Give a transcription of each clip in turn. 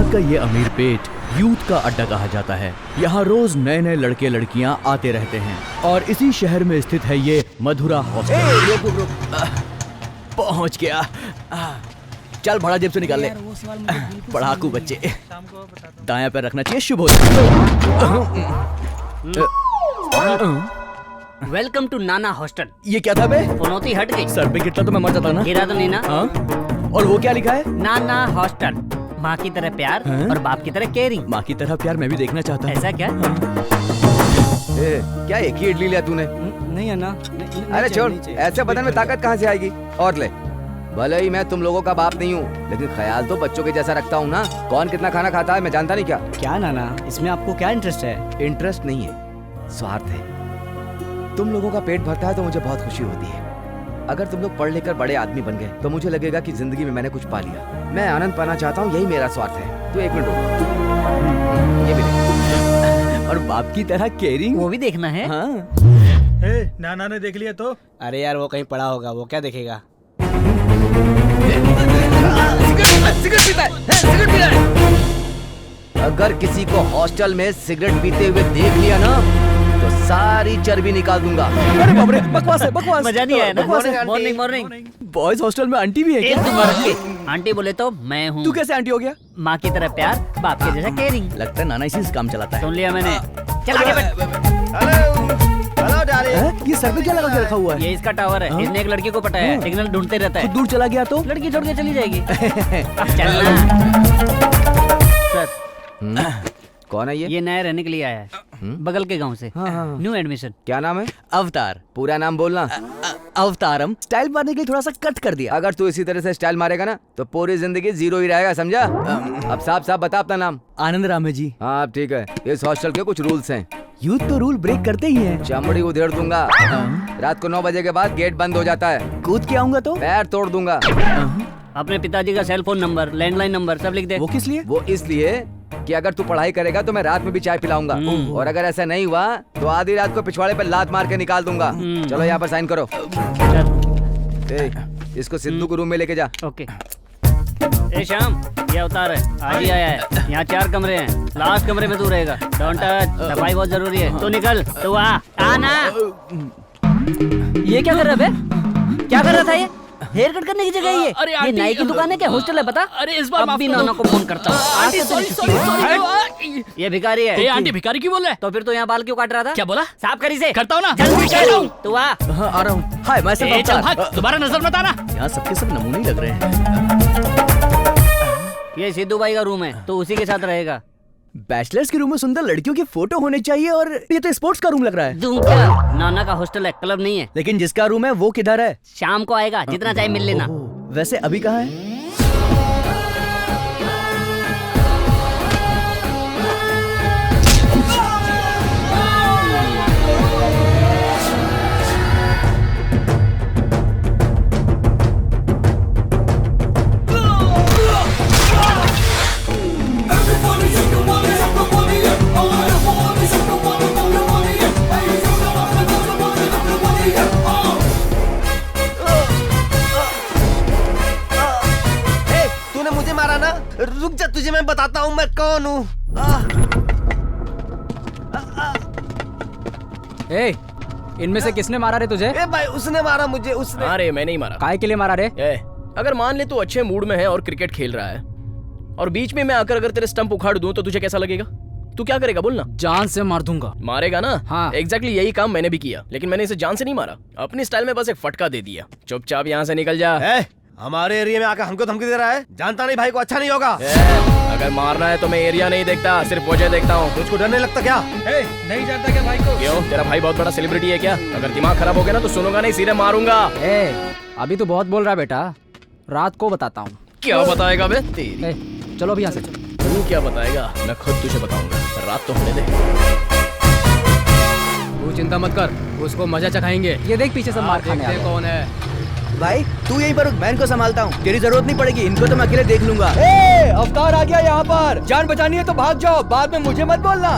हैदराबाद का ये अमीर पेट यूथ का अड्डा कहा जाता है। यहाँ रोज नए नए लड़के लड़कियाँ आते रहते हैं और इसी शहर में स्थित है ये मधुरा हॉस्टल। पहुँच गया। चल भाड़ा जेब से निकाल ले। पढ़ाकू बच्चे। दायां पैर रखना चाहिए, शुभ वेलकम टू नाना हॉस्टल। ये क्या था बे? पनौती हट गई। सर पे गिरता तो मैं मर जाता ना। गिरा तो नहीं ना? हाँ? और वो क्या लिखा है? नाना हॉस्टल, माँ की तरह प्यार और बाप की तरह केयरिंग। माँ की तरह प्यार मैं भी देखना चाहता हूँ। ऐसा क्या? क्या एक ही इडली लिया तूने? नहीं है ना। अरे छोड़, ऐसे बदन में ताकत कहाँ से आएगी? और ले। भले ही मैं तुम लोगों का बाप नहीं हूँ, लेकिन ख्याल तो बच्चों के जैसा रखता हूँ ना। कौन कितना खाना खाता है मैं जानता नहीं क्या? क्या नाना, इसमें आपको क्या इंटरेस्ट है? इंटरेस्ट नहीं है, स्वार्थ है। तुम लोगों का पेट भरता है तो मुझे बहुत खुशी होती है। अगर तुम लोग पढ़ लेकर बड़े आदमी बन गए तो मुझे लगेगा कि जिंदगी में मैंने कुछ पा लिया। मैं आनंद पाना चाहता हूँ, यही मेरा स्वार्थ है। तो एक मिनट रुक, ये भी देख। और बाप की तरह केयरिंग वो भी देखना है। हाँ। नाना ने देख लिया तो? अरे यार वो कहीं पड़ा होगा, वो क्या देखेगा? सिगरेट पीता है, सिगरेट पी रहा है। अगर किसी को हॉस्टल में सिगरेट पीते हुए देख लिया ना तो सारी चर्बी निकाल दूंगा। अरे बाप रे, बकवास है, बकवास। मजा नहीं आया ना? बकवास है। Morning morning. बॉयज हॉस्टल में आंटी भी है क्या? आंटी बोले तो मैं हूँ। तू कैसे आंटी हो गया? माँ की तरह प्यार, बाप के जैसा केयरिंग। लगता है नाना इसी से काम चलाता है। सुन लिया मैंने। चल आगे बढ़। Hello darling. ये सर पे क्या लगा के रखा हुआ है? ये इसका टावर है। इसने एक लड़की को पटाया है, सिग्नल ढूंढते रहता खुद है। दूर चला गया तो? लड़की छोड़ के चली जाएगी। अब चलना। सर, कौन है ये? ये नया रहने के लिए आया है, बगल के गांव से। New admission. क्या नाम है? अवतार। पूरा नाम बोलना। अवतारम। स्टाइल मारने के लिए थोड़ा सा कट कर दिया। अगर तू इसी तरह से स्टाइल मारेगा ना तो पूरी जिंदगी जीरो ही रहेगा, समझा? अब साफ साफ बता अपना नाम। आनंद राम है जी। हाँ अब ठीक है। इस हॉस्टल के कुछ रूल्स हैं। यूथ तो रूल ब्रेक करते ही हैं। चमड़ी उधेड़ दूंगा। रात को 9 बजे के बाद गेट बंद हो जाता है। कूद के आऊंगा तो? पैर तोड़ दूंगा। अपने पिताजी का cell phone number, landline number सब लिख दे। वो किस लिए? वो इसलिए कि अगर तू पढ़ाई करेगा तो मैं रात में भी चाय पिलाऊंगा, और अगर ऐसा नहीं हुआ तो आधी रात को पिछवाड़े पर लात मार के निकाल दूंगा। चलो यहाँ पर साइन करो। इसको सिद्धू को रूम में लेके जा। ओके। ए श्याम, ये अवतार है, आज ही आया है। यहाँ 4 कमरे हैं, लास्ट कमरे में तू रहेगा। डोंट टच, सफाई बहुत जरूरी है। तो निकल, तो आना। ये क्या कर रहा है बे? क्या कर रहा था ये? हेयर कट करने की जगह ये नाई की दुकान है क्या? हॉस्टल है बता? अरे इस बार अब भी नाना को फोन करता हूँ। Aunty sorry. ये भिखारी है। ए आंटी भिखारी क्यों बोल रहा है? तो फिर तो यहाँ बाल क्यों काट रहा था? क्या बोला? साफ करी से। करता हूँ ना। जल्दी कर। तू आ। हाँ, आ रहा हूँ। हाय, मैं सिर्फ चल अवतार। भाग, दोबारा नजर मत आना। यहाँ सबके सब नमूने ही लग रहे हैं। ये सिद्धू भाई का रूम है, तो उसी के साथ रहेगा। बैचलर्स के रूम में सुंदर लड़कियों की फोटो होने चाहिए, और ये तो स्पोर्ट्स का रूम लग रहा है। दूं क्या? नाना का हॉस्टल है, क्लब नहीं है। लेकिन जिसका रूम है वो किधर है? शाम को आएगा, जितना चाहे मिल लेना। वैसे अभी कहाँ है? रुक जा, तुझे मैं बताता हूँ मैं कौन हूँ। ए, इनमें से किसने मारा रे तुझे? ए भाई उसने मारा मुझे, उसने। अरे मैं नहीं मारा। काय के लिए मारा रे? अगर मान ले तू अच्छे मूड में है और क्रिकेट खेल रहा है और बीच में मैं आकर अगर तेरे स्टंप उखाड़ दूं तो तुझे कैसा लगेगा? तू क्या करेगा बोलना? जान से मार दूंगा। मारेगा ना? हाँ। एग्जैक्टली यही काम मैंने भी किया, लेकिन मैंने इसे जान से नहीं मारा, अपनी स्टाइल में बस एक फटका दे दिया। चुपचाप यहाँ से निकल जा। हमारे एरिया में आकर हमको धमकी दे रहा है, जानता नहीं भाई को अच्छा नहीं होगा। अगर मारना है तो मैं एरिया नहीं देखता, सिर्फ वजह देखता हूँ। तुझको डर नहीं लगता क्या? नहीं जानता क्या भाई को? क्यों, तेरा भाई बहुत बड़ा सेलिब्रिटी है क्या? अगर दिमाग खराब हो गया ना तो सुनूंगा नहीं, सीधे मारूंगा। अभी तो बहुत बोल रहा है बेटा, रात को बताता हूँ। क्या बताएगा बे? तेरी चलो अभी यहाँ से। तू क्या बताएगा? मैं खुद तुझे बताऊंगा, रात तो होने दे। तू चिंता मत कर, उसको मजा चखाएंगे। ये देख पीछे से मार खाने आ गया। कौन है? भाई तू यहीं पर रुक, मैं इनको संभालता हूँ। तेरी जरूरत नहीं पड़ेगी, इनको तो मैं अकेले देख लूंगा। अवतार आ गया यहाँ पर। जान बचानी है तो भाग जाओ, बाद में मुझे मत बोलना।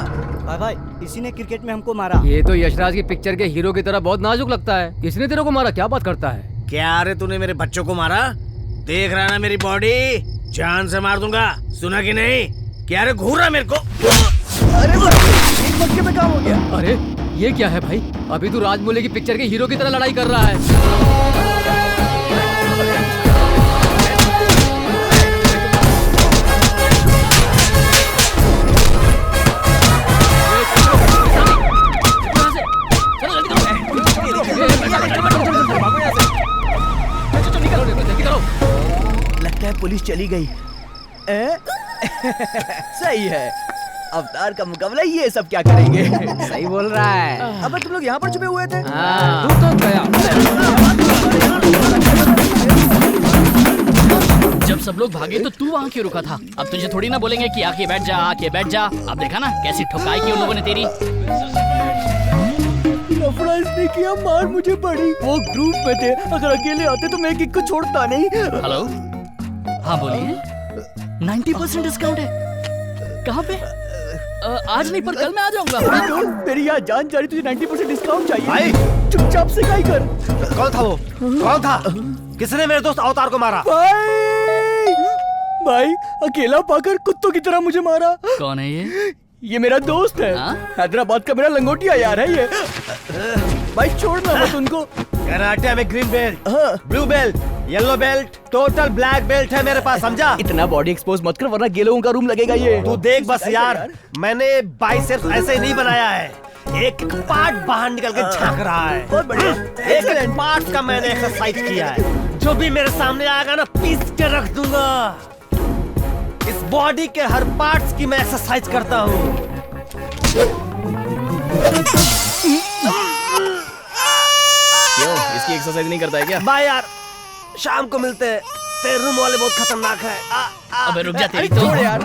भाई इसी ने क्रिकेट में हमको मारा। ये तो यशराज की पिक्चर के हीरो की तरह बहुत नाजुक लगता है। इसने तेरे को मारा? क्या बात करता है? क्या रे, तूने मेरे बच्चों को मारा? देख रहा ना मेरी बॉडी, जान से मार दूंगा, सुना कि नहीं? क्या रे घूर रहा है मेरे को? अरे एक मटके में काम हो गया। अरे ये क्या है भाई? अभी तू राजमौली की पिक्चर के हीरो की तरह लड़ाई कर रहा है। लगता है पुलिस चली गई। सही है, अवतार का मुकाबला ये सब क्या करेंगे। सही बोल रहा है। अब तुम लोग यहाँ पर छुपे हुए थे। तू तो गया। जब सब लोग भागे तो तू वहाँ क्यों रुका था? अब तुझे थोड़ी ना बोलेंगे कि आके बैठ जा, आके बैठ जा। अब देखा ना कैसी ठुकाई की उन लोगों ने तेरी। लफड़ा इसने किया, मार मुझे पड़ी। वो ग्रुप में थे, अगर अकेले आते तो मैं किक को छोड़ता नहीं। हेलो, हाँ बोलिए। 90% डिस्काउंट है। कहाँ पे? आज नहीं पर कल मैं आ जाऊंगा। तो मेरी यहाँ जान जा रही, तुझे 90% डिस्काउंट चाहिए। भाई! चुपचाप से काय कर। कौन था वो? कौन था? किसने मेरे दोस्त अवतार को मारा? भाई अकेला पाकर कुत्तों की तरह मुझे मारा। कौन है ये? मेरा दोस्त है। हाँ? हैदराबाद का मेरा लंगोटिया यार है ये। भाई छोड़ना मत उनको। कराटे में ग्रीन बेल्ट, हाँ। Blue belt, yellow belt, total black belt है मेरे पास, समझा? इतना बॉडी एक्सपोज मत कर वरना गे लोगों का रूम लगेगा ये। तू देख बस यार, मैंने बाइसेप्स ऐसे ही नहीं बनाया है। एक पार्ट बाहर निकल के झांक रहा है। बहुत बढ़िया। एक पार्ट का मैंने एक्सरसाइज किया है। जो भी मेरे सामने आएगा ना, पीस के रख दूंगा। इस बॉडी के हर पार्ट्स की मैं एक्सरसाइज करता हूँ। क्यों, इसकी एक्सरसाइज नहीं करता है क्या? बाय यार, शाम को मिलते हैं। तेरे रूम वाले बहुत खतरनाक है। अबे रुक जा, तेरी अरे तो। छोड़ यार,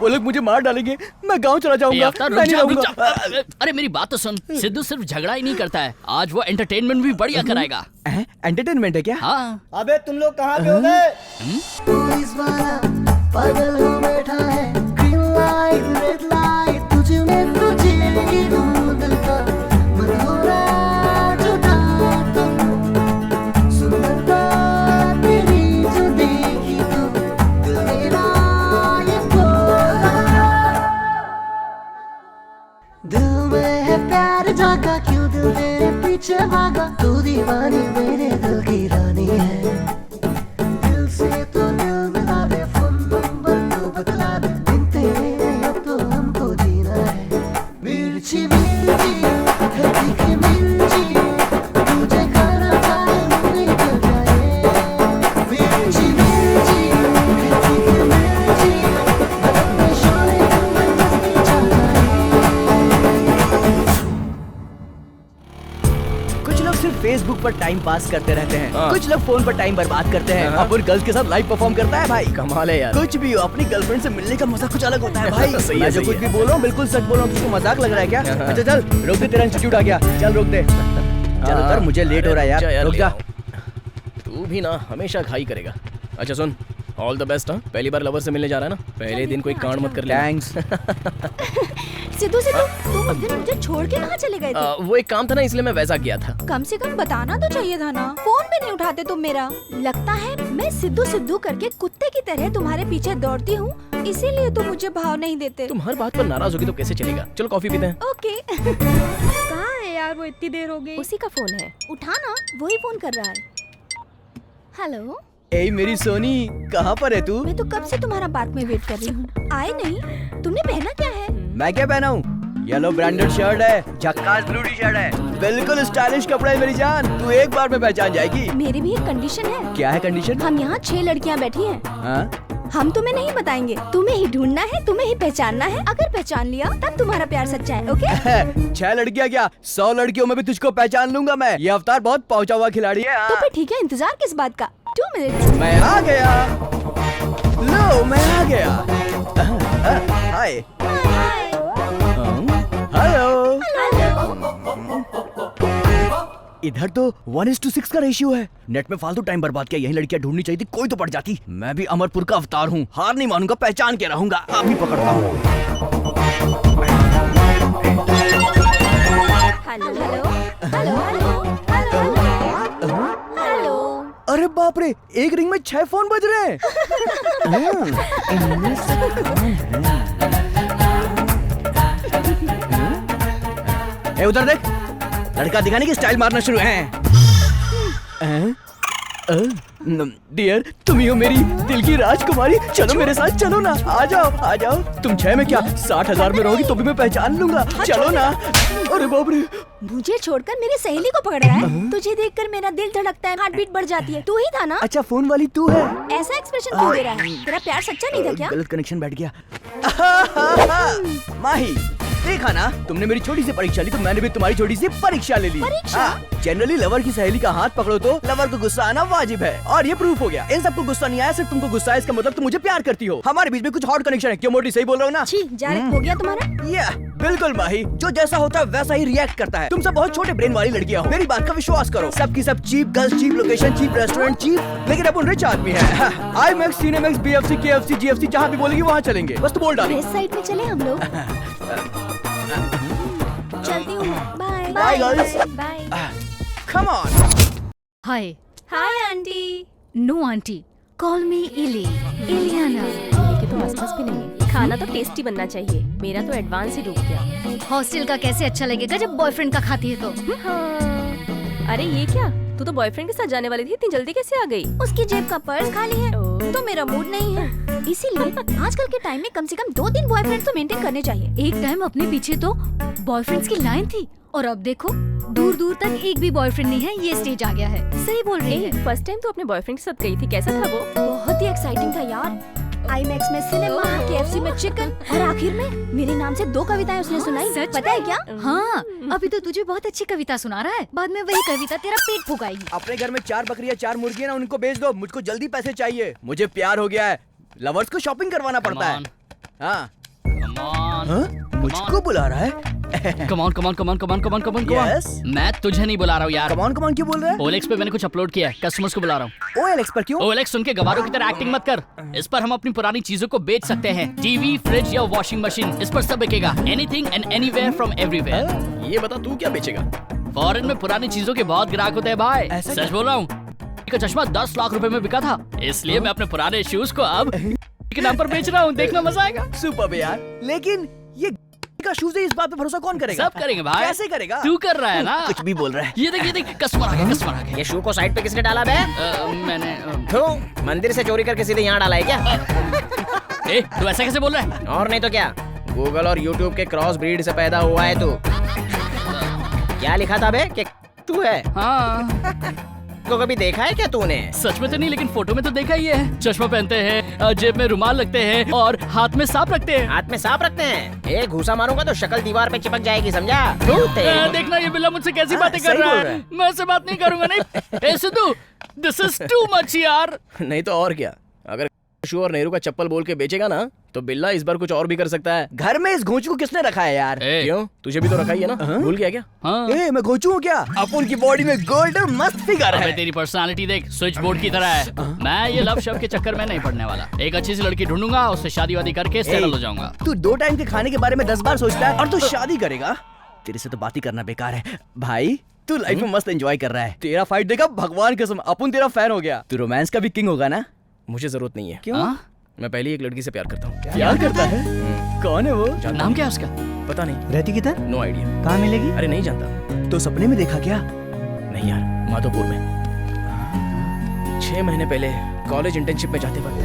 वो लोग मुझे मार डालेंगे। मैं गांव चला ये जाऊंगा। अवतार, मैं रुक नहीं जा, रुक रहूंगा। जा। अरे मेरी बात तो सुन। सिद्धू सिर्फ झगड़ा ही नहीं करता है, आज वो एंटरटेनमेंट भी बढ़िया कराएगा। एंटरटेनमेंट है क्या? हाँ। अबे तुम लोग कहाँ पे हो गए? पुलिस वाला पागल हो बैठा है। ग्रीन लाइट रेड लाइट, तुझे में तुझे ही ढूंढ का मधुरा जुदा तुम। सुंदरता तेरी जो देखी तो दिल मेरा ये बोला। दिल में है प्यार जागा, क्यों दिल तेरे पीछे भागा। तू दीवानी मेरे दिल की रानी है। दिल से तो दिल मिला दे, फोन नंबर तो बतला दे। बिन तेरे अब तो हमको जीना है। मिर्ची मिर्ची है तीखी मिर्ची, तुझे खाना चाहे मुझे कर जाए। मिर्ची मिर्ची है तीखी मिर्ची, अपने शोले में मस्ती चलाए। कुछ लोग सिर्फ फेसबुक पर टाइम पास करते रहते हैं। हाँ। कुछ लोग फोन पर टाइम बर्बाद करते हैं। हाँ। और गर्ल्स के साथ लाइव परफॉर्म करता है भाई। कमाल है यार। कुछ भी हो, अपनी गर्लफ्रेंड से मिलने का मजा कुछ अलग होता है भाई। सही है, मैं जो सही कुछ है। भी बोल रहा हूँ बिल्कुल सच बोल रहा हूँ। तुझको मजाक लग रहा है क्या? हाँ। अच्छा चल रोक दे, तेरा इंस्टीट्यूट आ गया। चल रोक दे। चल उतर, मुझे लेट हो रहा है यार। रुक ले जा। आओ। तू भी ना हमेशा खाई करेगा। अच्छा सुन, ऑल द बेस्ट। हाँ, पहली बार लवर से मिलने जा रहा है ना, पहले दिन कोई कांड मत कर ले। थैंक्स। सिद्धू सिद्धू, तुम उस दिन मुझे छोड़ के कहाँ चले गए थे? वो एक काम था ना, इसलिए मैं वैसा किया था। कम से कम बताना तो चाहिए था ना। फोन भी नहीं उठाते तुम मेरा। लगता है मैं सिद्धू सिद्धू करके कुत्ते की तरह तुम्हारे पीछे दौड़ती हूँ, इसीलिए तुम मुझे भाव नहीं देते। तुम हर बात पर नाराज होगी तो कैसे चलेगा? चलो कॉफी पीते हैं। ओके। कहाँ है यार वो, इतनी देर हो गई। उसी का फोन है। उठाना, वही फोन कर रहा है। हेलो, ए मेरी सोनी, कहाँ पर है तू? मैं तो कब से तुम्हारा पार्क में वेट कर रही हूँ, आए नहीं। तुमने पहना क्या है? मैं क्या पहना हूँ? येलो ब्रांडेड शर्ट है, झक्कास ब्लू टी शर्ट है, बिल्कुल स्टाइलिश कपड़ा है मेरी जान। तू एक बार में पहचान जाएगी। मेरी भी एक कंडीशन है। क्या है कंडीशन? हम यहाँ 6 लड़कियाँ बैठी हैं। हाँ? हम तुम्हें नहीं बताएंगे, तुम्हें ही ढूंढना है, तुम्हें ही पहचानना है। अगर पहचान लिया तब तुम्हारा प्यार सच्चा है। ओके? 6 लड़कियाँ क्या, 100 लड़कियों में भी तुझको पहचान लूंगा मैं। ये अवतार बहुत पहुंचा हुआ खिलाड़ी है। तो फिर ठीक है, इंतजार किस बात का? 2 मिनट्स। मैं आ गया। लो मैं आ गया। हाय। हेलो। इधर तो 1:6 का रेशियो है। नेट में फालतू टाइम बर्बाद किया। यही लड़कियां ढूंढनी चाहिए थी, कोई तो पड़ जाती। मैं भी अमरपुर का अवतार हूँ, हार नहीं मानूंगा, पहचान के रहूंगा। अभी पकड़ता हूँ। Hello hello hello hello hello hello. अरे बाप रे, एक रिंग में 6 फोन बज रहे हैं। इनमें से कौन है? ए उधर देख, लड़का दिखाने की स्टाइल मारना शुरू है। डियर, तुम ही हो मेरी दिल की राजकुमारी। चलो मेरे साथ, चलो ना, आ जाओ आ जाओ। तुम 6 में क्या 60,000 में रहोगी तो भी मैं पहचान लूंगा। चलो ना। अरे बाप रे, मुझे छोड़कर मेरी सहेली को पकड़ रहा है। तुझे देखकर मेरा दिल धड़कता है, हार्ट बीट बढ़ जाती है। तू ही था ना? अच्छा फोन वाली तू है। ऐसा एक्सप्रेशन क्यों दे रहा है? तेरा प्यार सच्चा नहीं था क्या? गलत कनेक्शन बैठ गया। माही, देखा ना, तुमने मेरी छोटी सी परीक्षा ली तो मैंने भी तुम्हारी छोटी सी परीक्षा ले ली। परीक्षा? जनरली लवर की सहेली का हाथ पकड़ो तो लवर को गुस्सा आना वाजिब है, और ये प्रूफ हो गया। इन सबको गुस्सा नहीं आया, सिर्फ तुमको गुस्सा है, इसका मतलब तुम मुझे प्यार करती हो। हमारे बीच में कुछ हॉट कनेक्शन है। क्यों मोटी, सही बोल रहा हूँ ना? छी, जायरेक्ट हो गया तुम्हारा। ये बिल्कुल माही, जो जैसा होता है वैसा ही रिएक्ट करता है। तुम सब बहुत छोटे ब्रेन वाली लड़कियां हो, मेरी बात का विश्वास करो। सबकी सब cheap girls, cheap location, cheap restaurant, cheap, लेकिन अपन रिच आदमी है। IMAX, Cinemax, BFC, KFC, GFC, जहाँ भी बोलेगी वहाँ चलेंगे। बस तो बोल डालो। वेस्ट साइड में चले हम लोग। चलती हूँ। Bye Bye, guys. Bye. Come on. Hi hi aunty. No aunty, call me Ili, Ileana. के तो आसपास भी नहीं है। खाना तो टेस्टी बनना चाहिए। मेरा तो एडवांस ही डूब गया। हॉस्टल का कैसे अच्छा लगेगा जब बॉयफ्रेंड का खाती है तो। हाँ। अरे ये क्या, तू तो बॉयफ्रेंड के साथ जाने वाली थी, इतनी जल्दी कैसे आ गई? उसकी जेब का पर्स खाली है तो मेरा मूड नहीं है। इसीलिए आजकल के टाइम में कम से कम 2-3 बॉयफ्रेंड तो मेंटेन करने चाहिए। एक टाइम अपने पीछे तो बॉयफ्रेंड्स की लाइन थी, और अब देखो दूर दूर तक एक भी बॉयफ्रेंड नहीं है। ये स्टेज आ गया है। सही बोल रही है। फर्स्ट टाइम तो अपने बॉयफ्रेंड के साथ गई थी, कैसा था वो? बहुत ही एक्साइटिंग था यार। IMAX में सिनेमा, KFC में चिकन, और आखिर में मेरे नाम से 2 कविताएं उसने सुनाई। सच पता है क्या? हाँ, अभी तो तुझे बहुत अच्छी कविता सुना रहा है, बाद में वही कविता तेरा पेट फुकाएगी। अपने घर में 4 बकरियां 4 मुर्गियां ना, उनको बेच दो। मुझको जल्दी पैसे चाहिए, मुझे प्यार हो गया है। लवर्स को शॉपिंग करवाना पड़ता है। हाँ, मुझको बुला रहा है। Come on come on come on come on come on come on Yes? मैं तुझे नहीं बुला रहा हूँ यार। कमान कमान क्यों बोल रहा है? OLX पे मैंने कुछ अपलोड किया है, कस्टमर्स को बुला रहा हूँ। OLX पर क्यों? OLX सुन के गवारों की तरह एक्टिंग मत कर। इस पर हम अपनी पुरानी चीजों को बेच सकते हैं। टीवी, फ्रिज या वॉशिंग मशीन, इस पर सब बिकेगा। Anything and anywhere from everywhere. ये बता तू क्या बेचेगा? फॉरेन में पुरानी चीजों के बहुत ग्राहक होते हैं भाई। ऐसा सच बोल रहा हूँ। का चश्मा 10 लाख रुपए में बिका था, इसलिए मैं अपने पुराने शूज को अब के नाम पर बेच रहा हूँ। देखना मजा आएगा। सुपर यार, लेकिन ये का शूज है, इस बात पे भरोसा कौन करेगा? सब करेंगे भाई। कैसे करेगा? तू कर रहा है ना। कुछ भी बोल रहा है। ये देख कस्टमर आ गया, कस्टमर आ गया। ये शू को साइड पे किसने डाला बे? मैंने तो मंदिर से चोरी करके सीधे यहाँ डाला है क्या? ए, तू ऐसा कैसे बोल रहा है? और नहीं तो क्या, गूगल और यूट्यूब के क्रॉस ब्रीड से पैदा हुआ है तू। क्या लिखा था बे कि तू है? हाँ, को कभी देखा है क्या तूने? सच में तो नहीं, लेकिन फोटो में तो देखा ही है। चश्मा पहनते हैं, जेब में रुमाल रखते हैं और हाथ में सांप रखते हैं। हाथ में सांप रखते हैं? एक घूसा मारूंगा तो शक्ल दीवार पे चिपक जाएगी, समझा? देखना ये बिल्ला मुझसे कैसी बातें कर सही रहा बोल रहा है। मैं उससे बात नहीं करूंगा। नहीं ए Sidhu, this is too much यार। नहीं तो और क्या, अगर शू और नेहरू का चप्पल बोल के बेचेगा ना तो बिल्ला इस बार कुछ और भी कर सकता है। घर में इस घोंचू को किसने रखा है यार? ए, क्यों, तुझे भी तो रखा ही है ना? भूल गया क्या? हाँ। ए, मैं घोंचू हूँ क्या? अपन की बॉडी में गोल्ड और मस्त फिगर अबे है। तेरी पर्सनालिटी देख, स्विच बोर्ड की तरह है। मैं ये लव शव के चक्कर में नहीं पड़ने वाला। एक अच्छी सी लड़की ढूंढूंगा, उससे शादी वादी करके सेटल हो जाऊंगा। तू 2 टाइम के खाने के बारे में 10 बार सोचता है और तू शादी करेगा? तेरे से तो बात ही करना बेकार है भाई। तू लाइफ में मस्त एंजॉय कर रहा है। तेरा फाइट देखा, भगवान कसम अपन तेरा फैन हो गया। तू रोमांस का भी किंग होगा ना? मुझे जरूरत नहीं है। क्यों? हाँ? मैं पहले एक लड़की से प्यार करता हूँ। प्यार करता है? कौन है वो? नाम क्या है उसका? पता नहीं। रहती किधर? No idea. कहाँ मिलेगी? अरे नहीं जानता। तो सपने में देखा क्या? नहीं यार, माधोपुर में 6 महीने पहले कॉलेज इंटर्नशिप में जाते वक्त।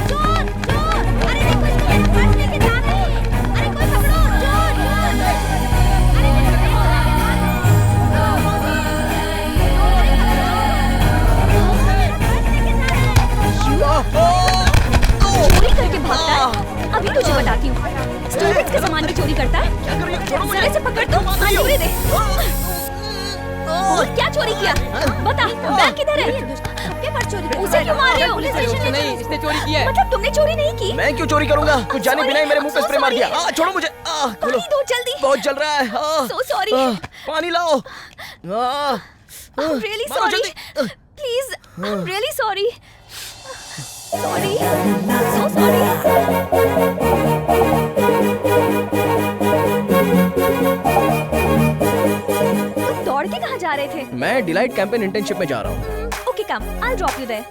चोर, चोर! अरे देखो, इसको पर्स लेके जा रहे हैं। अरे कोई पकड़ो, चोर, चोर! अरे चोरी करके भागता है। अभी तुझे बताती हूँ। स्टूडेंट्स का सामान भी चोरी करता है। जरा से पकड़ तो चोरी दे। और क्या चोरी किया? बता, बैग किधर है? सबके पास चोरी किया। उसे क्यों मार रहे हो? पुलिस स्टेशन ले चलो। इसने चोरी किया है। मतलब तुमने चोरी नहीं की? मैं क्यों चोरी करूंगा? कुछ जाने बिना ही मेरे मुंह पे स्प्रे मार दिया। छोड़ो मुझे। खोलो। पानी दो जल्दी। बहुत जल रहा है। So sorry. पानी लाओ। I'm really मारो sorry. जल्दी। Please, I'm really sorry. Sorry. So sorry. तुम दौड़ के कहाँ जा रहे थे? मैं डिलाइट कैंपेन इंटर्नशिप में जा रहा हूँ। Okay, come. I'll drop you there.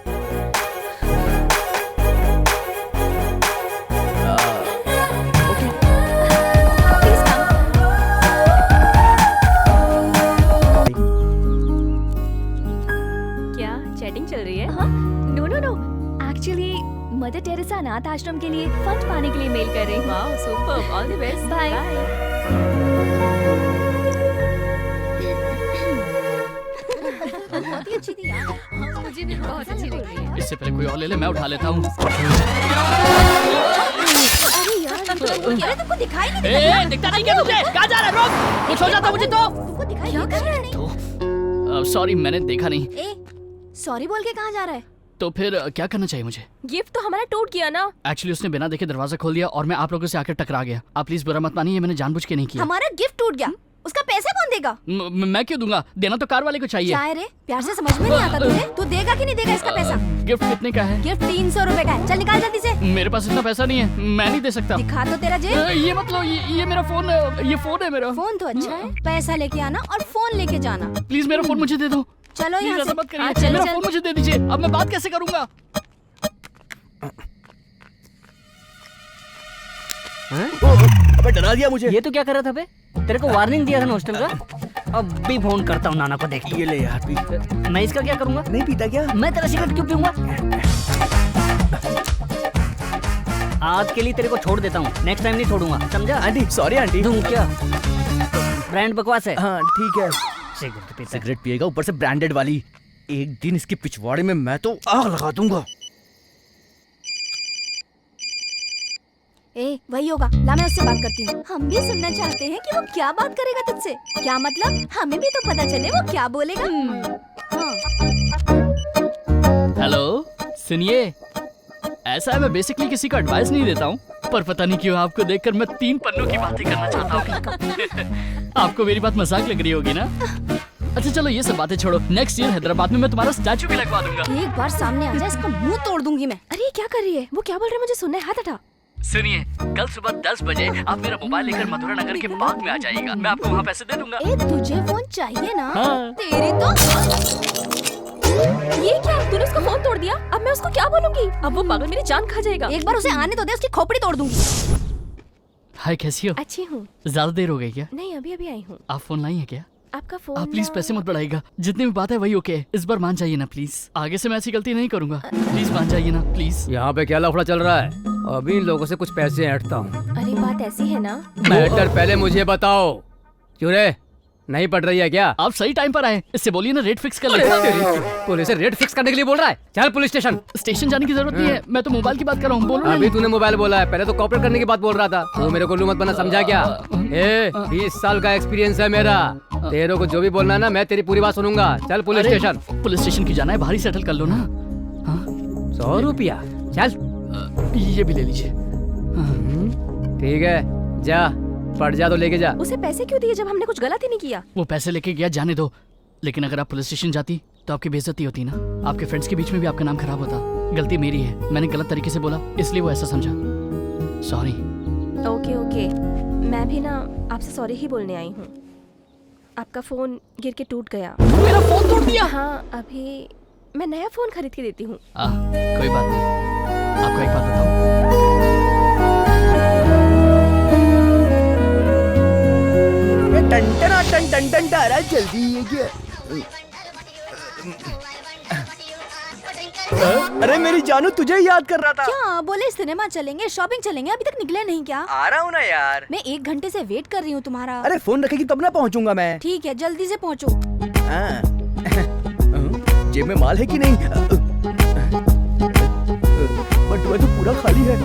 Please come. Chatting चल रही है? No no no, actually Mother Teresa अनाथ आश्रम के लिए फंड पाने के लिए मेल कर रही हूँ। Wow super, all the best. Bye. बहुत ही अच्छी थी यार। मुझे भी बहुत अच्छी लग रही है। इससे पहले कोई और ले ले, मैं उठा लेता हूँ। अरे यार तुमको दिखाई नहीं ए, दिखता नहीं क्या तुझे? कहाँ जा रहा है? रुक, कुछ हो जाता मुझे तो। तुमको दिखाई नहीं। सॉरी, मैंने देखा नहीं। ए, सॉरी बोल के कहाँ जा रहा है? तो फिर क्या करना चाहिए मुझे? गिफ्ट तो हमारा टूट गया ना। एक्चुअली उसने बिना देखे दरवाजा खोल दिया और मैं आप लोगों से आकर टकरा गया। आप प्लीज बुरा मत मानिए, मैंने जानबूझ के नहीं किया। हमारा गिफ्ट टूट गया, उसका पैसा कौन देगा? मैं क्यों दूंगा? देना तो कार वाले को चाहिए। क्या है रे, प्यार से समझ में नहीं आता तुझे? तू देगा कि नहीं देगा इसका पैसा? गिफ्ट कितने का है? गिफ्ट 300 रुपए का है। चल निकाल जल्दी से। मेरे पास इतना पैसा नहीं है, मैं नहीं दे सकता। दिखा तो तेरा जेब। ये मतलब ये मेरा फोन, ये फोन है मेरा। फोन तो अच्छा है, पैसा लेके आना और फोन लेके जाना। प्लीज मेरा फोन मुझे दे दो। चलो प्लीज यहाँ ऐसा से। मत करिए। हाँ, चल, मेरा चल। फोन मुझे दे दीजिए, अब मैं बात कैसे करूंगा? अबे डरा दिया मुझे। ये तो क्या कर रहा था बे? तेरे को वार्निंग दिया था ना हॉस्टल का। अब भी फोन करता हूँ नाना को, देख। ये ले यार पी। मैं इसका क्या करूंगा? नहीं पीता क्या? मैं तेरा सिगरेट क्यों पीऊंगा? आज के लिए तेरे को छोड़ देता हूँ, नेक्स्ट टाइम नहीं छोड़ूंगा, समझा? Aunty sorry aunty. दूं क्या? ब्रांड बकवास है। हाँ ठीक है। सिगरेट पीता है। सिगरेट पिएगा, ऊपर से ब्रांडेड वाली। एक दिन इसकी पिछवाड़े में मैं तो आग लगा दूंगा। ए, वही होगा। ला मैं उससे बात करती हूँ। हम भी सुनना चाहते हैं कि वो क्या बात करेगा तुझसे। क्या मतलब? हमें भी तो पता चले वो क्या बोलेगा। हाँ। हेलो, सुनिए। ऐसा है, मैं बेसिकली किसी को एडवाइस नहीं देता हूँ, पर पता नहीं क्यों आपको देखकर मैं 3 पन्नों की बातें करना चाहता हूँ। आपको मेरी बात मजाक लग रही होगी ना? अच्छा चलो ये सब बातें छोड़ो। नेक्स्ट ईयर हैदराबाद में मैं तुम्हारा स्टैचू भी लगवा दूंगा। एक बार सामने आ जाए, इसका मुंह तोड़ दूंगी मैं। अरे ये क्या कर रही है? वो क्या बोल रहा है? मुझे सुनना है, हाथ हटा। सुनिए, कल सुबह 10 बजे आप मेरा मोबाइल लेकर मथुरा नगर के पार्क में आ जाइएगा। मैं आपको वहाँ पैसे दे दूंगा। ए, तुझे फोन चाहिए ना? हाँ। तेरी तो ये क्या? तूने उसका फोन तोड़ दिया? अब मैं उसको क्या बोलूंगी? अब वो पागल मेरी जान खा जाएगा। एक बार उसे आने तो दे, उसकी खोपड़ी तोड़ दूंगी। हाय, कैसी हो? अच्छी हूँ। ज्यादा देर हो गई क्या? नहीं, अभी अभी आई हूँ। आप फोन लाई है क्या? आपका फोन। आप प्लीज पैसे मत बढ़ाइएगा, जितनी भी बात है वही ओके है। इस बार मान जाइए ना प्लीज, आगे से मैं ऐसी गलती नहीं करूंगा। प्लीज मान जाइए ना प्लीज। यहाँ पे क्या लफड़ा चल रहा है? अभी इन लोगों से कुछ पैसे ऐंठता हूँ। अरे बात ऐसी है ना। मैटर पहले मुझे बताओ। क्यों रे, नहीं पड़ रही है क्या? आप सही टाइम पर आए, इससे बोलिए ना रेट फिक्स कर ले। पुलिस से रेट फिक्स करने के लिए बोल रहा है? चल पुलिस स्टेशन। स्टेशन जाने की जरूरत नहीं है, मैं तो मोबाइल की बात कर रहा हूँ। बोलो ना। अभी तूने मोबाइल बोला है, पहले तो कॉपरेट करने की बात बोल रहा था। तू मेरे को उल्लू मत बना, समझा क्या? 20 साल का एक्सपीरियंस है मेरा। तेरे को जो भी बोलना है ना, मैं तेरी पूरी बात सुनूंगा। चल पुलिस स्टेशन। पुलिस स्टेशन की जाना है, बाहर ही सेटल कर लो ना। 100 रुपया, चल। ये भी ले लीजिए। ठीक है, जा पड़ जा तो लेके जा। उसे पैसे क्यों दिए जब हमने कुछ गलत ही नहीं किया? वो पैसे लेके गया, जाने दो। लेकिन अगर आप पुलिस स्टेशन जाती तो आपकी बेइज्जती होती ना, आपके फ्रेंड्स के बीच में भी आपका नाम खराब होता। गलती मेरी है, मैंने गलत तरीके से बोला, इसलिए वो ऐसा समझा। सॉरी। ओके ओके, मैं भी ना आपसे सॉरी ही बोलने आई हूँ। आपका फोन गिर के टूट गया। मेरा फोन तोड़ दिया? हाँ, अभी मैं नया फोन खरीद के देती हूँ। कोई बात नहीं। आपको एक बात बताऊं? टन टन टन टन टारा जल्दी ये क्या? अरे मेरी जानू, तुझे ही याद कर रहा था। क्या बोले? सिनेमा चलेंगे, शॉपिंग चलेंगे, अभी तक निकले नहीं क्या? आ रहा हूँ ना यार। मैं 1 घंटे से वेट कर रही हूँ तुम्हारा। अरे फोन रखेगी तब ना पहुँचूंगा मैं। ठीक है, जल्दी से पहुँचो। जेब में माल है कि नहीं? बटुआ तो पूरा खाली है,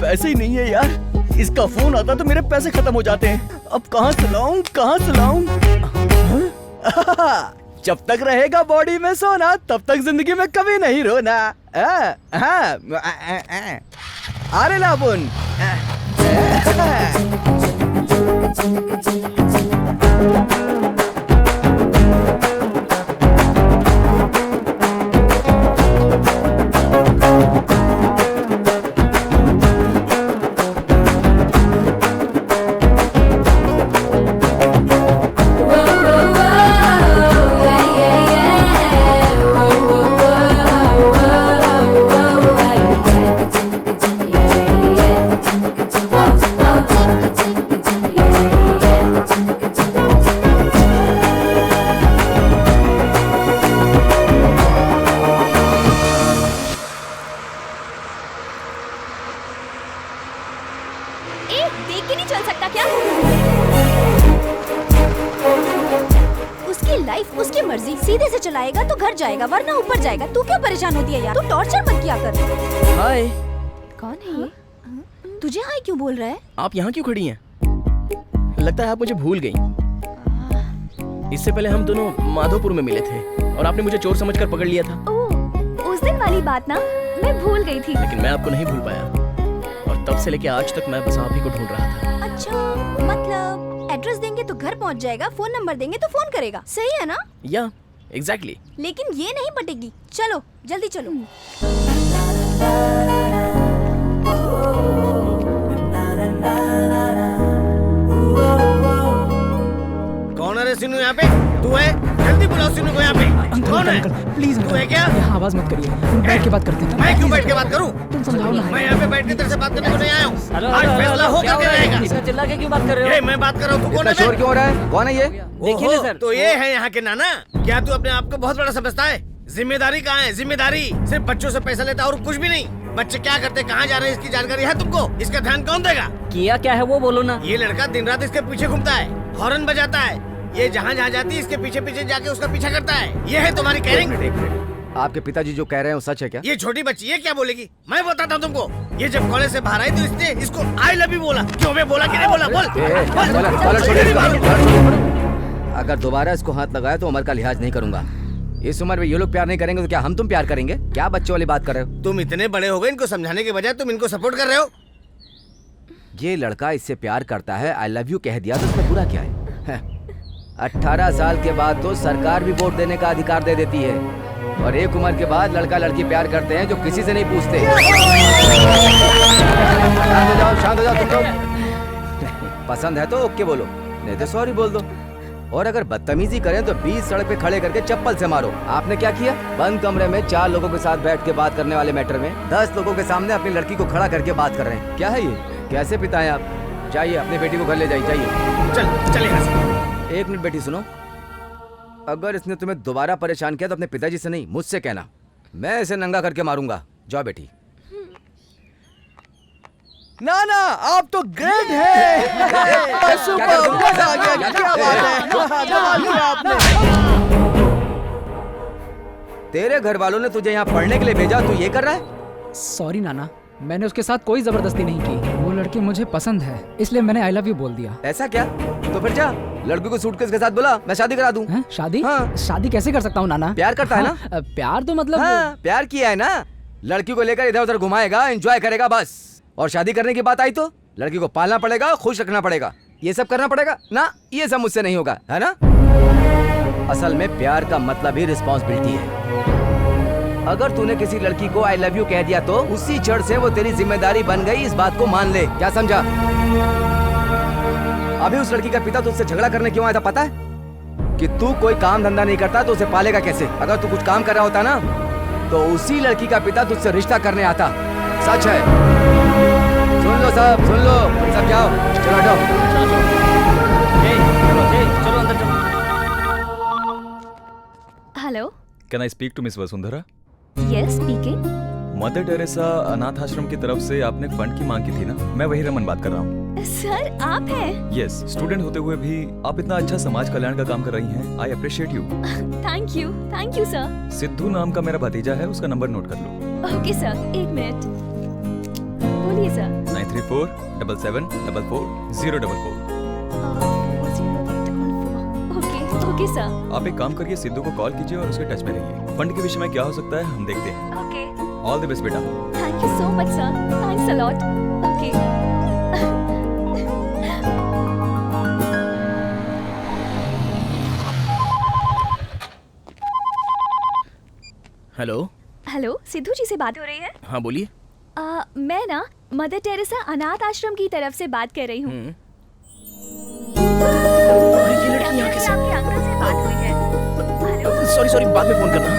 पैसे ही नहीं है यार। इसका फोन आता तो मेरे पैसे खत्म हो जाते हैं। अब कहाँ से लाऊं, कहाँ से लाऊं? जब तक रहेगा बॉडी में सोना, तब तक जिंदगी में कभी नहीं रोना। अरे लाबुन। तो घर जाएगा वरना ऊपर जाएगा। तू क्यों परेशान होती है यार? तू टॉर्चर मत किया कर। हाय, कौन है ये? तुझे हाय क्यों बोल रहा है? आप यहाँ क्यों खड़ी हैं? लगता है आप मुझे भूल गई। इससे पहले हम दोनों माधोपुर में मिले थे और आपने मुझे चोर समझकर पकड़ लिया था। ओह, उस दिन वाली बात ना, मैं भूल गई थी। लेकिन मैं आपको नहीं भूल पाया और तब से लेके आज तक मैं बस आप ही को ढूंढ रहा था। अच्छा, मतलब एड्रेस देंगे तो घर पहुंच जाएगा, फोन नंबर देंगे तो फोन करेगा, सही है ना? या एग्जैक्टली। लेकिन ये नहीं पटेगी। चलो जल्दी चलो। कौन है रे सिन्नू यहाँ पे? तू है? जल्दी बुलाओ सिन्नू को यहाँ पे। कौन है? प्लीज तू है क्या? यहाँ आवाज मत करिए, बैठ के बात करते हैं। मैं क्यों बैठ के बात करूँ? तुम समझाओ ना। मैं यहाँ पे बैठ के तेरे से बात करने को नहीं आया हूँ। आज फैसला हो करके रहेगा। चिल्ला के क्यों बात कर रहे हो? ये मैं बात कर रहा हूँ, तू कौन है? शोर क्यों हो रहा है? कौन है ये? देखिए ना सर। तो ये है यहाँ के नाना। क्या तू अपने आप को बहुत बड़ा समझता है? जिम्मेदारी कहाँ है? जिम्मेदारी सिर्फ बच्चों से पैसा लेता और कुछ भी नहीं। बच्चे क्या करते, कहाँ जा रहे हैं, इसकी जानकारी है तुमको? इसका ध्यान कौन देगा? किया क्या है वो बोलो ना। ये लड़का दिन रात इसके पीछे घूमता है, हॉर्न बजाता है। ये जहाँ जहाँ जाती है इसके पीछे पीछे जाके उसका पीछा करता है। ये है तुम्हारी केयरिंग? आपके पिताजी जो कह रहे हैं वो सच है क्या? ये छोटी बच्ची ये क्या बोलेगी? मैं बताता हूँ तुमको। ये जब कॉलेज से बाहर आई तो इसने इसको आई लव यू बोला। क्यों मैं बोला कि नहीं बोला? बोल। अगर दोबारा इसको हाथ लगाया तो उम्र का लिहाज नहीं करूंगा। इस उम्र में ये लोग प्यार नहीं करेंगे तो क्या हम तुम प्यार करेंगे? क्या बच्चों वाली बात कर रहे हो? तुम इतने बड़े हो गए, इनको समझाने के बजाय तुम इनको सपोर्ट कर रहे हो। ये लड़का इससे प्यार करता है, आई लव यू कह दिया तो इसमें बुरा क्या है? 18 साल के बाद तो सरकार भी वोट देने का अधिकार दे देती है और एक उम्र के बाद लड़का लड़की प्यार करते हैं जो किसी से नहीं पूछते। शांत हो जाओ तुम लोग। पसंद है तो ओके बोलो, नहीं तो सॉरी बोल दो। और अगर बदतमीजी करें तो 20 सड़क पे खड़े करके चप्पल से मारो। आपने क्या किया? बंद कमरे में 4 लोगों के साथ बैठ के बात करने वाले मैटर में 10 लोगों के सामने अपनी लड़की को खड़ा करके बात कर रहे हैं। क्या है ये? कैसे पिता है आप? जाइए अपनी बेटी को घर ले जाइए, जाइए। चल यहाँ से। एक मिनट बेटी सुनो, अगर इसने तुम्हें दोबारा परेशान किया तो अपने पिताजी से नहीं मुझसे कहना। मैं इसे नंगा करके मारूंगा। जाओ बेटी। नाना आप तो ग्रेट है। सुपर, मजा आ गया। क्या बात है, कमाल किया आपने। तेरे घर वालों ने तुझे यहाँ पढ़ने के लिए भेजा, तू ये कर रहा है? सॉरी नाना, मैंने उसके साथ कोई जबरदस्ती नहीं की। वो लड़की मुझे पसंद है, इसलिए मैंने आई लव यू बोल दिया। ऐसा क्या? तो फिर जा लड़की को सूटकेस के साथ बुला, मैं शादी करा दूं। शादी? हाँ। शादी कैसे कर सकता हूँ नाना? प्यार करता है ना? प्यार तो मतलब हाँ, प्यार किया है ना। लड़की को लेकर इधर उधर घुमाएगा, एंजॉय करेगा बस। और शादी करने की बात आई तो लड़की को पालना पड़ेगा, खुश रखना पड़ेगा, ये सब करना पड़ेगा ना। ये सब मुझसे नहीं होगा, है ना? असल में प्यार का मतलब ही रिस्पॉन्सिबिलिटी है। अगर तूने किसी लड़की को आई लव यू कह दिया तो उसी क्षण से वो तेरी जिम्मेदारी बन गई, इस बात को मान ले। क्या समझा? अभी उस लड़की का पिता तुझसे झगड़ा करने क्यों आया था पता है? कि तू कोई काम धंधा नहीं करता तो उसे पालेगा कैसे? अगर तू कुछ काम कर रहा होता ना तो उसी लड़की का पिता तुझसे रिश्ता करने आता। सच है। सुन लो सब, सुन लो सब, जाओ चलो हटो। चलो अंदर चलो। Hello, can I speak to miss Vasundhara? Yes speaking. Mother Teresa अनाथ आश्रम की तरफ से आपने फंड की मांग की थी ना? मैं वही रमन बात कर रहा हूँ। सर आप हैं? यस, स्टूडेंट होते हुए भी आप इतना अच्छा समाज कल्याण का काम कर रही हैं। I appreciate you. Thank you sir. Sidhu नाम का मेरा भतीजा है, उसका नंबर नोट कर लो। ओके सर, एक मिनट। बोलिए सर। 9347444044। Okay sir. आप एक काम करिए, सिद्धू को कॉल कीजिए और उसके टच में रहिए। फंड के विषय में क्या हो सकता है हम देखते हैं। ओके। ऑल द बेस्ट बेटा। Thank you so much sir, thanks a lot. Okay. Hello. Hello, Sidhu ji से बात हो रही है? हाँ बोलिए। मैं ना मदर टेरेसा अनाथ आश्रम की तरफ से बात कर रही हूँ। ये लड़की यहाँ कैसे? आपके अंकल से बात हुई है। सॉरी बाद में फोन करना।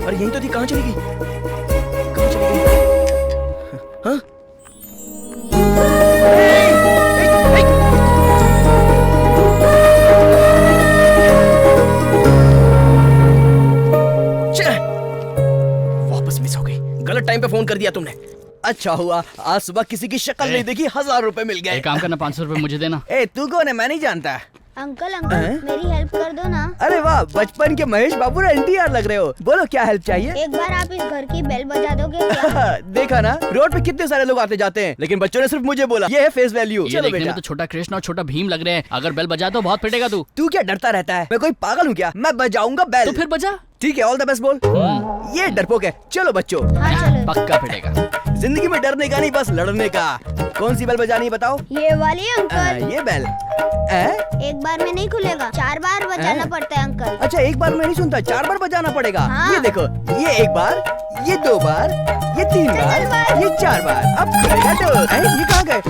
अरे यही तो थी, कहाँ चली गई? कहाँ चली गई? हाँ? वापस मिस हो गई। गलत टाइम पे फोन कर दिया तुमने। अच्छा हुआ आज सुबह किसी की शक्ल नहीं देखी, 1000 रुपए मिल गए। एक काम करना, 500 रुपए मुझे देना। ए तू कौन है, मैं नहीं जानता। अंकल मेरी हेल्प कर दो ना। अरे वाह, बचपन के महेश बाबू ना NTR लग रहे हो। बोलो क्या हेल्प चाहिए? एक बार आप इस घर की बेल बजा दोगे क्या? देखा ना, रोड पे कितने सारे लोग आते जाते हैं, लेकिन बच्चों ने सिर्फ मुझे बोला ये है फेस वैल्यू। ये चलो देखने बेटा। में तो छोटा कृष्ण और छोटा भीम लग रहे हैं, अगर बेल बजा तो बहुत पिटेगा तू। तू क्या डरता रहता है, मैं कोई पागल हूँ क्या? मैं बजाऊंगा बेल। तो फिर बजा। ठीक है, ऑल द बेस्ट बोल। ये डरपोक है। चलो बच्चों, पक्का पिटेगा। जिंदगी में डरने का नहीं, बस लड़ने का। कौन सी बेल बजानी बताओ? ये वाली अंकल। ये बेल एक बार में नहीं खुलेगा, 4 बार बजाना पड़ता है अंकल। अच्छा, एक बार में नहीं सुनता, 4 बार बजाना पड़ेगा। हाँ। ये देखो, ये 1 बार, ये 2 बार, ये 3 बार, ये 4 बार। अब खुलेगा तो। ये कहाँ गए?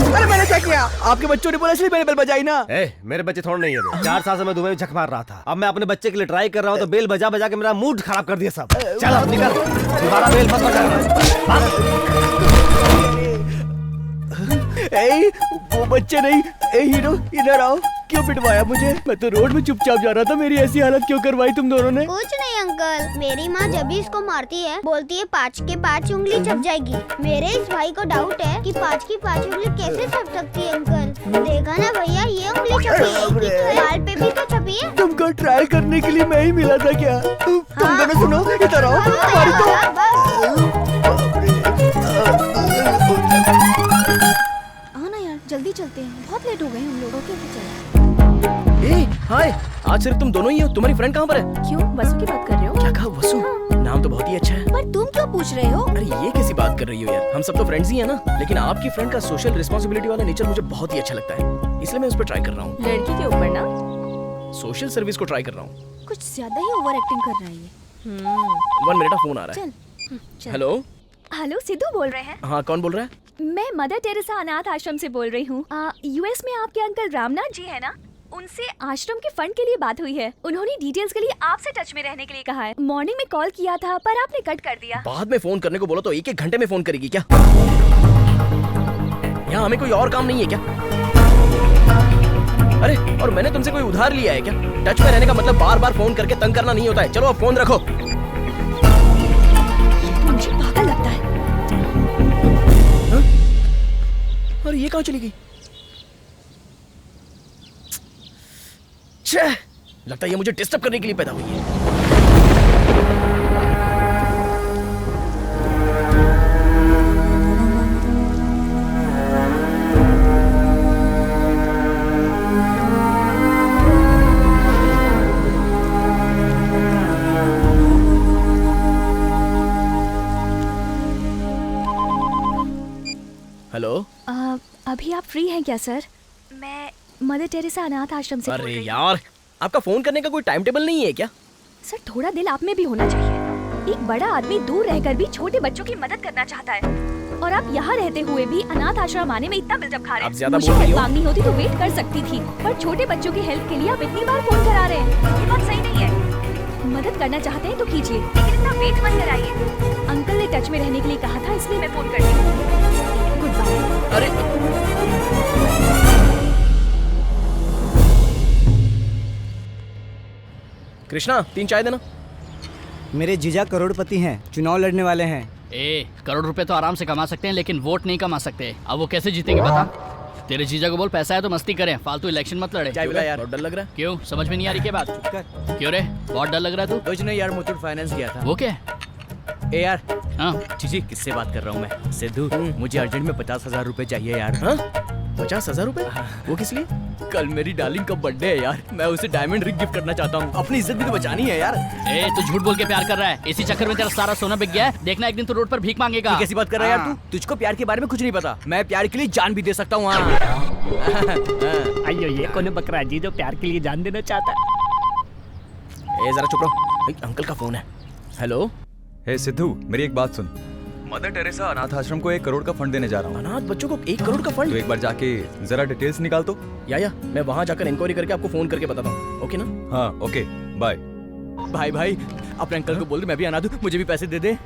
अरे मैंने क्या किया? आपके बच्चों ने बोला इसलिए मैंने बेल बजाई ना। मेरे बच्चे थोड़ा नहीं है। 4 साल से मैं दुबई में झक मार रहा था, अब मैं अपने बच्चे के लिए ट्राई कर रहा हूँ तो बेल बजा बजा के मेरा मूड खराब कर दिया सब। चल अब निकल, दोबारा बेल मत बजा। वो बच्चे नहीं। हीरो इधर आओ। क्यों पिटवाया मुझे? मैं तो रोड में चुपचाप जा रहा था, मेरी ऐसी हालत क्यों करवाई तुम दोनों ने? कुछ नहीं अंकल, मेरी माँ जब भी इसको मारती है बोलती है 5 के 5 उंगली छप जाएगी। मेरे इस भाई को डाउट है कि 5 की 5 उंगली कैसे छप सकती है अंकल। देखा ना भैया, ये उंगली छपी है, गाल पे भी तो छपी है। तुमको ट्राई करने के लिए मैं ही मिला था क्या? तुम दोनों सुनो, इधर आओ। तुम्हारी हाँ ना यार, जल्दी चलते हैं, बहुत लेट हो गए हम लोगों के। हाय, आज सिर्फ तुम दोनों ही हो। तुम्हारी फ्रेंड कहाँ पर है? क्यों, वसु की बात कर रहे हो? क्या कहा वसु? नाम तो बहुत ही अच्छा है। पर तुम क्यों पूछ रहे हो? अरे ये कैसी बात कर रही हो यार, हम सब तो फ्रेंड्स ही हैं ना। लेकिन आपकी फ्रेंड का सोशल रिस्पांसिबिलिटी वाला नेचर मुझे बहुत ही अच्छा लगता है, इसलिए मैं उस पर ट्राई कर रहा हूँ। लड़की के ऊपर ना? सोशल सर्विस को ट्राई कर रहा हूँ। कुछ ज्यादा ही ओवर एक्टिंग कर रहा है ये। 1 मिनट, फोन आ रहा है। चल। हेलो। हेलो, सिद्धू बोल रहे हैं? हाँ, कौन बोल रहा है? मैं मदर टेरेसा अनाथ आश्रम से बोल रही हूँ। यूएस में आपके अंकल रामनाथ जी है ना, उनसे आश्रम के फंड के लिए बात हुई है। उन्होंने डिटेल्स के लिए आपसे टच में रहने के लिए कहा है। मॉर्निंग में कॉल किया था पर आपने कट कर दिया। बाद में फोन करने को बोलो तो 1-1 घंटे में फोन करेगी क्या? यहाँ हमें कोई और काम नहीं है क्या? अरे, और मैंने तुमसे कोई उधार लिया है क्या? टच में रहने का मतलब बार बार फोन करके तंग करना नहीं होता है। चलो अब फोन रखो। मुझे पागल लगता है। अरे ये कहाँ चली गई? लगता है ये मुझे डिस्टर्ब करने के लिए पैदा हुई है। हेलो। अभी आप फ्री हैं क्या सर? मैं मदर टेरेसा अनाथ आश्रम से बोल अरे रही हूँ। यार, आपका फोन करने का कोई टाइम टेबल नहीं है क्या? सर, थोड़ा दिल आप में भी होना चाहिए। एक बड़ा आदमी दूर रहकर भी छोटे बच्चों की मदद करना चाहता है, और आप यहाँ रहते हुए भी अनाथ आश्रम आने में इतना बिल्डअप खा रहे आप हैं। ज्यादा मुझे बोल रही हेल्प हो। मांगनी होती तो वेट कर सकती थी, पर छोटे बच्चों की हेल्प के लिए आप इतनी बार फोन करा रहे हैं, ये बात सही नहीं है। मदद करना चाहते हैं तो कीजिए, लेकिन इतना वेट मत कराइए। अंकल ने टच में रहने के लिए कहा था, इसलिए मैं फोन कर रही हूँ। Good bye. अरे कृष्णा, 3 चाय देना। मेरे जीजा करोड़पति हैं, चुनाव लड़ने वाले हैं। करोड़ रुपए तो आराम से कमा सकते हैं, लेकिन वोट नहीं कमा सकते। अब वो कैसे जीतेंगे बता? तेरे जीजा को बोल पैसा है तो मस्ती करें, फालतू इलेक्शन मत लड़े। चाय पिला यार, बहुत डर लग रहा है। क्यों, समझ में नहीं आ रही क्या बात? क्यों रे, बहुत डर लग रहा है तू? कुछ नहीं यार, मुथूट फाइनेंस किया था। वो क्या? ए यार, जी किससे बात कर रहा हूँ मैं? सिद्धू, मुझे अर्जेंट में 50,000 रुपए चाहिए यार। 50,000 रुपए? वो किस लिए? कल मेरी डार्लिंग का बर्थडे है यार, मैं उसे डायमंड रिंग गिफ्ट करना चाहता हूँ। अपनी इज्जत भी तो बचानी है यार। तू झूठ बोल के प्यार कर रहा है, इसी चक्कर में तेरा सारा सोना बिक गया है। देखना एक दिन तू रोड पर भीख मांगेगा। कैसी बात कर रहा है यार तू? तुझको प्यार के बारे में कुछ नहीं पता। मैं प्यार के लिए जान भी दे सकता हूँ। अयो, ये कौन बकरा जी जो प्यार के लिए जान देना चाहता है? जरा चुप रहो, अंकल का फोन है। हेलो। हे सिद्धू, मेरी एक बात सुन। मदर टेरेसा अनाथ आश्रम को 1 करोड़ का फंड देने जा रहा हूँ। अनाथ बच्चों को 1 करोड़ का फंड? तो एक बार जाके जरा डिटेल्स निकाल तो। या मैं वहाँ जाकर इंक्वायरी करके आपको फोन करके बताता हूँ। ओके ना? हाँ ओके, बाय। भाई अपने अंकल को बोल, मैं भी अनाथ हूँ, मुझे भी पैसे दे दे।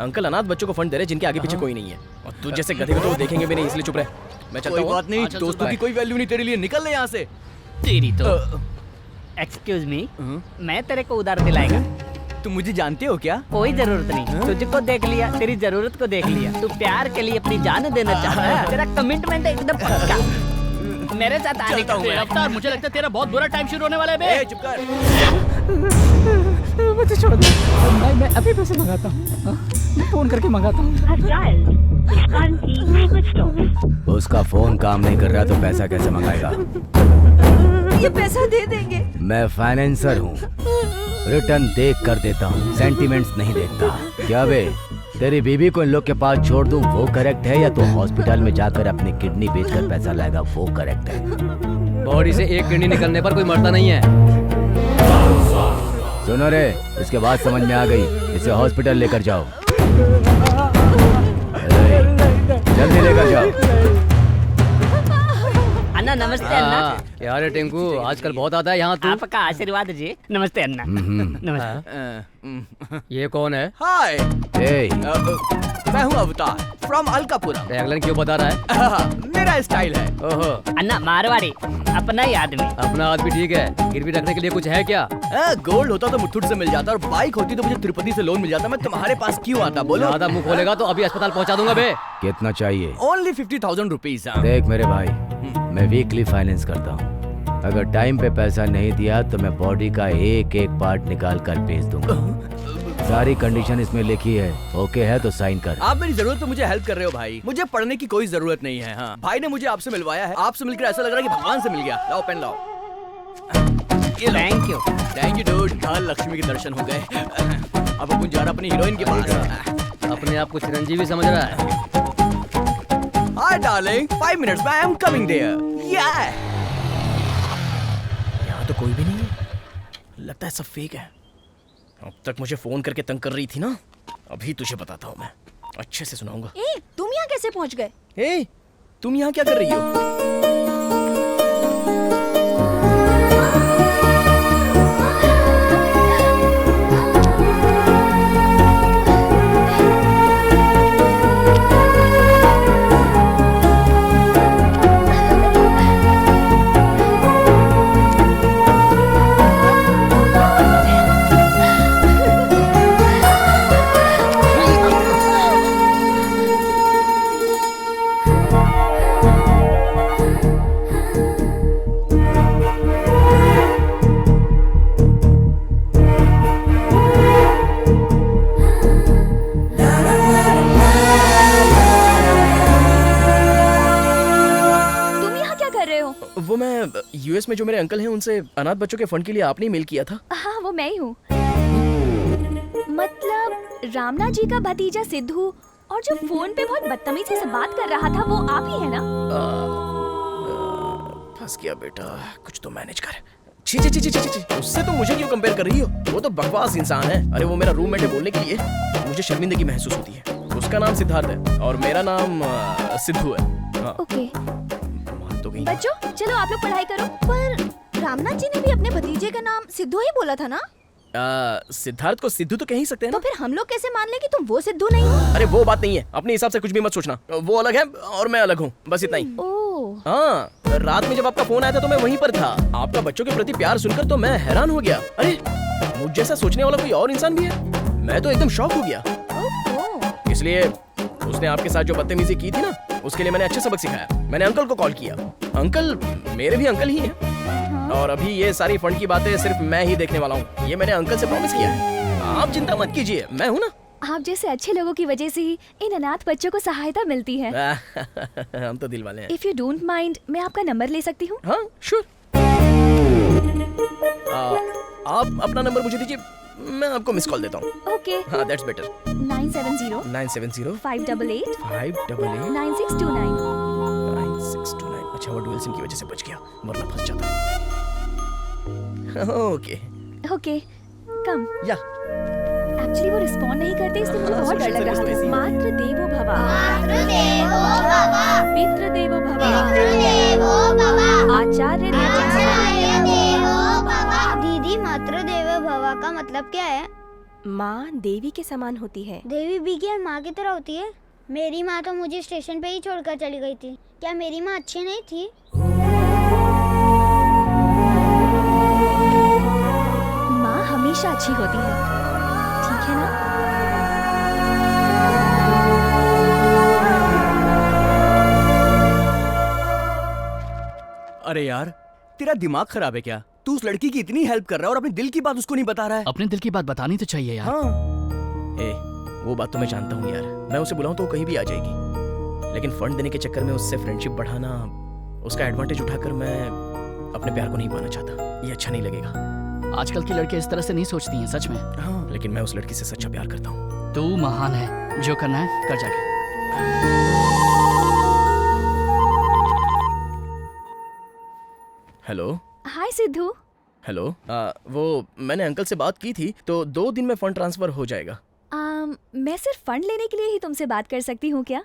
अंकल अनाथ बच्चों को फंड दे रहे जिनके आगे पीछे कोई नहीं है, और तू जैसे गधे को तो वो देखेंगे भी नहीं, इसलिए चुप रहे। मैं चलता हूँ। कोई बात नहीं, दोस्तों की कोई वैल्यू नहीं तेरे लिए, निकल ले यहाँ से। तेरी तो एक्सक्यूज मी, मैं तेरे को उधार दिलाएगा। तुम मुझे जानते हो क्या? कोई जरूरत नहीं, तुझको देख लिया, तेरी जरूरत को देख लिया। तू प्यार के लिए अपनी जान देना चाहता है, तेरा कमिटमेंट एकदम पक्का। मेरे साथ आने का हुआ। अवतार, मुझे लगता है तेरा बहुत बुरा टाइम शुरू होने वाला है बे। चुप कर। मुझे छोड़ दे। मैं अभी पैसे मंगाता हूँ, मैं फोन करके मंगाता हूँ। उसका फोन काम नहीं कर रहा तो पैसा कैसे मंगाएगा? ये पैसा दे देंगे। मैं फाइनेंसर हूँ, रिटर्न देख कर देता हूँ, सेंटिमेंट्स नहीं देखता। क्या बे, तेरी बीबी को इन लोग के पास छोड़ दूँ वो करेक्ट है, या तो हॉस्पिटल में जाकर अपनी किडनी बेचकर पैसा लाएगा वो करेक्ट है? बॉडी से एक किडनी निकलने पर कोई मरता नहीं है। सुनो रे, इसके बाद समझ में आ गई, इसे हॉस्पिटल लेकर जाओ, जल्दी लेकर जाओ। अन्ना नमस्ते। अन्ना क्या रे टिंकू, आजकल बहुत आता है यहाँ तू। आपका आशीर्वाद जी। नमस्ते अन्ना। नमस्ते। ये कौन है? हाय, मैं हूँ अवतार फ्रॉम अलकापुरम। टैगलाइन क्यों बता रहा है? मेरा स्टाइल है। ओहो, अन्ना मारवाड़ी, अपना ही आदमी। अपना आदमी ठीक है, गिरवी रखने के लिए कुछ है क्या? गोल्ड होता तो मुथुट से मिल जाता, और बाइक होती तो मुझे तिरुपति से लोन मिल जाता। मैं तुम्हारे पास क्यों आता? बोलो। ज्यादा मुंह खोलेगा तो अभी अस्पताल पहुँचा दूंगा बे। कितना चाहिए? Only 50,000 rupees. देख मेरे भाई, मैं वीकली फाइनेंस करता हूँ, अगर टाइम पे पैसा नहीं दिया तो मैं बॉडी का एक एक पार्ट निकाल कर बेच दूंगा। सारी कंडीशन इसमें लिखी है, ओके है तो साइन कर। आप मेरी जरूरत तो मुझे हेल्प कर रहे हो भाई, मुझे पढ़ने की कोई जरूरत नहीं है। हाँ, भाई ने मुझे आपसे मिलवाया है, आपसे मिलकर ऐसा लग रहा है कि भगवान से मिल गया। लाओ पेन लाओ। Thank you dude. कल लक्ष्मी के दर्शन हो गए। अब अपन जा रहा अपनी हीरोइन के पास। अपने आप को चिरंजीवी समझ रहा है। हाय डार्लिंग, 5 मिनट्स में आई एम कमिंग देयर। यहाँ तो कोई भी नहीं है, लगता है सब फेक है। अब तक मुझे फोन करके तंग कर रही थी ना, अभी तुझे बताता हूँ मैं, अच्छे से सुनाऊंगा। तुम यहाँ कैसे पहुँच गए? तुम यहाँ क्या कर रही हो? वो मैं यूएस में जो मेरे अंकल हैं उनसे अनाथ बच्चों के फंड के लिए आपने मेल किया था। हाँ, वो मैं ही हूँ। मतलब रामना जी का भतीजा सिद्धू, और जो फोन पे बहुत बदतमीजी से बात कर रहा था वो आप ही है ना? फंस गया बेटा, कुछ तो मैनेज कर। छी छी छी छी छी, उससे तो मुझे क्यों कंपेयर कर रही हो? वो तो बकवास इंसान है। अरे वो मेरा रूममेट है, बोलने के लिए मुझे शर्मिंदगी महसूस होती है। उसका नाम सिद्धार्थ है और मेरा नाम सिद्धू है। ओके तो बच्चों चलो आप लोग पढ़ाई करो। पर रामनाथ जी ने भी अपने भतीजे का नाम सिद्धू ही बोला था ना? सिद्धार्थ को सिद्धू तो कह ही सकते हैं ना? तो फिर हम लोग कैसे मान ले कि तुम वो सिद्धू नहीं हो? अरे वो बात नहीं है, अपने हिसाब से कुछ भी मत सोचना। वो अलग है और मैं अलग हूँ, बस इतना ही। हाँ, रात में जब आपका फोन आया था तो मैं वहीं पर था। आपका बच्चों के प्रति प्यार सुनकर तो मैं हैरान हो गया। अरे मुझ जैसा सोचने वाला कोई और इंसान भी है? मैं तो एकदम शॉक हो गया। इसलिए उसने आपके साथ जो बदतमीजी की थी ना, उसके लिए मैंने अच्छे सबक सिखाया। मैंने अंकल को कॉल किया। अंकल मेरे भी अंकल ही हैं। और अभी ये सारी फंड की बातें सिर्फ मैं ही देखने वाला हूँ, ये मैंने अंकल से प्रॉमिस किया है। आप चिंता मत कीजिए, मैं हूँ ना। आप जैसे अच्छे लोगों की वजह से ही इन अनाथ बच्चों को सहायता मिलती है। हम तो दिल वाले हैं। इफ यू डोंट माइंड, मैं आपका नंबर ले सकती हूँ? हाँ श्योर। आप अपना नंबर मुझे दीजिए, मैं आपको मिस कॉल देता हूँ। ओके। हाँ दैट्स बेटर। 970 588 9629। अच्छा वो डुअल सिम की वजह से बच गया, वरना फंस जाता। ओके ओके कम। या एक्चुअली वो रिस्पॉन्ड नहीं करते, इसलिए मुझे बहुत डर लग रहा था। मातृ देवो भव, पितृ देवो भव, आचार्य देवो भव। दीदी मातृ देवो भव का मतलब क्या है? माँ देवी के समान होती है। देवी भी क्या माँ की तरह होती है? मेरी माँ तो मुझे स्टेशन पे ही छोड़कर चली गई थी। क्या मेरी माँ अच्छी नहीं थी? हमेशा अच्छी होती है, ठीक है ना? अरे यार, तेरा दिमाग खराब है क्या? तू उस लड़की की इतनी हेल्प कर रहा है और अपने दिल की बात उसको नहीं बता रहा है। अपने दिल की बात बतानी तो चाहिए यार। हाँ। ए, वो बात तो मैं जानता हूँ यार। मैं उसे बुलाऊं तो वो कहीं भी आ जाएगी, लेकिन फंड देने के चक्कर में उससे फ्रेंडशिप बढ़ाना, उसका एडवांटेज उठाकर मैं अपने प्यार को नहीं पाना चाहता। ये अच्छा नहीं लगेगा। आजकल की लड़कियां इस तरह से नहीं सोचती हैं, सच में। हाँ, लेकिन मैं उस लड़की से सच्चा प्यार करता हूँ। तू महान है, जो करना है कर जाके। हेलो। हाय सिद्धू। हेलो। वो मैंने अंकल से बात की थी, तो 2 दिन में फंड ट्रांसफर हो जाएगा। मैं सिर्फ फंड लेने के लिए ही तुमसे बात कर सकती हूँ क्या?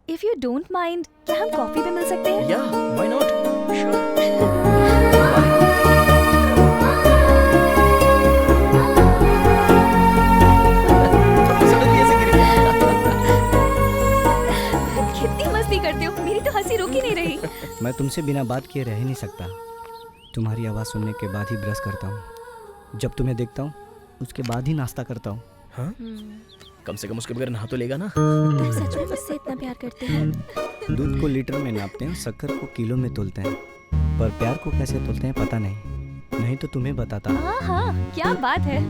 इफ यू डोंट माइंड, क्या हम कॉफी पे मिल सकते हैं? या, व्हाई नॉट? कितनी मस्ती करते हो, मेरी तो हंसी रुक ही नहीं रही। मैं तुमसे बिना बात किए रह ही नहीं सकता। तुम्हारी आवाज़ सुनने के बाद ही ब्रश करता हूँ। जब तुम्हें देखता हूँ उसके बाद ही नाश्ता करता हूँ। हाँ? कम से कम उसके बगैर नहा तो लेगा ना? तुम सच में मुझसे इतना प्यार करते हो? दूध को लीटर में नापते हैं, शक्कर को किलो में तोलते हैं, पर प्यार को कैसे तोलते हैं पता नहीं तो तुम्हें बताता। हाँ, क्या बात है।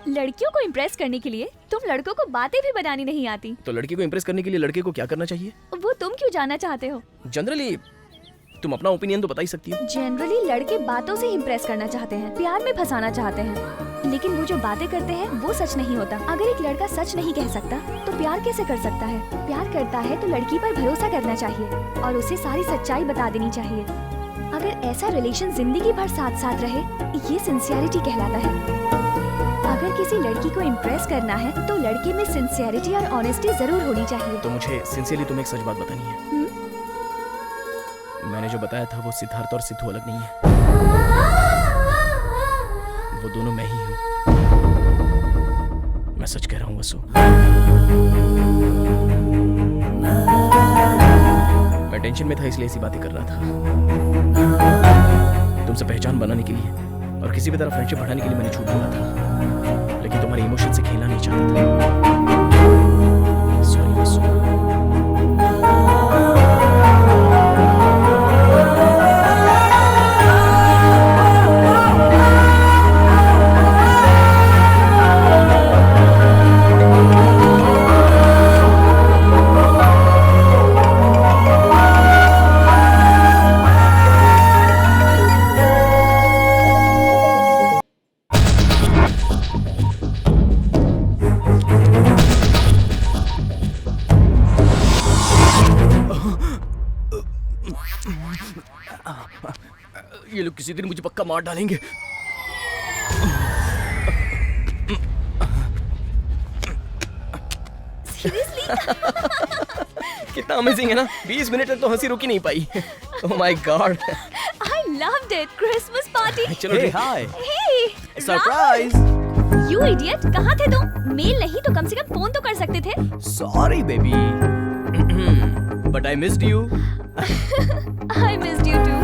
लड़कियों को इम्प्रेस करने के लिए तुम लड़कों को बातें भी बनानी नहीं आती। तो लड़की को इम्प्रेस करने के लिए लड़के को क्या करना चाहिए? वो तुम क्यों जानना चाहते हो? जनरली तुम अपना ओपिनियन तो बता ही सकती हो। जनरली लड़के बातों से इम्प्रेस करना चाहते हैं, प्यार में फंसाना चाहते हैं, लेकिन वो जो बातें करते हैं वो सच नहीं होता। अगर एक लड़का सच नहीं कह सकता तो प्यार कैसे कर सकता है? प्यार करता है तो लड़की पर भरोसा करना चाहिए और उसे सारी सच्चाई बता देनी चाहिए। अगर ऐसा रिलेशन जिंदगी भर साथ साथ रहे, ये सिंसियरिटी कहलाता है। अगर किसी लड़की को इम्प्रेस करना है तो लड़के में सिंसियरिटी और ऑनेस्टी जरूर होनी चाहिए। तो मुझे सिंसियरली तुम्हें एक सच बात बतानी है। मैंने जो बताया था वो सिद्धार्थ और सिद्धू अलग नहीं है, वो दोनों मैं ही हूँ। मैं सच कह रहा हूँ वसु। मैं टेंशन में था इसलिए ऐसी बातें कर रहा था। तुमसे पहचान बनाने के लिए और किसी भी तरह फ्रेंडशिप बढ़ाने के लिए मैंने झूठ बोला था, लेकिन तुम्हारे इमोशन से खेलना नहीं चाहता था। सॉरी वसु। ये लोग किसी दिन मुझे पक्का मार डालेंगे। कितना अमेजिंग है ना? 20 मिनट तक तो हंसी रुक ही नहीं पाई। Oh my god. I loved it. Christmas party. चलो Hey, hi. Hey, surprise. You idiot. कहाँ थे तुम? मेल नहीं तो कम से कम फोन तो कर सकते थे। Sorry baby, but I missed you. I missed you too.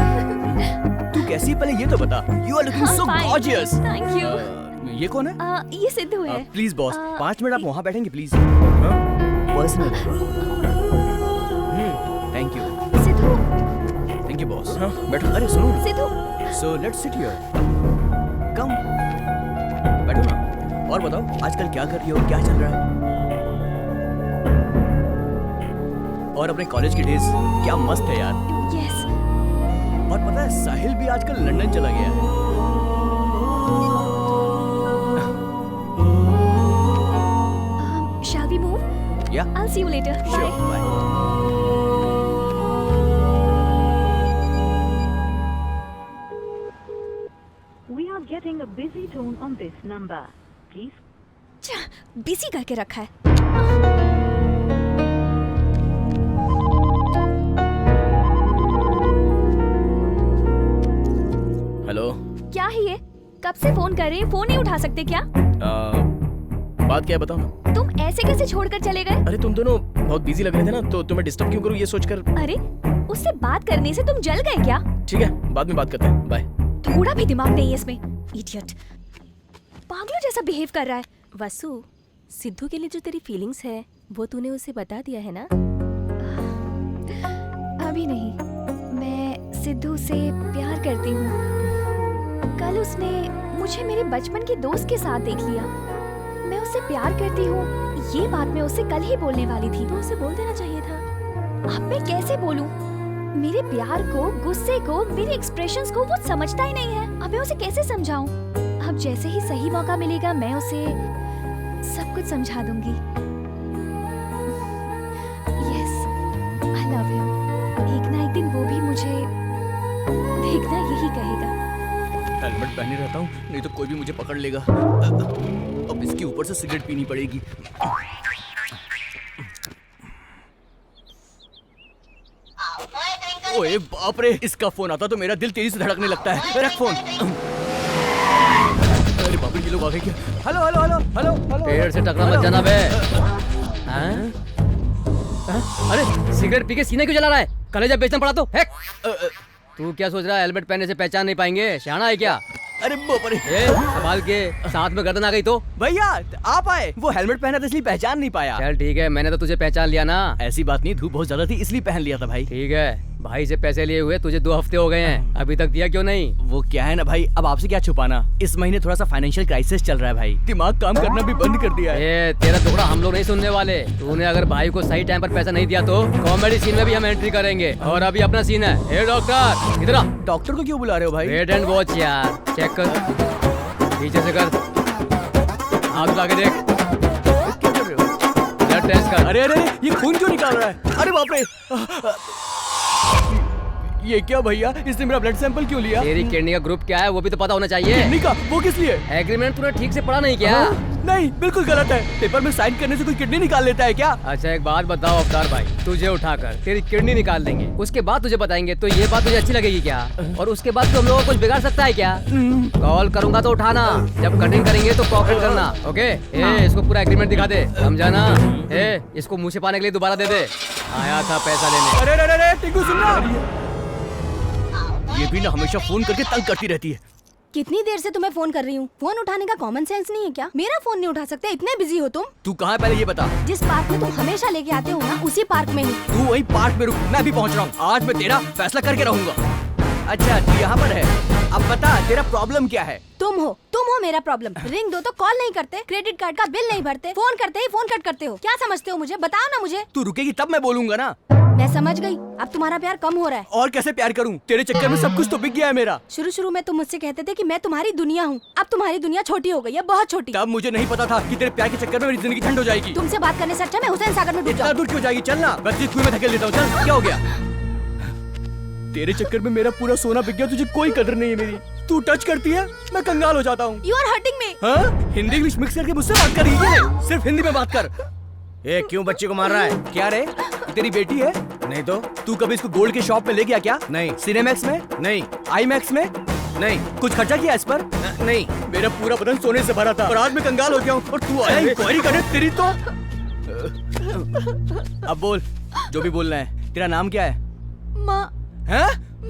तू कैसी है पहले ये तो बता। You are looking so fine. Gorgeous. Thank you. ये कौन है? ये सिद्धू है। प्लीज बॉस, 5 मिनट आप वहाँ बैठेंगे please. Personal. Thank you. Sidhu. Thank you boss. बैठो। अरे सुनो। Sidhu. So let's sit here. Come. बैठो ना। और बताओ आजकल क्या कर रही हो, क्या चल रहा है? और अपने कॉलेज की डेज क्या मस्त है यार। Yes. और पता है साहिल भी आजकल लंदन चला गया है। Shall we move? Yeah. I'll see you later. Sure. Bye. We are getting a busy tone on this number. Please. Busy करके रखा है। हेलो। क्या है ये? कब से फोन कर रहे हैं, फोन नहीं उठा सकते क्या? बात क्या है बताओ ना। तुम ऐसे कैसे छोड़कर चले गए? अरे तुम दोनों बहुत बिजी लग रहे थे ना, तो तुम्हें डिस्टर्ब क्यों करूं ये सोचकर। अरे उससे बात करने से तुम जल गए क्या? ठीक है, बाद में बात करते हैं। बाय। थोड़ा भी दिमाग नहीं है इसमें। इडियट, पागलों जैसा बिहेव कर रहा है। वसु, सिद्धू के लिए जो तेरी फीलिंग्स है वो तूने उसे बता दिया है ना? अभी नहीं, मैं सिद्धू से प्यार करती हूँ। कल उसने मुझे मेरे बचपन के दोस्त के साथ देख लिया। मैं उससे प्यार करती हूँ, ये बात मैं उससे कल ही बोलने वाली थी। तो उसे बोल देना चाहिए था। अब मैं कैसे बोलूं? मेरे प्यार को, गुस्से को, मेरे एक्सप्रेशंस को वो समझता ही नहीं है। अब मैं उसे कैसे समझाऊं? अब जैसे ही सही मौका मिलेगा मैं उसे सब कुछ समझा दूंगी। Yes, I love you. एक ना एक दिन वो भी मुझे देखना यही कहेगा। हेलमेट पहने रहता हूँ, नहीं तो कोई भी मुझे पकड़ लेगा। अब इसके ऊपर से सिगरेट पीनी पड़ेगी। ओए बाप रे, इसका फोन आता तो मेरा दिल तेजी से धड़कने लगता है। रख फोन। अरे बाप रे, ये लोग आ गए क्या? Hello hello hello hello hello. पेड़ से टकरा मत जाना बे। अरे सिगरेट पी के सीने क्यों जला रहा है? कलेजा बेचना पड़ा तो फेंक। तू क्या सोच रहा है हेलमेट पहनने से पहचान नहीं पाएंगे? शाना है क्या? अरे बाप रे, संभाल के, साथ में गर्दन आ गई तो। भैया आप आए, वो हेलमेट पहना था इसलिए पहचान नहीं पाया। चल ठीक है, मैंने तो तुझे पहचान लिया ना। ऐसी बात नहीं, धूप बहुत ज्यादा थी इसलिए पहन लिया था भाई। ठीक है, भाई से पैसे लिए हुए तुझे 2 हफ्ते हो गए हैं, अभी तक दिया क्यों नहीं? वो क्या है ना भाई, अब आपसे क्या छुपाना, इस महीने थोड़ा सा फाइनेंशियल क्राइसिस चल रहा है भाई, दिमाग काम करना भी बंद कर दिया है। तेरा टुकड़ा हम लोग नहीं सुनने वाले। तूने अगर भाई को सही टाइम पर पैसा नहीं दिया तो कॉमेडी सीन में भी हम एंट्री करेंगे। और अभी अपना सीन है। डॉक्टर इधर आ। डॉक्टर को क्यों बुला रहे हो भाई? वेट एंड वॉच यार, चेक कर, पीछे से कर, हाथ उठा के देख, ब्लड टेस्ट कर। अरे अरे, ये खून क्यों निकाल रहा है? अरे बाप रे, ये क्या भैया, इसने मेरा ब्लड सैंपल क्यों लिया? तेरी किडनी का ग्रुप क्या है वो भी तो पता होना चाहिए। किडनी का? वो किस लिए? एग्रीमेंट तूने ठीक से पढ़ा नहीं क्या? नहीं, बिल्कुल गलत है। पेपर में साइन करने से कोई किडनी निकाल लेता है क्या? अच्छा एक बात बताओ अवतार भाई, तुझे उठाकर तेरी किडनी निकाल देंगे, उसके बाद तुझे बताएंगे, तो ये बात तुझे अच्छी लगेगी क्या? और उसके बाद तो हम लोगों को कुछ बिगाड़ सकता है क्या? कॉल करूंगा तो उठाना, जब कटिंग करेंगे तो कोऑपरेट करना, ओके? इसको पूरा एग्रीमेंट दिखा दे, समझा ना? इसको मुँह छिपाने के लिए दोबारा दे दे। आया था पैसा लेने। अरे अरे अरे, टिंकू सुनना, ये भी ना हमेशा फोन करके तंग करती रहती है। कितनी देर से तुम्हें फोन कर रही हूँ, फोन उठाने का कॉमन सेंस नहीं है क्या? मेरा फोन नहीं उठा सकते, इतने बिजी हो तुम। तू कहाँ है पहले ये बता। जिस पार्क में तुम हमेशा लेके आते हो ना, उसी पार्क में ही। तू वही पार्क में रुक, मैं भी पहुँच रहा हूँ। आज मैं तेरा फैसला करके रहूंगा। अच्छा तू यहाँ पर है, अब बता तेरा प्रॉब्लम क्या है? तुम हो मेरा प्रॉब्लम। रिंग दो तो कॉल नहीं करते, क्रेडिट कार्ड का बिल नहीं भरते, फोन करते ही फोन कट करते हो। क्या समझते हो मुझे? बताओ ना मुझे। तू रुकेगी तब मैं बोलूंगा ना। मैं समझ गई, अब तुम्हारा प्यार कम हो रहा है। और कैसे प्यार करूं? तेरे चक्कर में सब कुछ तो बिक गया है मेरा। शुरू में तुम मुझसे कहते थे कि मैं तुम्हारी दुनिया हूँ, अब तुम्हारी दुनिया छोटी हो गई है, बहुत छोटी। तब मुझे नहीं पता था कि तेरे प्यार के चक्कर में मेरी जिंदगी ठंड हो जाएगी। तुमसे बात करने से अच्छा मैं हुसैन सागर में डूब जाऊं। इतना दूर क्यों जाएगी? चलना, बच्ची कुएं में धकेल देता हूँ। चल, क्या हो गया? तेरे चक्कर में मेरा पूरा सोना बिक गया, तुझे कोई कदर नहीं है मेरी। तू टच करती है मैं कंगाल हो जाता हूँ। You are hurting me। हाँ? हिंदी इंग्लिश मिक्स करके मुझसे बात कर रही है? सिर्फ हिंदी में बात कर। क्यों बच्ची को मार रहा है? क्या रे, तेरी बेटी है? नहीं तो। तू कभी इसको गोल्ड के शॉप में ले गया क्या? नहीं। सिनेमैक्स में? नहीं। आईमैक्स में? नहीं। कुछ खर्चा किया इस पर? नहीं। मेरा पूरा बदन सोने से भरा था और आज मैं कंगाल हो गया हूँ और तू आया इंक्वायरी करने। तेरी तो अब बोल, जो भी बोलना है। तेरा नाम क्या है? माँ। हैं?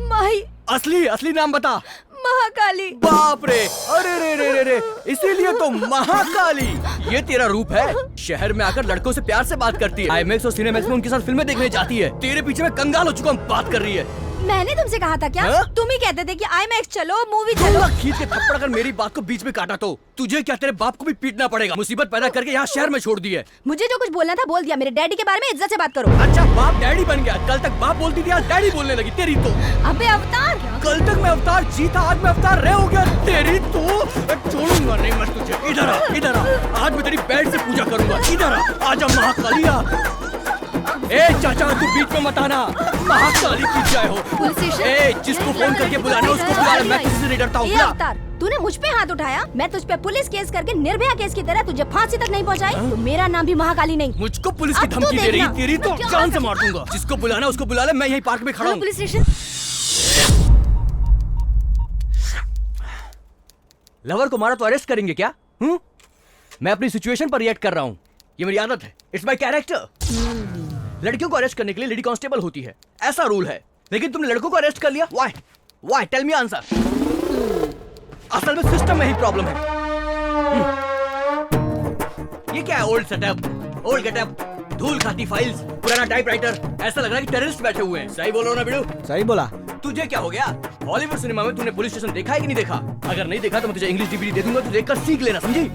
माही। असली नाम बता। महाकाली। बाप रे, अरे रे रे रे रे, इसीलिए तो महाकाली। ये तेरा रूप है। शहर में आकर लड़कों से प्यार से बात करती है, आईमैक्स और सिनेमैक्स में उनके साथ फिल्में देखने जाती है। तेरे पीछे मैं कंगाल हो चुका हूँ, बात कर रही है। मैंने तुमसे कहा था क्या? तुम ही कहते थे कि आईमैक्स चलो, मूवी चलो। खींच के थप्पड़ अगर मेरी बात को बीच में काटा तो तुझे क्या, तेरे बाप को भी पीटना पड़ेगा। मुसीबत पैदा करके यहाँ शहर में छोड़ दी है। मुझे जो कुछ बोलना था बोल दिया। मेरे डैडी के बारे में इज्जत से बात करो। अच्छा बाप डैडी बन गया? कल तक बाप बोलती थी, आज डैडी बोलने लगी। तेरी तो। अबे अवतार, कल तक मैं अवतार जी था, आज मैं अवतार रे हो गया। तेरी तो छोड़ूंगा नहीं मैं तुझे। इधर आ, इधर आ, आज मैं तेरी बेड से पूजा करूंगा। इधर आ, आजा महाकालिया। ए चाचा तू बीच में मत आना, महाकाली की जय हो। ए जिसको फोन करके बुलाना उसको बुला, मैं किसी से नहीं डरता हूँ। अवतार, तूने मुझ पे हाथ उठाया, मैं तुझ पे पुलिस केस करके निर्भया केस की तरह तुझे फांसी तक नहीं पहुंचाई, तो मेरा नाम भी महाकाली नहीं। मुझको पुलिस की धमकी दे रही? तेरी तो जान से मार दूंगा। जिसको बुलाना उसको बुला ले, मैं यही पार्क में खड़ा हूँ। Police station. लवर को मारा तो अरेस्ट करेंगे क्या? मैं अपनी सिचुएशन पर रिएक्ट कर रहा हूँ, ये मेरी आदत है, इट्स माय कैरेक्टर। लड़कियों को अरेस्ट करने के लिए लेडी कांस्टेबल होती है, ऐसा रूल है। लेकिन तुमने लड़कों को अरेस्ट कर लिया, व्हाई? Tell me answer. असल में सिस्टम में ही प्रॉब्लम है। ये क्या है? ओल्ड सेटअप, ओल्ड गेटअप, धूल खाती फाइल्स, पुराना टाइपराइटर, ऐसा लग रहा है कि टेररिस्ट बैठे हुए हैं। सही बोलो ना बिड़ू? सही बोला। तुझे क्या हो गया? हॉलीवुड सिनेमा में तूने पुलिस स्टेशन देखा है कि नहीं देखा? अगर नहीं देखा तो मैं तुझे इंग्लिश डीवीडी दे दूंगा, तू देखकर सीख लेना, समझी?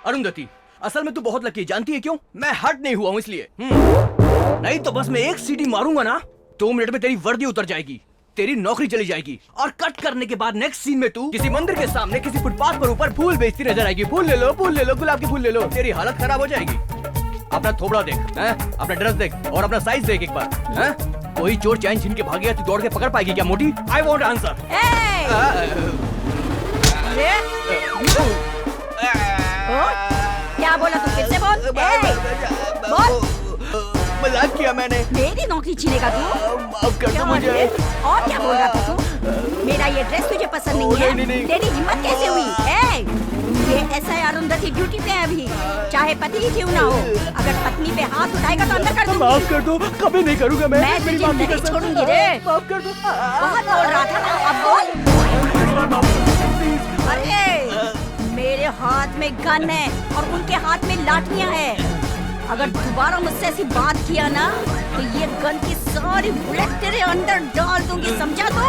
अरुंधति, असल में तू बहुत लकी है, जानती है क्यों? मैं हर्ट नहीं हुआ हूँ इसलिए। नहीं तो बस मैं एक सीटी मारूंगा ना, 2 मिनट में तेरी वर्दी उतर जाएगी, तेरी नौकरी चली जाएगी, और कट करने के बाद नेक्स्ट सीन में तू किसी मंदिर के सामने किसी फुटपाथ पर ऊपर फूल बेचती नजर आएगी। फूल ले लो, गुलाब के फूल ले लो। तेरी हालत खराब हो जाएगी। अपना थोबड़ा देख, अपना ड्रेस देख और अपना साइज देख एक बार। कोई चोर चैन छीन के भाग गया, तू दौड़ के पकड़ पाएगी क्या मोटी? I want answer. क्या बोला तू? फिर से बोल। बोल। मजाक किया मैंने। मेरी नौकरी छीनेगा तू? अब कर दो मुझे। और क्या बोल रहा था तू? मेरा ये ड्रेस तुझे पसंद नहीं है? नहीं। तेरी हिम्मत कैसे हुई? ये ऐसा है, अरुंधति ड्यूटी पे है अभी, चाहे पति ही क्यों ना हो। अगर पत्नी पे हाथ उठाएगा तो अंदर कर दूंगी। माफ कर दो, कभी नहीं करूंगा मैं। मैं तुझे नहीं छोड़ूंगी रे। माफ कर दो। बहुत बोल रहा था ना, अब बोल। अरे मेरे हाथ में गन है और उनके हाथ में लाठियां हैं। अगर दोबारा मुझसे ऐसी बात किया ना तो ये गन की सारी बुलेट तेरे अंदर डाल दूंगी, समझा तो?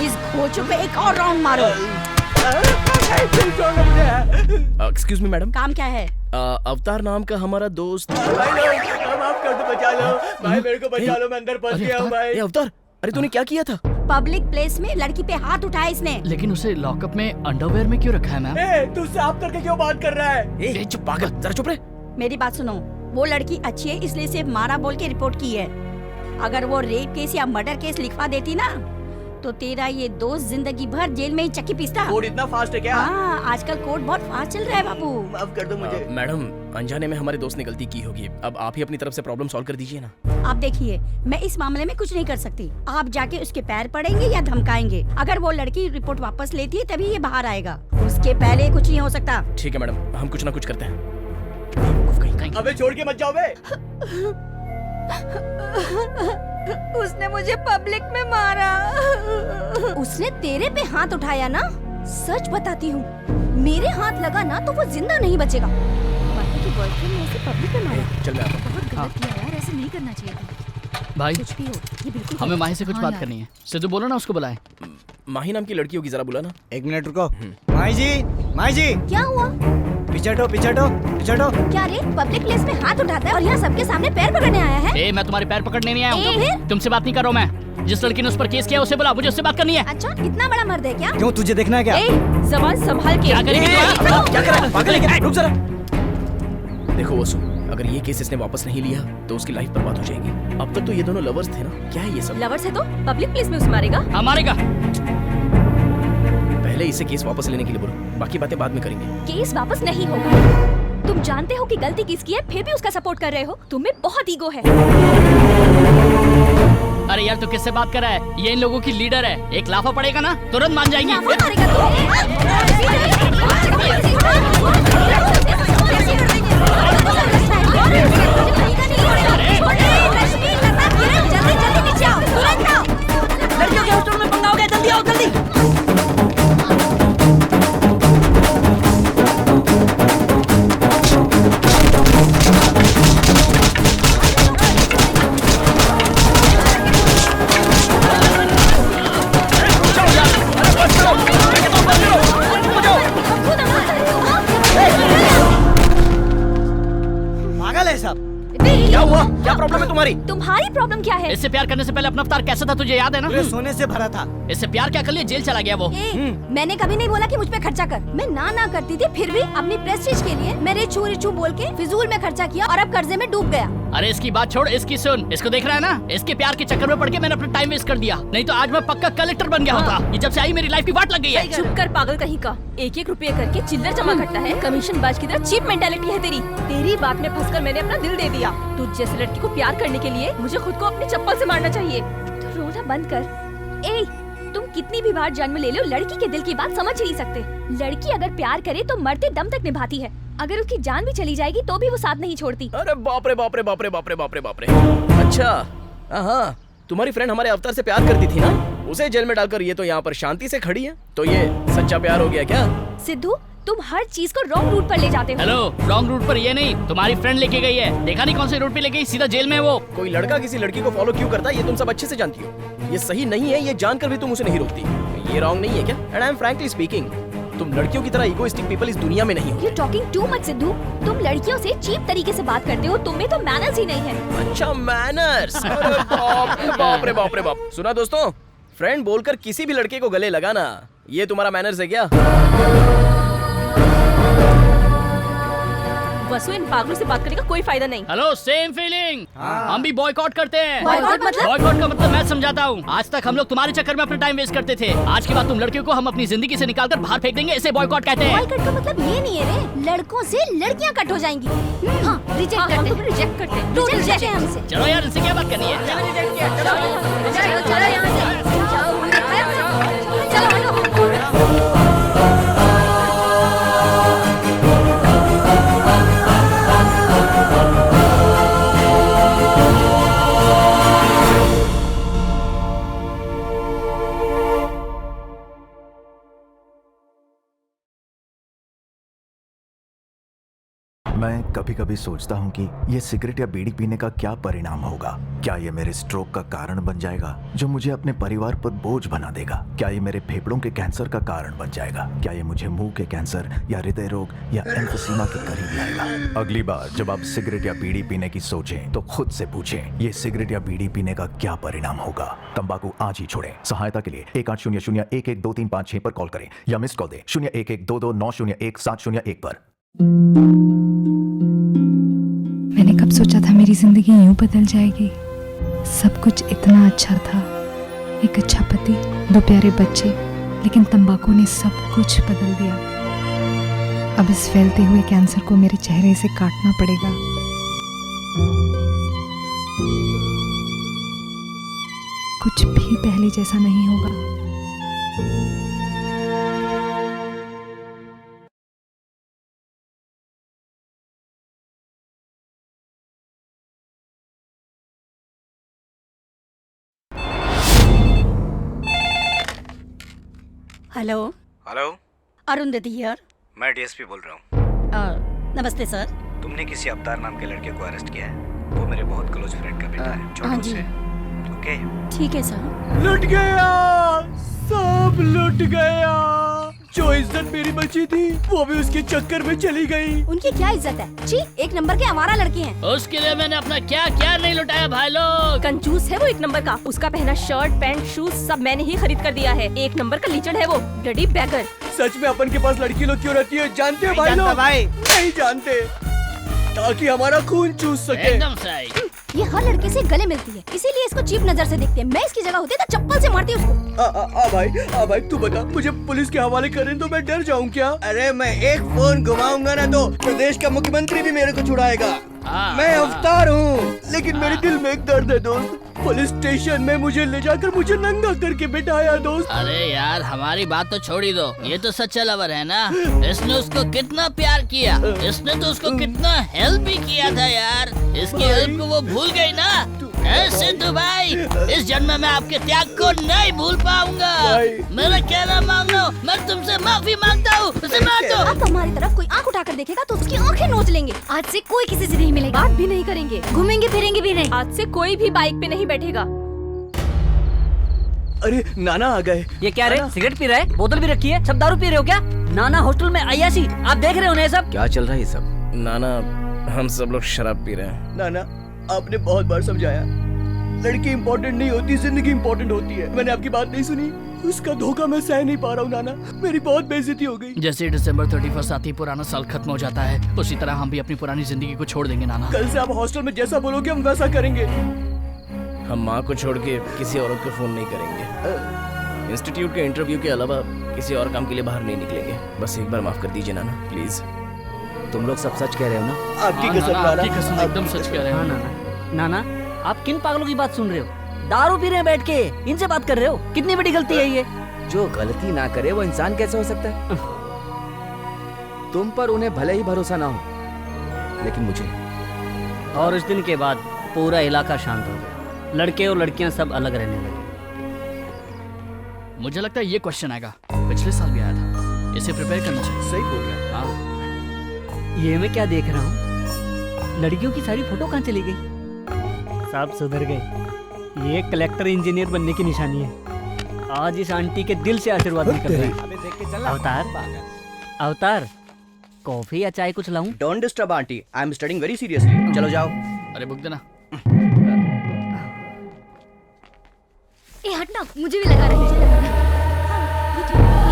इस घोचू पे एक और राउंड मारो। Excuse me madam. काम क्या है? अवतार नाम का हमारा दोस्त। माफ कर दो, बचा लो भाई, मेरे को बचा लो, मैं अंदर फंस गया हूँ भाई। अवतार, अरे तूने क्या किया था? पब्लिक प्लेस में लड़की पे हाथ उठाया इसने। लेकिन उसे लॉकअप में अंडरवेयर में क्यों रखा है मैम? तू साफ करके क्यों बात कर रहा है? चुप पागल, जरा चुप रहे। मेरी बात सुनो, वो लड़की अच्छी है इसलिए सिर्फ मारा बोल के रिपोर्ट की है। अगर वो रेप केस या मर्डर केस लिखवा देती ना तो तेरा ये दोस्त जिंदगी भर जेल में ही चक्की पीसता। कोर्ट इतना फास्ट है क्या? हाँ, आजकल कोर्ट बहुत फास्ट चल रहा है बाबू। माफ कर दो मुझे। मैडम, अनजाने में हमारे दोस्त ने गलती की होगी, अब आप ही अपनी तरफ से प्रॉब्लम सॉल्व कर दीजिए ना। आप देखिए, मैं इस मामले में कुछ नहीं कर सकती। आप जाके उसके पैर पड़ेंगे या धमकाएंगे। अगर वो लड़की रिपोर्ट वापस लेती है तभी ये बाहर आएगा, उसके पहले कुछ नहीं हो सकता। ठीक है मैडम, हम कुछ ना कुछ करते हैं। अबे छोड़ के मत जाओ बे। उसने मुझे पब्लिक में मारा। उसने तेरे पे हाथ उठाया ना? सच बताती हूँ, मेरे हाथ लगा ना तो वो जिंदा नहीं बचेगा। बाकी की बॉयफ्रेंड ने उसे पब्लिक में मारा। चल मैं आता हूँ। बहुत गलत किया यार, ऐसे नहीं करना चाहिए था। भाई कुछ भी हो, ये बिल्कुल हमें माही से कुछ बात करनी है। सिद्धू बोलो ना, उसको बुलाए। माही नाम की लड़की होगी, जरा बुलाना। 1 मिनट रुको। माही जी। क्या हुआ? पीछे हटो। क्या रे, पब्लिक प्लेस में हाथ उठाता है और यहाँ सबके सामने पैर पकड़ने आया है? ए, मैं तुम्हारे पैर पकड़ने नहीं आया हूँ। तो फिर? तुमसे बात नहीं कर रहा हूँ मैं। जिस लड़की ने उस पर केस किया उसे बुला, मुझे उससे बात करनी है। अच्छा, इतना बड़ा मर्द है क्या? क्यों, तुझे देखना है क्या? जबान संभाल के। क्या करेगी? क्या कर रहा है? पागल है क्या? रुक जरा। देखो वो सुन, अगर ये केस इसने वापस नहीं लिया तो उसकी लाइफ बर्बाद हो जाएगी। अब तक तो ये दोनों लवर्स थे ना, क्या है ये सब? लवर्स है तो पब्लिक प्लेस में उसे मारेगा? हाँ मारेगा। पहले इसे केस वापस लेने के लिए बोलो, बाकी बातें बाद में करेंगे। केस वापस नहीं होगा। तुम जानते हो कि गलती किसकी है, फिर भी उसका सपोर्ट कर रहे हो। तुम्हें बहुत ईगो है। अरे यार, तू किससे बात कर रहा है? ये इन लोगों की लीडर है, एक लाफा पड़ेगा ना तुरंत मान जाएंगी। लड़कियों के हॉस्टल में पंगा हो गया, जल्दी आओ जल्दी। पागल है सब। क्या हुआ? क्या प्रॉब्लम है तुम्हारी? तुम्हारी प्रॉब्लम क्या है? इससे प्यार करने से पहले अपना अवतार कैसा था तुझे याद है ना? सोने से भरा था। इससे प्यार क्या कर लिया, जेल चला गया वो। मैंने कभी नहीं बोला कि मुझ पे खर्चा कर। मैं ना करती थी, फिर भी अपनी प्रेस्टीज के लिए मैंने चू बोल के फिजूल में खर्चा किया और अब कर्जे में डूब गया। अरे इसकी बात छोड़, इसकी सुन। इसको देख रहा है ना, इसके प्यार के चक्कर में पड़ के मैंने अपना टाइम वेस्ट कर दिया, नहीं तो आज मैं पक्का कलेक्टर बन गया होता। ये जब से आई मेरी लाइफ की वाट लग गई है। चुप कर पागल कहीं का। 1-1 रुपये करके चिल्लर जमा करता है, कमीशन बाज की तरह चीप मेंटालिटी है तेरी। तेरी बात में फंसकर मैंने अपना दिल दे दिया। तुझ जैसे लड़की को प्यार करने के लिए मुझे खुद को अपनी चप्पल से मारना चाहिए। तो रोना बंद कर। ए, तुम कितनी भी बार जन्म ले लो, लड़की के दिल की बात समझ ही नहीं सकते। लड़की अगर प्यार करे तो मरते दम तक निभाती है। अगर उसकी जान भी चली जाएगी तो भी वो साथ नहीं छोड़ती। अरे बाप रे बाप रे बाप रे बाप रे बाप रे बाप रे। अच्छा, हाँ, तुम्हारी फ्रेंड हमारे अवतार से प्यार करती थी ना, उसे जेल में डालकर ये तो यहाँ पर शांति से खड़ी है, तो ये सच्चा प्यार हो गया क्या? सिद्धू, तुम हर चीज को रॉन्ग रूट पर ले जाते हो। हेलो, रॉन्ग रूट पर ये नहीं, तुम्हारी फ्रेंड लेके गई है। देखा नहीं कौन से रूट पे ले गई, सीधा जेल में वो। कोई लड़का किसी लड़की को फॉलो क्यों करता है ये तुम सब अच्छे से जानती हो। ये सही नहीं है, ये जानकर भी तुम उसे नहीं रोकती। ये रॉन्ग नहीं है क्या? And I am frankly speaking, तुम लड़कियों की तरह इगोइस्टिक पीपल इस दुनिया में नहीं हो। You talking too much Sidhu. तुम लड़कियों से चीप तरीके से बात करते हो, तुम में तो मैनर्स ही नहीं है। अच्छा मैनर्स, बाप रे बाप रे बाप। सुना दोस्तों, फ्रेंड बोलकर किसी भी लड़के को गले लगाना, ये तुम्हारा मैनर्स है क्या? वसु, इन पागलों से बात करने का कोई फायदा नहीं। Hello, same feeling. हम भी बॉयकॉट करते हैं। बॉयकॉट मतलब? बॉयकॉट का मतलब मैं समझाता हूँ। आज तक हम लोग तुम्हारे चक्कर में अपना टाइम वेस्ट करते थे, आज के बाद तुम लड़कियों को हम अपनी जिंदगी से निकालकर बाहर फेंक देंगे, इसे बॉयकॉट कहते हैं। बॉयकॉट का मतलब ये नहीं है रे, लड़कों से लड़कियां कट हो जाएंगी। हाँ, रिजेक्ट करते हैं। रिजेक्ट करते हैं। तू रिजेक्ट है हमसे। चलो यार, इनसे क्या बात करनी है? चलो यहाँ से। मैं कभी कभी सोचता हूँ कि ये सिगरेट या बीड़ी पीने का क्या परिणाम होगा। क्या ये मेरे स्ट्रोक का कारण बन जाएगा जो मुझे अपने परिवार पर बोझ बना देगा? क्या ये मेरे फेफड़ों के कैंसर का कारण बन जाएगा? क्या ये मुझे मुंह के कैंसर या हृदय रोग या एम्फीसीमा के करीब लाएगा? अगली बार जब आप सिगरेट या बीड़ी पीने की सोचें तो खुद से पूछें, ये सिगरेट या बीड़ी पीने का क्या परिणाम होगा? तंबाकू आज ही छोड़ें। सहायता के लिए 1800-112356 पर कॉल करें या मिस कॉल दें 01122901 पर। मैंने कब सोचा था मेरी जिंदगी यूं बदल जाएगी। सब कुछ इतना अच्छा था, एक अच्छा पति, 2 प्यारे बच्चे, लेकिन तंबाकू ने सब कुछ बदल दिया। अब इस फैलते हुए कैंसर को मेरे चेहरे से काटना पड़ेगा। कुछ भी पहले जैसा नहीं होगा। Hello hello, Arundhati here. मैं डीएसपी बोल रहा हूँ। नमस्ते सर। तुमने किसी अवतार नाम के लड़के को अरेस्ट किया है। वो मेरे बहुत क्लोज फ्रेंड का बेटा है, छोड़ो हाँ जी। उसे। ओके, ठीक है सर। लुट गया, सब लुट गया। जो इज्जत मेरी बची थी वो भी उसके चक्कर में चली गई। उनकी क्या इज्जत है? छी, एक नंबर के आवारा लड़के हैं। उसके लिए मैंने अपना क्या क्या नहीं लुटाया भाई लोग। कंजूस है वो एक नंबर का। उसका पहना शर्ट, पैंट, शूज सब मैंने ही खरीद कर दिया है। एक नंबर का लीचड़ है वो, ब्लडी बैगर। सच में अपन के पास लड़की लोग क्यों रहती है जानते हो भाई लोग? नहीं जानते, ताकि हमारा खून चूस सके। एकदम सही। ये हर लड़के से गले मिलती है, इसीलिए इसको चीप नजर से देखते हैं। मैं इसकी जगह होती तो चप्पल से मारती उसको। आ भाई तू बता, मुझे पुलिस के हवाले करें तो मैं डर जाऊं क्या? अरे मैं एक फोन घुमाऊंगा ना तो प्रदेश का मुख्यमंत्री भी मेरे को छुड़ाएगा। मैं अवतार हूँ, लेकिन मेरे दिल में एक दर्द है दोस्त। पुलिस स्टेशन में मुझे ले जाकर मुझे नंगा करके बिठाया दोस्त। अरे यार, हमारी बात तो छोड़ ही दो। ये तो सच्चा लवर है ना। इसने उसको कितना प्यार किया, इसने तो उसको कितना हेल्प भी किया था यार। इसकी हेल्प को वो भूल गई ना। सिद्धू भाई, इस जन्म में आपके त्याग को नहीं भूल पाऊंगा। मेरा कहना मान लो, मैं तुमसे माफी मांगता हूँ। उसे मार दो। अब हमारी तरफ कोई आंख उठाकर देखेगा तो उसकी आंखें नोच लेंगे। आज से कोई किसी से नहीं मिलेगा, बात भी नहीं करेंगे, घूमेंगे फिरेंगे भी नहीं। आज से कोई भी बाइक पे नहीं बैठेगा। अरे नाना आ गए। ये क्या रे, सिगरेट पी रहा है? बोतल भी रखी है, सब दारू पी रहे हो क्या? नाना हॉस्टल में अय्याशी, आप देख रहे हो ना ये सब? क्या चल रहा है ये सब? नाना, हम सब लोग शराब पी रहे हैं। नाना, आपने बहुत बार समझाया, लड़की इम्पोर्टेंट नहीं होती, जिंदगी इम्पोर्टेंट होती है। मैंने आपकी बात नहीं सुनी, उसका धोखा मैं सह नहीं पा रहा हूँ नाना। मेरी बहुत बेइज्जती हो गई। जैसे दिसंबर 31 आती पुराना साल खत्म हो जाता है, उसी तरह हम भी अपनी पुरानी जिंदगी को छोड़ देंगे नाना। कल से आप हॉस्टल में जैसा बोलोगे हम वैसा करेंगे। हम माँ को छोड़ के किसी औरत को फोन नहीं करेंगे। इंस्टीट्यूट के इंटरव्यू के अलावा किसी और काम के लिए बाहर नहीं निकलेंगे। बस एक बार माफ कर दीजिए नाना, प्लीज। तुम लोग सब सच कह रहे हो ना? आपकी कसम नाना, आपकी कसम एकदम सच कह रहे हो। नाना, आप किन पागलों की बात सुन रहे हो? दारू पी रहे हैं बैठ के, इनसे बात कर रहे हो? कितनी बड़ी गलती है ये। जो गलती ना करे वो इंसान कैसे हो सकता है? तुम पर उन्हें भले ही भरोसा ना हो, लेकिन मुझे। और उस दिन के बाद पूरा इलाका शांत हो गया। लड़के और लड़कियां सब अलग रहने लगे। मुझे लगता है ये क्वेश्चन आएगा, पिछले साल भी आया था, इसे प्रिपेयर करना चाहिए। सही बोल रहा है। हाँ। ये मैं क्या देख रहा हूँ? लड़कियों की सारी फोटो कहाँ चली गई? सब सुधर गए। ये कलेक्टर इंजीनियर बनने की निशानी है। आज इस आंटी के दिल से आशीर्वाद निकल रहे हैं। अवतार, कॉफी या चाय कुछ लाऊं? Don't disturb aunty, I am studying very seriously. चलो जाओ। अरे बुक देना। ए हटना, मुझे भी लगा रही है।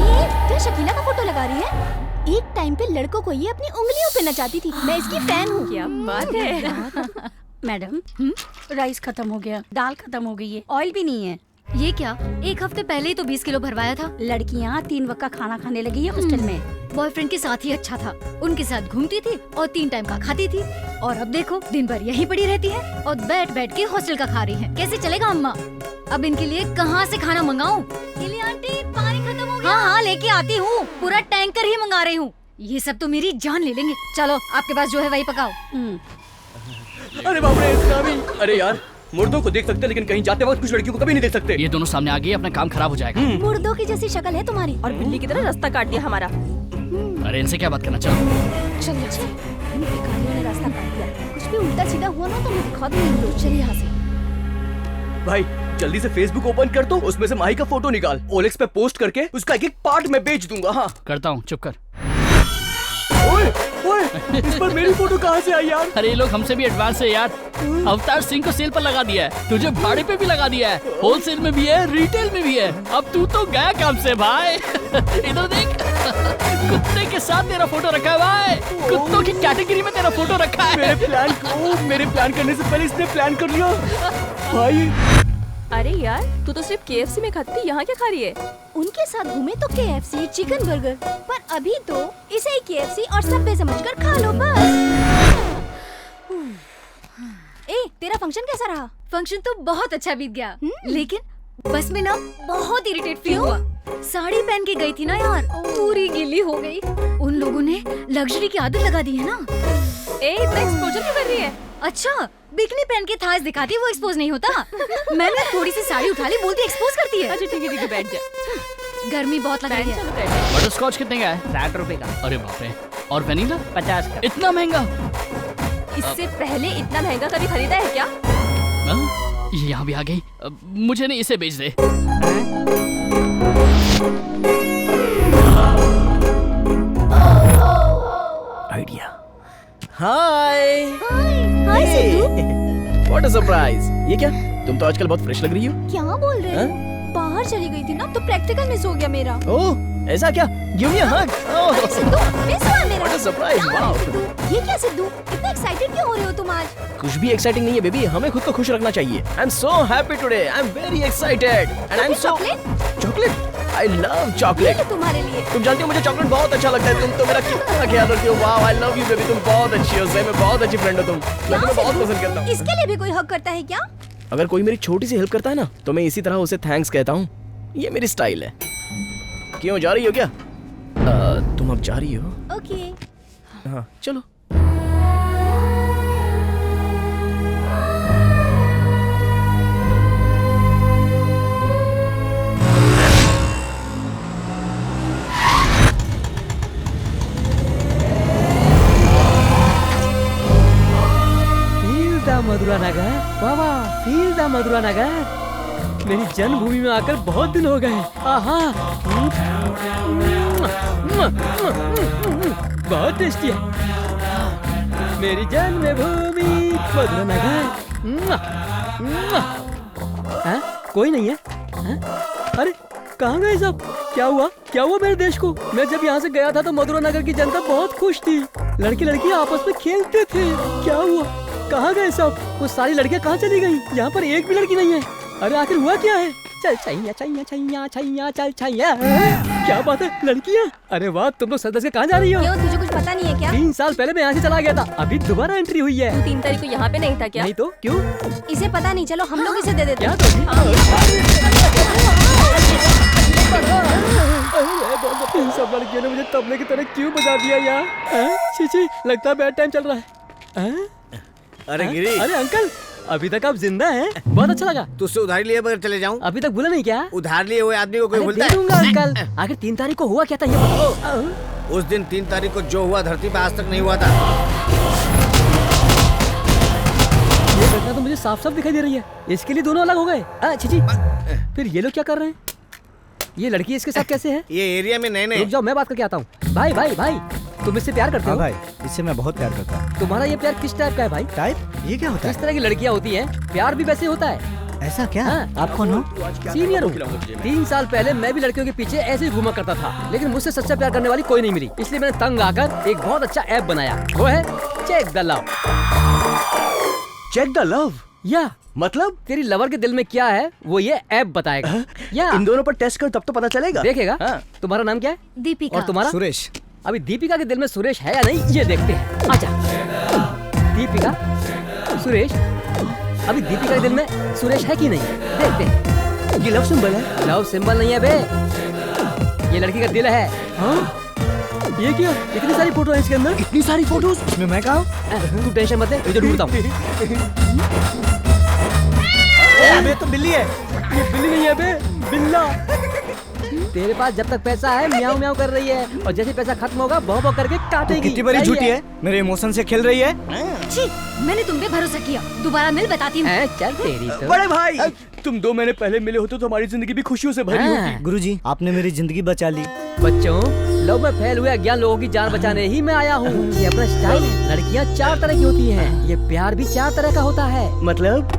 ये क्या शकीला का फोटो लगा रही है? एक टाइम पे लड़कों को ये अपनी उंगलियों पे नचाती थी। मैं इसकी फैन हूँ। क्या बात है। मैडम, राइस खत्म हो गया, दाल खत्म हो गई है, ऑयल भी नहीं है। ये क्या? एक हफ्ते पहले ही तो 20 किलो भरवाया था। लड़कियाँ 3 वक्त का खाना खाने लगी है हॉस्टल में। बॉयफ्रेंड के साथ ही अच्छा था, उनके साथ घूमती थी और 3 टाइम का खाती थी। और अब देखो, दिन भर यहीं पड़ी रहती है और बैठ बैठ के हॉस्टल का खा रही है। कैसे चलेगा अम्मा? अब इनके लिए कहाँ से खाना मंगाऊं? आंटी, पानी खत्म हो गया। हाँ, लेके आती हूँ, पूरा टैंकर ही मंगा रही हूँ। ये सब तो मेरी जान ले लेंगे। चलो, आपके पास जो है वही पकाओ। अरे बाप रे, इतना भी? अरे यार, मुर्दों को देख सकते लेकिन कहीं जाते वक्त कुछ लड़कियों को कभी नहीं देख सकते। ये दोनों सामने आ गए, अपना काम खराब हो जाएगा। मुर्दों की जैसी शक्ल है तुम्हारी। और बिल्ली की तरह रास्ता काट दिया हमारा। अरे इनसे क्या बात करना, चलो। चलिए, इन भिखारियों ने रास्ता काट दिया। कुछ भी उल्टा सीधा हुआ ना तो मैं दिखा दूंगी। चलिए यहाँ से। भाई जल्दी से फेसबुक ओपन कर दो, उसमें से माही का फोटो निकाल, ओलेक्स पे पोस्ट करके उसका एक एक पार्ट मैं बेच दूंगा। हाँ करता हूँ, चुप कर। ओए, इस पर मेरी फोटो कहाँ से आई यार? अरे ये लोग हमसे भी एडवांस है यार। अवतार सिंह को सेल पर लगा दिया है, तुझे भाड़े पे भी लगा दिया है, होलसेल में भी है, रिटेल में भी है। अब तू तो गया काम से भाई। इधर देख, कुत्ते के साथ तेरा फोटो रखा है भाई। कुत्तों की कैटेगरी में तेरा फोटो रखा है। मेरे प्लान करने से पहले इसने प्लान कर लिया भाई। अरे यार, तू तो सिर्फ KFC में खाती थी, यहाँ क्या खा रही है? उनके साथ घूमे तो KFC, चिकन बर्गर, पर अभी तो इसे ही KFC और सबवे समझकर खा लो बस। ए, तेरा फंक्शन कैसा रहा? फंक्शन तो बहुत अच्छा बीत गया, लेकिन बस में ना बहुत इरिटेट फील हुआ। साड़ी पहन के गई थी ना यार, पूरी गीली हो गई। उन लोगों ने लग्जरी की आदत लगा दी है ना। ए, इतना एक्सपोजर क्यों कर रही है? अच्छा, बिकनी पहन के थास दिखाती वो एक्सपोज नहीं होता। मैंने थोड़ी सी साड़ी उठा ली, बोलती एक्सपोज करती है। अच्छा ठीक है, बैठ जा। गर्मी बहुत लग रही है। बटर स्कॉच कितने का है? 60 रुपए का। अरे बाप रे। और वेनिला? 50 का। इतना महंगा? इससे पहले इतना महंगा कभी खरीदा है क्या? ये यहाँ भी आ गई। मुझे नहीं, इसे बेच दे। Idea. Hi hi Sidhu. What a surprise. ये क्या, तुम तो आजकल बहुत फ्रेश लग रही हो। क्या बोल रहे हो? बाहर चली गई थी ना तो प्रैक्टिकल मिस हो गया मेरा। ओह, ऐसा क्या? गिव मी अ हग। ओह सिद्धू, मिस हुआ मेरा। What a surprise. वाओ। ये क्या सिद्धू, इतना एक्साइटेड क्यों हो रहे हो तुम आज? कुछ भी एक्साइटिंग नहीं है बेबी, हमें खुद को खुश रखना चाहिए। I am so happy today, I am very excited and I am so chocolate. I love chocolate. तुम्हारे लिए। तुम जानती हो मुझे चॉकलेट बहुत अच्छा लगता है। तुम तो मेरा कितना ख्याल रखती हो। Wow, I love you baby, तुम बहुत अच्छी हो, सही में बहुत अच्छी फ्रेंड हो तुम। मैं तुम्हें बहुत पसंद करता हूँ। इसके लिए भी कोई हक करता है क्या? अगर कोई मेरी छोटी सी हेल्प करता है ना तो मैं इसी तरह उसे थैंक्स कहता हूँ। ये मेरी स्टाइल है। क्यों, जा रही हो क्या? तुम अब जा रही हो? ओके। हाँ चलो। मधुरा नगर, बाबा फील द मधुरा नगर। मेरी जन्मभूमि में आकर बहुत दिन हो गए। आहा, बहुत टेस्टी है मेरी जन्मभूमि मधुरा नगर। कोई नहीं है? अरे कहाँ गए सब? क्या हुआ मेरे देश को? मैं जब यहाँ से गया था तो मधुरा नगर की जनता बहुत खुश थी। लड़के लड़की आपस में खेलते थे। क्या हुआ? कहाँ गए सब? वो सारी लड़कियाँ कहाँ चली गई? यहाँ पर एक भी लड़की नहीं है। अरे आखिर हुआ क्या है? चल छैया छैया छैया छैया चल छैया। क्या बात है, लड़कियाँ? अरे वाह, तुम लोग सदस्य से कहाँ जा रही हो? क्यों, तुझे कुछ पता नहीं है क्या? 3 साल पहले मैं यहाँ से चला गया था, अभी दोबारा एंट्री हुई है। तू 3 तारीख को यहाँ पे नहीं था क्या? नहीं तो क्यों? इसे पता नहीं, चलो हम लोग इसे दे देते हैं। इन सब लड़कियों ने मुझे तबले की तरह क्यों बजा दिया यार? छी, लगता है बैड टाइम चल रहा है। अरे गिरी। अरे अंकल, अभी तक आप जिंदा हैं? बहुत अच्छा लगा। तुझसे उधारी लिए बगैर चले जाऊं? अभी तक भूला नहीं क्या? उधार लिए हुए आदमी को कोई अरे भूलता दे दूंगा अंकल। आखिर 3 तारीख को हुआ क्या था ये बताओ। उस दिन 3 तारीख को जो हुआ धरती पे आज तक नहीं हुआ था। ये घटना तो मुझे साफ साफ दिखाई दे रही है। इसके लिए दोनों अलग हो गए। जी फिर ये लोग क्या कर रहे हैं? ये लड़की इसके साथ कैसे है? ये एरिया में नए नए। रुक जाओ, मैं बात करके आता हूँ। भाई भाई भाई, तुम इससे प्यार करते हो? भाई, इससे मैं बहुत प्यार करता हूँ। तुम्हारा ये प्यार किस टाइप का है भाई? टाइप? ये क्या होता है? जिस तरह की लड़कियाँ होती हैं, प्यार भी वैसे होता है। ऐसा क्या? आप कौन हो? सीनियर हूँ। 3 साल पहले मैं भी लड़कियों के पीछे ऐसे ही घूमा करता था, लेकिन मुझसे सच्चा प्यार करने वाली कोई नहीं मिली। इसलिए मैंने तंग आकर एक बहुत अच्छा ऐप बनाया, वो है check the love. Check the love? या मतलब तेरी लवर के दिल में क्या है वो ये ऐप बताएगा। या इन दोनों पर टेस्ट कर तब तो पता चलेगा। देखेगा। तुम्हारा नाम क्या है? दीपिका। और तुम्हारा? सुरेश। अभी दीपिका के दिल में सुरेश है या नहीं ये देखते हैं। आजा। दीपिका, सुरेश, अभी दीपिका के दिल में सुरेश है कि नहीं देखते हैं। ये लव सिंबल है? लव सिंबल नहीं है बे, ये लड़की का दिल है। हाँ? ये क्या? इतनी सारी फोटो है इसके अंदर। इतनी सारी फोटोज? इसमें मैं कहाँ? तू टेंशन मत ले, मुझे ढूंढता हूँ। अबे तो बिल्ली है। ये बिल्ली नहीं है बे, बिल्ला। तेरे पास जब तक पैसा है म्याऊं म्याऊं कर रही है, और जैसे पैसा खत्म होगा भौं भौं करके काटेगी। कितनी बड़ी झूठी है, मेरे इमोशन से खेल रही है। छी, मैंने तुम पे भरोसा किया। दोबारा मिल बताती हूँ। चल तेरी तो। बड़े भाई, तुम 2 महीने पहले मिले होते तो हमारी जिंदगी भी खुशियों से भरी होती। गुरुजी, आपने मेरी जिंदगी बचा ली। बच्चों, लव में फैल हुए अज्ञान लोगों की जान बचाने ही मैं आया हूँ। ये अपना स्टाइल है। लड़कियाँ 4 तरह की होती हैं, ये प्यार भी 4 तरह का होता है। मतलब?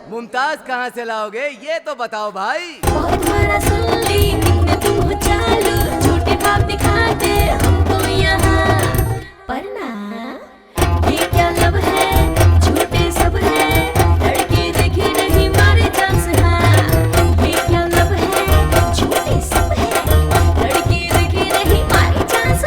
मुमताज कहाँ से लाओगे ये तो बताओ भाई। बहुत मारा सुन ली, कितने तुम हो चालू, झूठे भाव दिखाते हमको यहाँ। पर ना ये क्या लब है, झूठे सब है, लड़के देखे नहीं मारे चांस। हाँ ये क्या लब है, झूठे सब है, लड़के देखे नहीं मारे चांस।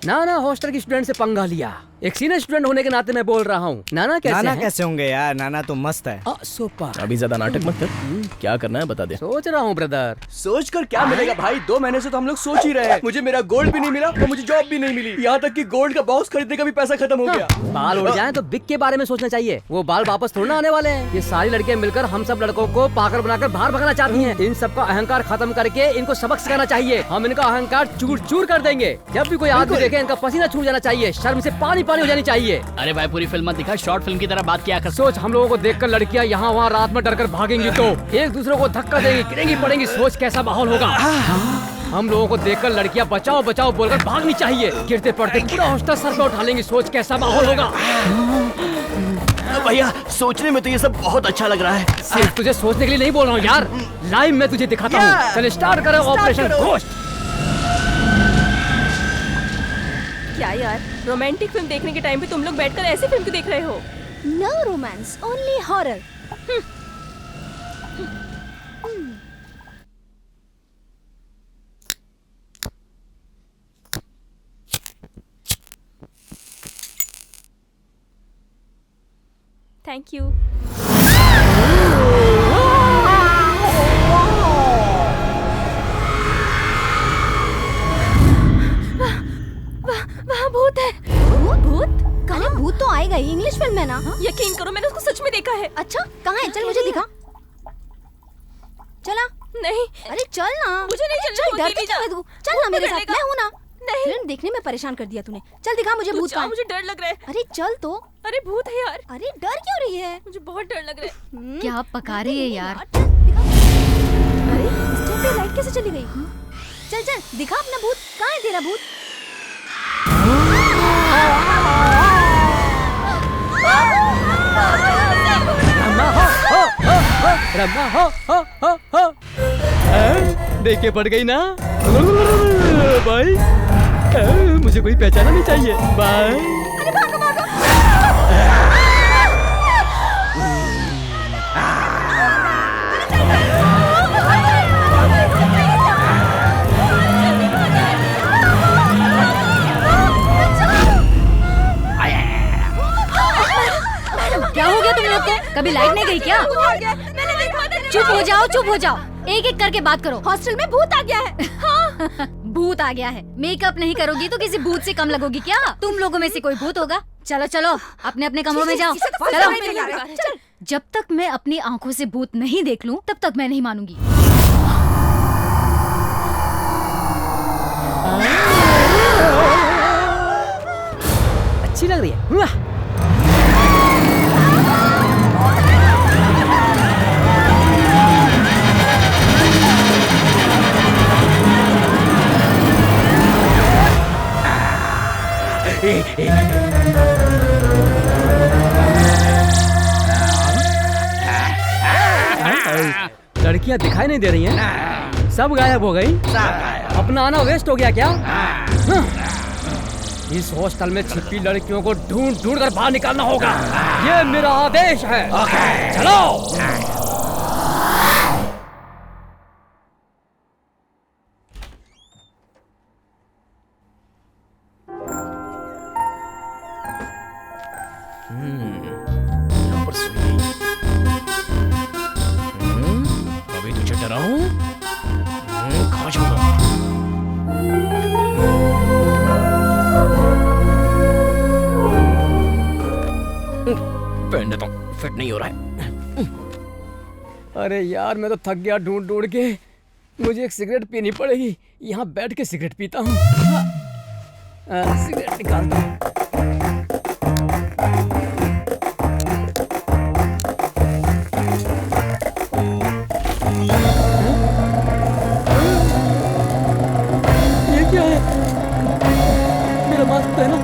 नाना हॉस्टल की स्टूडेंट से पंगा लिया। एक सीनियर स्टूडेंट होने के नाते मैं बोल रहा हूँ। नाना कैसे नाना है? कैसे होंगे यार, नाना तो मस्त है। सुपर। अभी ज्यादा नाटक मत कर, क्या करना है बता दे। सोच रहा हूँ ब्रदर। सोच कर क्या मिलेगा भाई, 2 महीने से तो हम लोग सोच ही रहे हैं। मुझे मेरा गोल्ड भी नहीं मिला और मुझे जॉब भी नहीं मिली, यहाँ तक कि गोल्ड का बॉक्स खरीदने का भी पैसा खत्म हो गया। बाल उड़ जाएं तो बिग के बारे में सोचना चाहिए, वो बाल वापस थोड़ा आने वाले हैं। ये सारी लड़कियां मिलकर हम सब लड़कों को पागल बनाकर बाहर भगाना चाहती हैं। इन सबका अहंकार खत्म करके इनको सबक सिखाना चाहिए। हम इनका अहंकार चूर चूर कर देंगे। जब भी कोई आदमी देखे इनका पसीना छूट जाना चाहिए, शर्म से पानी पानी हो जानी चाहिए। अरे भाई पूरी फिल्म मत दिखा, शॉर्ट फिल्म की तरह बात किया कर। सोच हम लोगों को देखकर लड़कियां यहाँ वहाँ रात में डरकर भागेंगी तो एक दूसरे को धक्का देंगी, गिरेंगी पड़ेंगी। सोच कैसा माहौल होगा। हम लोगों को देखकर लड़कियां बचाओ बचाओ बोलकर भागनी चाहिए। गिरते पड़ते पूरा हॉस्टल सर पे उठा लेंगी। सोच कैसा माहौल होगा। भैया सोचने में तो ये सब बहुत अच्छा लग रहा है। सिर्फ तुझे सोचने के लिए नहीं बोल रहा हूँ यार, लाइव में तुझे दिखाता हूँ। चल स्टार्ट करो ऑपरेशन घोस्ट। क्या यार, रोमांटिक फिल्म देखने के टाइम पे तुम लोग बैठकर ऐसी फिल्म क्यों देख रहे हो? No romance, only horror. Thank you. वहाँ भूत है। भूत? कहाँ? भूत तो आएगा ही, इंग्लिश फिल्म है ना। यकीन करो मैंने उसको सच में देखा है। अच्छा कहाँ है? चल मुझे दिखा। चला। नहीं। अरे चल ना। मुझे नहीं चलना। डरती क्यों है तू? चल ना मेरे साथ, मैं हूँ ना। नहीं। फिल्म देखने में परेशान कर दिया तूने। चल दिखा मुझे भूत का। मुझे डर लग रहा है। अरे चल तो। अरे भूत है यार। अरे डर क्यों रही है? मुझे बहुत डर लग रहा है। क्या पका रही है यार? अरे इस टाइम पे लाइट कैसे चली गई? चल चल दिखा अपना भूत। कहाँ है तेरा भूत? रमा हो। देख के पड़ गई ना भाई। मुझे कोई पहचाना नहीं चाहिए। बाय। अरे भागो भागो। क्या हो गया तुम लोग को? कभी लाइट नहीं गई क्या? चुप हो जाओ, चुप हो जाओ। एक एक करके बात करो। हॉस्टल में भूत आ गया है। हाँ। भूत आ गया है। मेकअप नहीं करोगी तो किसी भूत से कम लगोगी क्या? तुम लोगों में से कोई भूत होगा? चलो चलो अपने अपने कमरों में जाओ। चलो। जब तक मैं अपनी आंखों से भूत नहीं देख लूं तब तक मैं नहीं मानूंगी। अच्छी लग रही है। लड़कियां दिखाई नहीं दे रही हैं। सब गायब हो गई। अपना आना वेस्ट हो गया क्या? इस हॉस्टल में छिपी लड़कियों को ढूंढ ढूंढ कर बाहर निकालना होगा। ये मेरा आदेश है। चलो। यहाँ पर सुई। अभी तुझे डराऊं? खा जाऊंगा। पहन देता हूँ, फिट नहीं हो रहा है। अरे यार मैं तो थक गया ढूंढ ढूंढ के। मुझे एक सिगरेट पीनी पड़ेगी। यहाँ बैठ के सिगरेट पीता हूँ। सिगरेट निकालता हूँ। ये क्या है? मेरा मास्क पहना।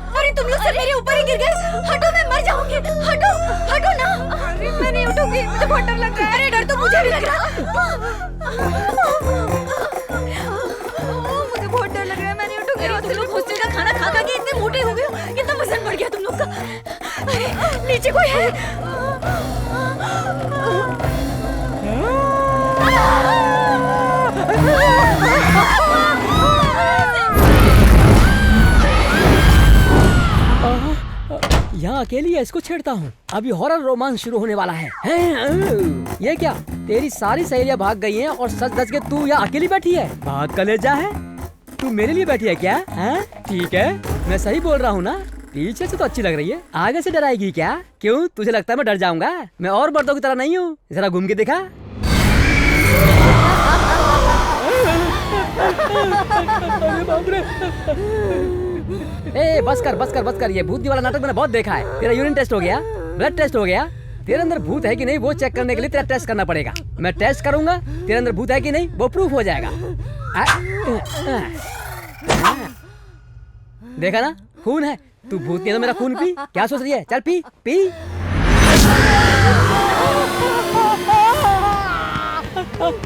अरे तुम लोग सब मेरे ऊपर ही गिर गए। हटो, मैं मर जाऊंगी। हटो हटो ना। अरे मैं नहीं उठूंगी, मुझे बहुत डर लग रहा है। अरे डर तो मुझे भी लग रहा है। मुझे बहुत डर लग रहा है, मैं नहीं उठूंगी। अरे तुम लोग हॉस्टल का खाना खा खा के इतने मोटे हो गए हो, कितना वजन बढ़ गया तुम लोग का। अरे नीचे कोई है? यहाँ अकेली है, इसको छेड़ता हूँ। अभी हॉरर रोमांस शुरू होने वाला है। ये क्या, तेरी सारी सहेलियाँ भाग गई हैं और सच सच के तू यहाँ अकेली बैठी है? बहुत कलेजा है। तू मेरे लिए बैठी है क्या? ठीक है, मैं सही बोल रहा हूँ ना? पीछे से तो अच्छी लग रही है, आगे से डराएगी क्या? क्यों, तुझे लगता है मैं डर जाऊंगा? मैं और मर्दों की तरह नहीं हूँ। जरा घूम के दिखा। ए बस कर, ये भूत वाला नाटक मैंने बहुत देखा है। तेरा यूरिन टेस्ट हो गया, ब्लड टेस्ट हो गया, तेरे अंदर भूत है कि नहीं वो चेक करने के लिए तेरा टेस्ट करना पड़ेगा। मैं टेस्ट करूंगा, तेरे अंदर भूत है कि नहीं वो प्रूफ हो जाएगा। देखा ना, खून है। तू भूत नहीं है तो मेरा खून पी। क्या सोच रही है? चल पी पी।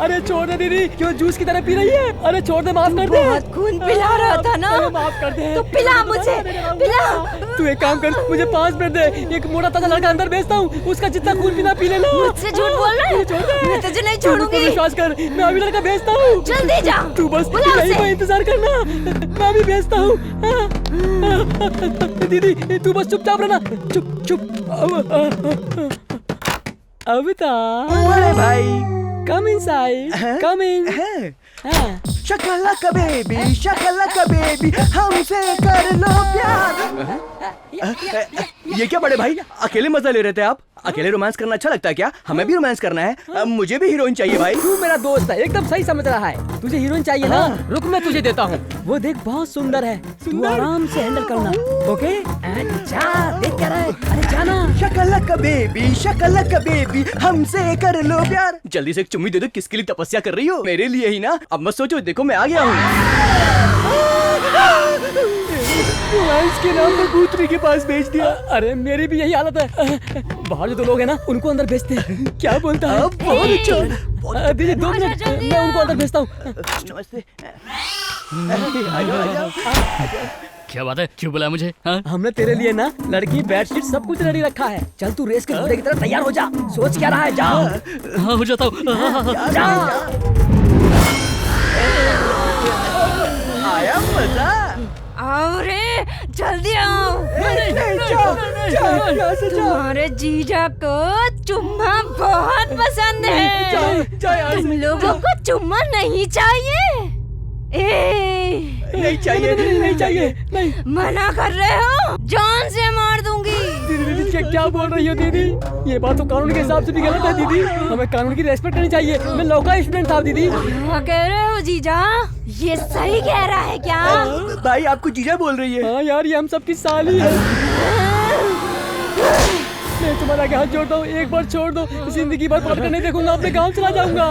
अरे छोड़ दे दीदी, क्यों जूस की तरह पी रही है? अरे छोड़ दे, माफ कर दे। बहुत खून पिला रहा था ना। माफ कर दे। तो पिला मुझे, पिला। तू एक काम कर, मुझे 5 मिनट दे। एक मोटा ताजा लड़का अंदर भेजता हूँ, उसका जितना खून पीना पी लेना। मुझसे झूठ बोल रहा है? मैं तुझे नहीं छोड़ूंगी। विश्वास कर, मैं अभी लड़का भेजता हूँ। जल्दी जा। तू बस यहीं पर इंतजार करना, मैं अभी भेजता हूँ। दीदी तू बस चुपचाप रहना, चुप। बड़े भाई, come inside, come in. शकलका बेबी, हमसे कर लो प्यार। ये क्या बड़े भाई, अकेले मजा ले रहे थे आप? अकेले रोमांस करना अच्छा लगता है क्या? हमें भी रोमांस करना है। मुझे भी हीरोइन चाहिए भाई। तू मेरा दोस्त है, एकदम सही समझ रहा है। तुझे हीरोइन चाहिए ना? रुक, मैं तुझे देता हूँ। वो देख, बहुत सुंदर है। तू आराम से हैंडल करना, ओके? जा, देख क्या रहा है? अरे जाना। शकलका बेबी, हमसे कर लो प्यार। जल्दी से एक चुम्मी दे दो। किसके लिए तपस्या कर रही हो? मेरे लिए ही ना। अब मत सोचो, देखो मैं आ गया हूँ। के नाम पर भूतनी के पास भेज दिया। अरे मेरी भी यही हालत है। बाहर जो 2 लोग हैं ना, उनको अंदर भेजते हैं। क्या बोलता है? बहुत अच्छा। दीदी 2 मिनट, मैं उनको अंदर भेजता हूँ। नमस्ते। क्या बात है, क्यों बुलाया मुझे? हमने तेरे लिए ना लड़की, बेडशीट सब कुछ रेडी रखा है। चल तू रेस के घोड़े की तरह तैयार हो जा। सोच क्या रहा है? जा। हाँ, हो जाता हूँ। आया मजा। आओ रे, जल्दी आओ। तुम्हारे जीजा को चुम्मा बहुत पसंद है। तुम लोगों को चुम्मा नहीं चाहिए? नहीं चाहिए। मना कर रहे हो? जान से मार दूंगी। दीदी क्या बोल रही हो दीदी? ये बात तो कानून के हिसाब से भी गलत है दीदी। हमें कानून की रेस्पेक्ट करनी चाहिए। मैं लॉ का स्टूडेंट था दीदी। क्या कह रहे हो जीजा? ये सही कह रहा है क्या? भाई आपको जीजा बोल रही है? हाँ यार, ये हम सबकी साली है। मैं तुम्हारा हाथ जोड़ता हूँ, एक बार छोड़ दो। जिंदगी भर पढ़कर नहीं देखूंगा, अपने गाँव चला जाऊंगा।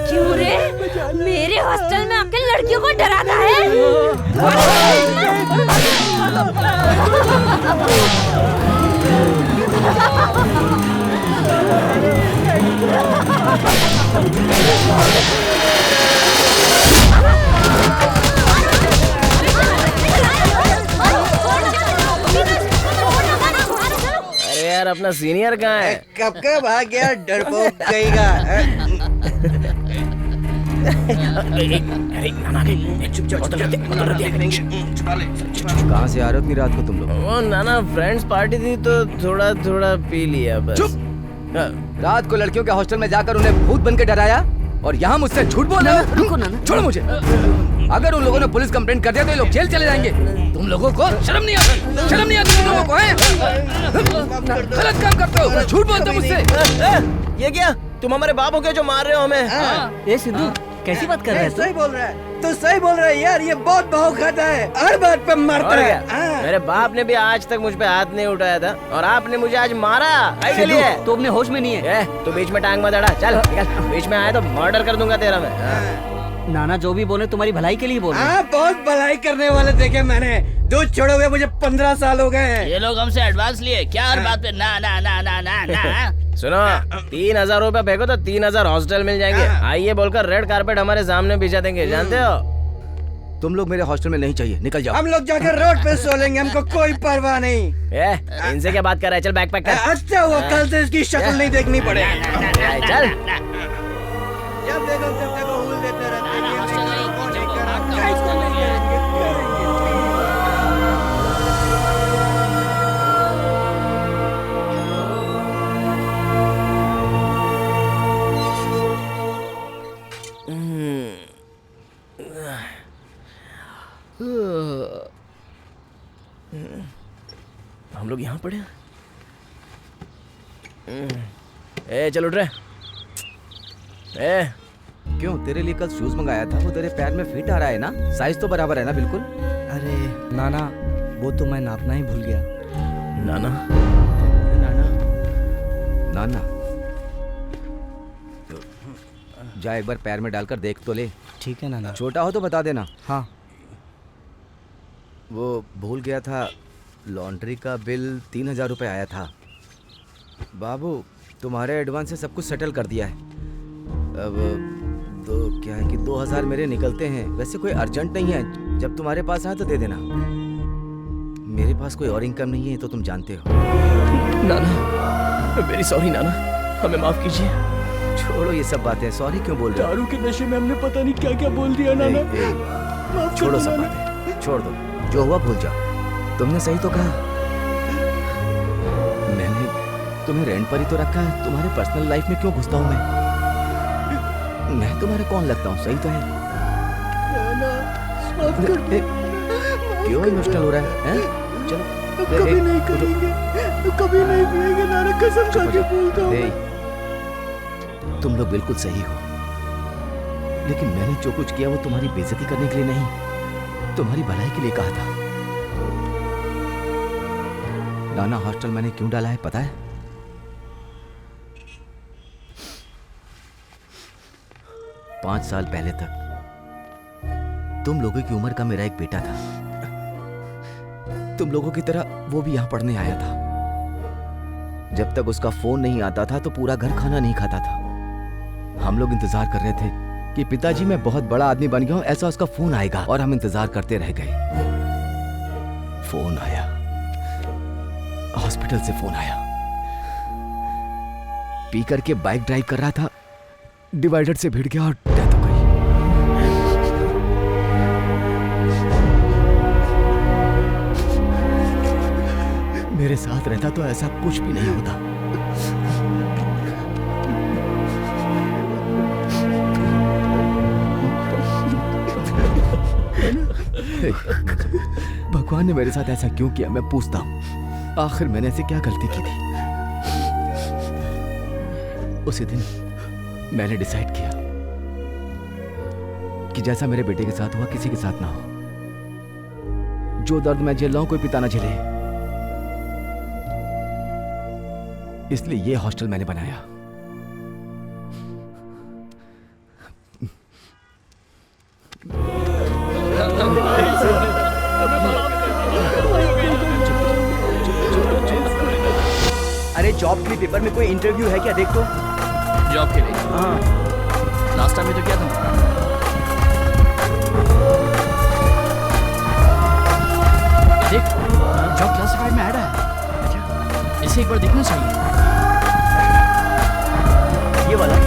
क्यों रे? मेरे हॉस्टल में आकर लड़कियों को डराता है? अरे यार, अपना सीनियर कहाँ है? कब का भाग गया, डरपोक कहेगा। कहाँ से आ रहे हो इतनी रात को तुम लोग? वो नाना फ्रेंड्स पार्टी थी तो थोड़ा पी लिया बस। रात को लड़कियों के हॉस्टल में जाकर उन्हें भूत बन के डराया और यहाँ मुझसे झूठ बोल रहे हो? रुको नाना, छोड़ो मुझे। अगर उन लोगों ने पुलिस कंप्लेंट कर दिया तो ये लोग जेल चले जाएंगे। तुम लोगों को शर्म नहीं आता? शर्म नहीं आती तुम लोगों को? गलत काम करते हो, झूठ बोलते हो मुझसे। ये क्या, तुम हमारे बाप हो क्या जो मार रहे हो हमें? ए सिद्धू, कैसी बात कर रहे हैं? सही बोल रहा है, तो सही बोल रहा है यार। ये बहुत भाव खाता है, हर बात पे मारता है। मेरे बाप ने भी आज तक मुझ पे हाथ नहीं उठाया था और आपने मुझे आज मारा। के लिए तो अपने होश में नहीं है। तू बीच में टांग मत अड़ा। चल निकल, बीच में आया तो मर्डर कर दूंगा तेरा मैं। नाना जो भी बोले तुम्हारी भलाई के लिए बोल रहे हैं। बहुत भलाई करने वाले देखे मैंने। दूध छोड़े हुए मुझे 15 साल हो गए हैं। ये लोग हमसे एडवांस लिए क्या? हर बात पे ना ना ना ना ना ना। सुनो, 3000 रुपए फेंको तो 3000 हॉस्टल मिल जाएंगे। आइए बोलकर रेड कारपेट हमारे सामने बिछा देंगे, जानते हो? तुम लोग मेरे हॉस्टल में नहीं चाहिए, निकल जाओ। हम लोग जाकर रोड पे सो लेंगे, हमको कोई परवाह नहीं। इनसे क्या बात कर रहा है? चल बैग पैक कर। अच्छा हुआ, कल से इसकी शक्ल नहीं देखनी पड़ेगी। चल देखो जब देखो हुल देते रहते हैं। हम लोग यहाँ पड़े हैं। ए चल उठ रहे। ए क्यों, तेरे लिए कल शूज मंगाया था, वो तेरे पैर में फिट आ रहा है ना? साइज तो बराबर है ना बिल्कुल? अरे नाना, वो तो मैं नापना ही भूल गया। नाना नाना जा एक बार पैर में डालकर देख तो ले। ठीक है नाना। छोटा हो तो बता देना। हाँ। वो भूल गया था, लॉन्ड्री का बिल 3000 रुपये आया था। बाबू तुम्हारे एडवांस से सब कुछ सेटल कर दिया है। अब तो क्या है कि 2000 मेरे निकलते हैं। वैसे कोई अर्जेंट नहीं है, जब तुम्हारे पास आए तो दे देना। मेरे पास कोई और इनकम नहीं है तो तुम जानते हो। नाना वेरी सॉरी नाना, हमें माफ कीजिए। छोड़ो ये सब बातें, सॉरी क्यों बोल रहे हो? दारू के नशे में हमने पता नहीं क्या क्या बोल दिया नाना। छोड़ो सब बातें, छोड़ दो, जो हुआ भूल जाओ। तुमने सही तो कहा, मैंने तुम्हें रेंट पर ही तो रखा है। तुम्हारे पर्सनल लाइफ में क्यों घुसता हूँ मैं तुम्हारे कौन लगता हूँ? सही तो है। क्यों इमोशनल हो रहा है? चलो कभी नहीं करेंगे, कभी नहीं पिएंगे नाना, कसम खा के बोलता हूँ। तुम लोग बिल्कुल सही हो, लेकिन मैंने जो कुछ किया वो तुम्हारी बेइज्जती करने के लिए नहीं, तुम्हारी भलाई के लिए कहा था। नाना हॉस्टल मैंने क्यों डाला है पता है? पांच साल पहले तक तुम लोगों की उम्र का मेरा एक बेटा था। तुम लोगों की तरह वो भी यहां पढ़ने आया था। जब तक उसका फोन नहीं आता था तो पूरा घर खाना नहीं खाता था। हम लोग इंतजार कर रहे थे कि पिताजी मैं बहुत बड़ा आदमी बन गया हूं, ऐसा उसका फोन आएगा, और हम इंतजार करते रह गए। फोन आया, हॉस्पिटल से फोन आया। पी करके बाइक ड्राइव कर रहा था, डिवाइडर से भिड़ गया और डेथ हो गई। मेरे साथ रहता तो ऐसा कुछ भी नहीं होता। भगवान ने मेरे साथ ऐसा क्यों किया मैं पूछता हूं। आखिर मैंने ऐसे क्या गलती की थी? उसी दिन मैंने डिसाइड किया कि जैसा मेरे बेटे के साथ हुआ किसी के साथ ना हो। जो दर्द मैं झेल रहा हूं कोई पिता ना झेले, इसलिए ये हॉस्टल मैंने बनाया। अरे जॉब के लिए पेपर में कोई इंटरव्यू है क्या? देख तो। जॉब के लिए? हाँ। लास्ट टाइम में तो क्या था? देख, जॉब क्लासिफाइड में ऐड है। इसे एक बार देखना चाहिए। ये वाला?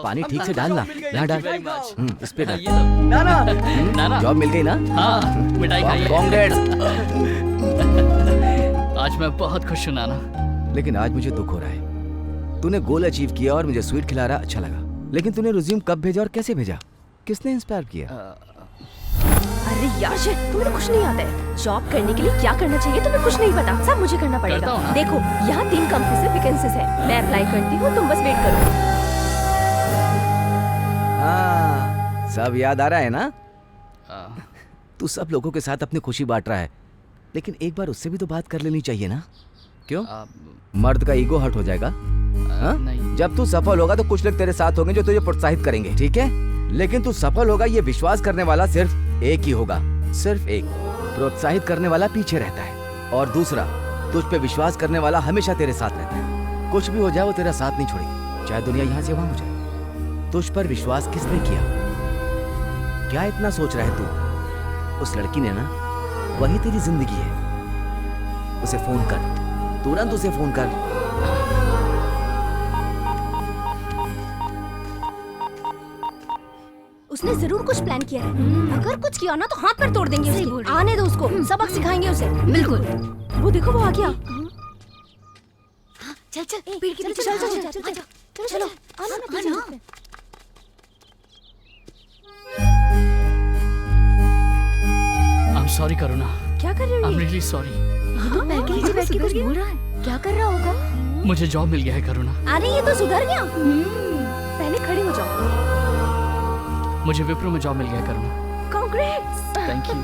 पानी ठीक से डालना, यहाँ डाल। इस पे डाल। नाना जॉब मिल गई ना? हाँ, मिठाई खाइए। कांग्रेट्स। आज मैं बहुत खुश हूँ नाना। लेकिन आज मुझे दुख हो रहा है। तूने गोल अचीव किया और मुझे स्वीट खिला रहा, अच्छा लगा। लेकिन तूने रिज्यूम कब भेजा और कैसे भेजा? किसने इंस्पायर किया? अरे यार शिट, तुम्हें कुछ नहीं आता है। जॉब करने के लिए क्या करना चाहिए तुम्हें कुछ नहीं पता, सब मुझे करना पड़ेगा। देखो यहाँ 3 कंपनी से वैकेंसीज है, मैं अप्लाई करती हूँ, तुम बस वेट करो। हाँ, सब याद आ रहा है ना? तू सब लोगों के साथ अपनी खुशी बांट रहा है, लेकिन एक बार उससे भी तो बात कर लेनी चाहिए ना? क्यों? मर्द का ईगो हर्ट हो जाएगा। हाँ? जब तू सफल होगा तो कुछ लोग तेरे साथ होंगे जो तुझे प्रोत्साहित करेंगे, ठीक है? लेकिन तू सफल होगा ये विश्वास करने वाला सिर्फ एक ही होगा, सिर्फ एक। प्रोत्साहित करने वाला पीछे रहता है और दूसरा तुझ पे विश्वास करने वाला हमेशा तेरे साथ रहता है। कुछ भी हो जाए वो तेरा साथ नहीं छोड़ेगी, चाहे दुनिया यहाँ से वहां हो जाए। तुझ पर विश्वास किसने किया? क्या इतना सोच रहा है तू? उस लड़की ने ना, वही तेरी जिंदगी है। उसे फोन कर, तुरंत उसे फोन कर। उसने जरूर कुछ प्लान किया है। अगर कुछ किया ना तो हाथ पर तोड़ देंगे उसके। आने दो उसको, सबक सिखाएंगे उसे। बिल्कुल। वो देखो वो आ गया। चल चल पेड़ के पीछे चल चलो आना ना। I'm sorry करुणा। क्या कर रहे हो? I'm really sorry। ये तो पैर के नीचे बैठ के कुछ बोल रहा है। क्या कर रहा होगा? मुझे जॉब मिल गया है करुणा। अरे ये तो सुधर गया। पहले खड़े हो जाओ। मुझे विप्रो में जॉब मिल गया करुणा। कांग्रेट्स। Thank you.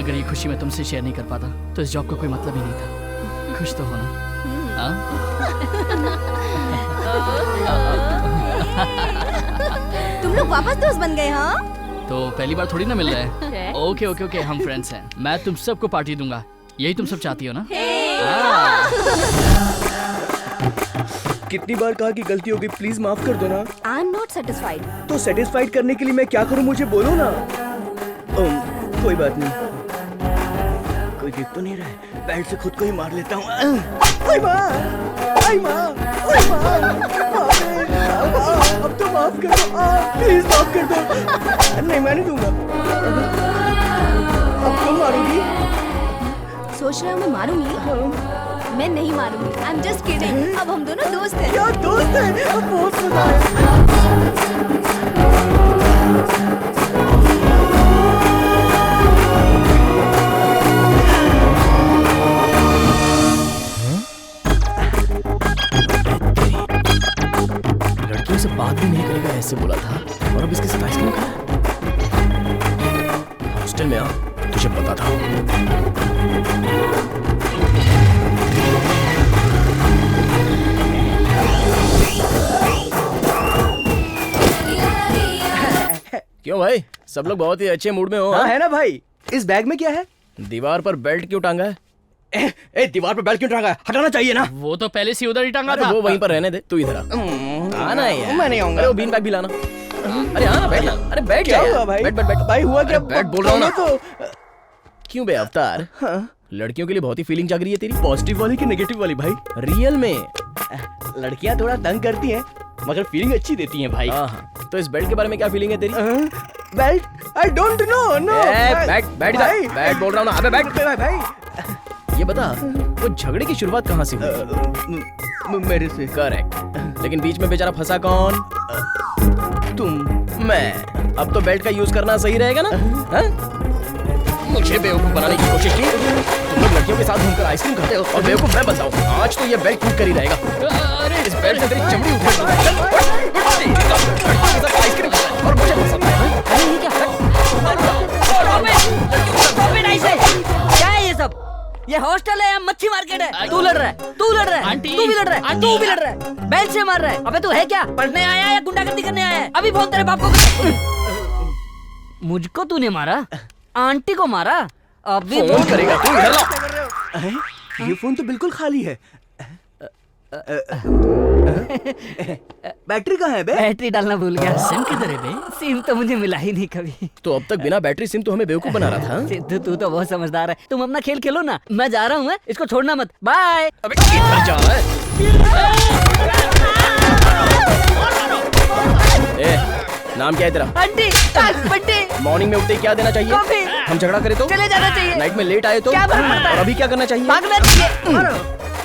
अगर ये खुशी मैं तुमसे शेयर नहीं कर पाता तो इस जॉब का कोई मतलब ही नहीं था। खुश तो हो ना? तुम लोग वापस दोस्त बन गए हाँ? तो पहली बार थोड़ी ना मिल रहा है। ओके ओके ओके, हम फ्रेंड्स हैं। मैं तुम सबको पार्टी दूंगा, यही तुम सब चाहती हो ना? कितनी बार कहा कि गलती हो गई, प्लीज माफ कर दो ना। I am not satisfied. तो सेटिस्फाइड करने के लिए मैं क्या करूं, मुझे बोलो ना। कोई बात नहीं, कोई देख तो नहीं रहा है, बैट से खुद को ही मार लेता हूँ। ओए माँ, ओए माँ, ओए माँ, अब तो माफ कर दो, प्लीज माफ कर दो। नहीं मैं नहीं दूंगा। अब तुम मारोगी? सोच रहे हो मैं मारूंगी? मैं नहीं मारूंगी। I am just kidding. अब हम दोनों दोस्त हैं। क्या दोस्त हैं? अब बहुत मजा है। लड़कियों से बात भी नहीं करेगा ऐसे बोला था, और अब इसके साथ आइसक्रीम खा रहा है। हॉस्टल में आ, तुझे पता था। क्यों भाई, सब लोग बहुत ही अच्छे मूड में हो? हाँ है ना भाई। इस बैग में क्या है? दीवार पर बेल्ट क्यों टांगा है? दीवार पर बेल्ट क्यों टांगा है? हटाना चाहिए ना। वो तो पहले से उधर ही टांगा था। वो वहीं पर रहने दे, तू इधर आ ना यार। मैं नहीं आऊंगा। अरे वो बीन बैग भी लाना। अरे हाँ बैठ जा। अरे बैठ जा। क्या हुआ भाई? बैठ भाई हुआ क्या? बैठ बोल रहा हूँ ना। तो क्यों बे अवतार? लड़कियों के लिए बहुत ही फीलिंग जाग रही है तेरी। पॉजिटिव वाली कि नेगेटिव वाली भाई? रियल में लड़कियां थोड़ा तंग करती हैं, मगर फीलिंग अच्छी देती हैं भाई। हाँ, तो इस बेल्ट के बारे में क्या फीलिंग है तेरी? Belt? I don't know. No बैठ बैठ बोल रहा हूँ ना। अबे बैठ भाई। ये बता, वो झगड़े की शुरुआत कहाँ से हुई? मेरे से। करेक्ट। लेकिन बीच में बेचारा फंसा कौन? तुम। मैं। अब तो बेल्ट का यूज करना सही रहेगा ना? मुझे बेवकूफ बनाने की कोशिश की। तुम लोग लड़कियों के साथ घूमकर आइसक्रीम खाते हो और बेवकूफ मैं बनता हूँ। आज तो ये बेल्ट टूट कर ही रहेगा। अरे इस बेल्ट से तेरी चमड़ी उठेगी। आइसक्रीम और मुझे पसंद है। क्या है ये सब? ये हॉस्टल है या मच्छी मार्केट है? तू लड़ रहा है, तू लड़ रहा है, तू भी लड़ रहा है, तू भी लड़ रहा है, बेल्ट से मार रहा है। अबे तू है क्या? पढ़ने आया है या गुंडागर्दी करने आया है? अभी फोन तेरे बाप को। मुझको तूने मारा? आंटी को मारा? अभी फोन करेगा तू। इधर ला। ये फोन तो बिल्कुल खाली है। बैटरी कहाँ है बे? बैटरी डालना भूल गया। सिम किधर है बे? सिम तो मुझे मिला ही नहीं कभी। तो अब तक बिना बैटरी सिम तो हमें बेवकूफ बना रहा था। सिद्धू तू तो बहुत समझदार है। तुम अपना खेल खेलो ना, मैं जा रहा हूँ। इसको छोड़ना मत। बाय। अबे किधर जा रहा है? नाम क्या है तेरा? आंटी। बंटी। मॉर्निंग में उठते ही क्या देना चाहिए? कॉफी। हम झगड़ा करें तो? चले जाना चाहिए। नाइट में लेट आए तो? क्या फर्क पड़ता है? और अभी क्या करना चाहिए? भागना चाहिए।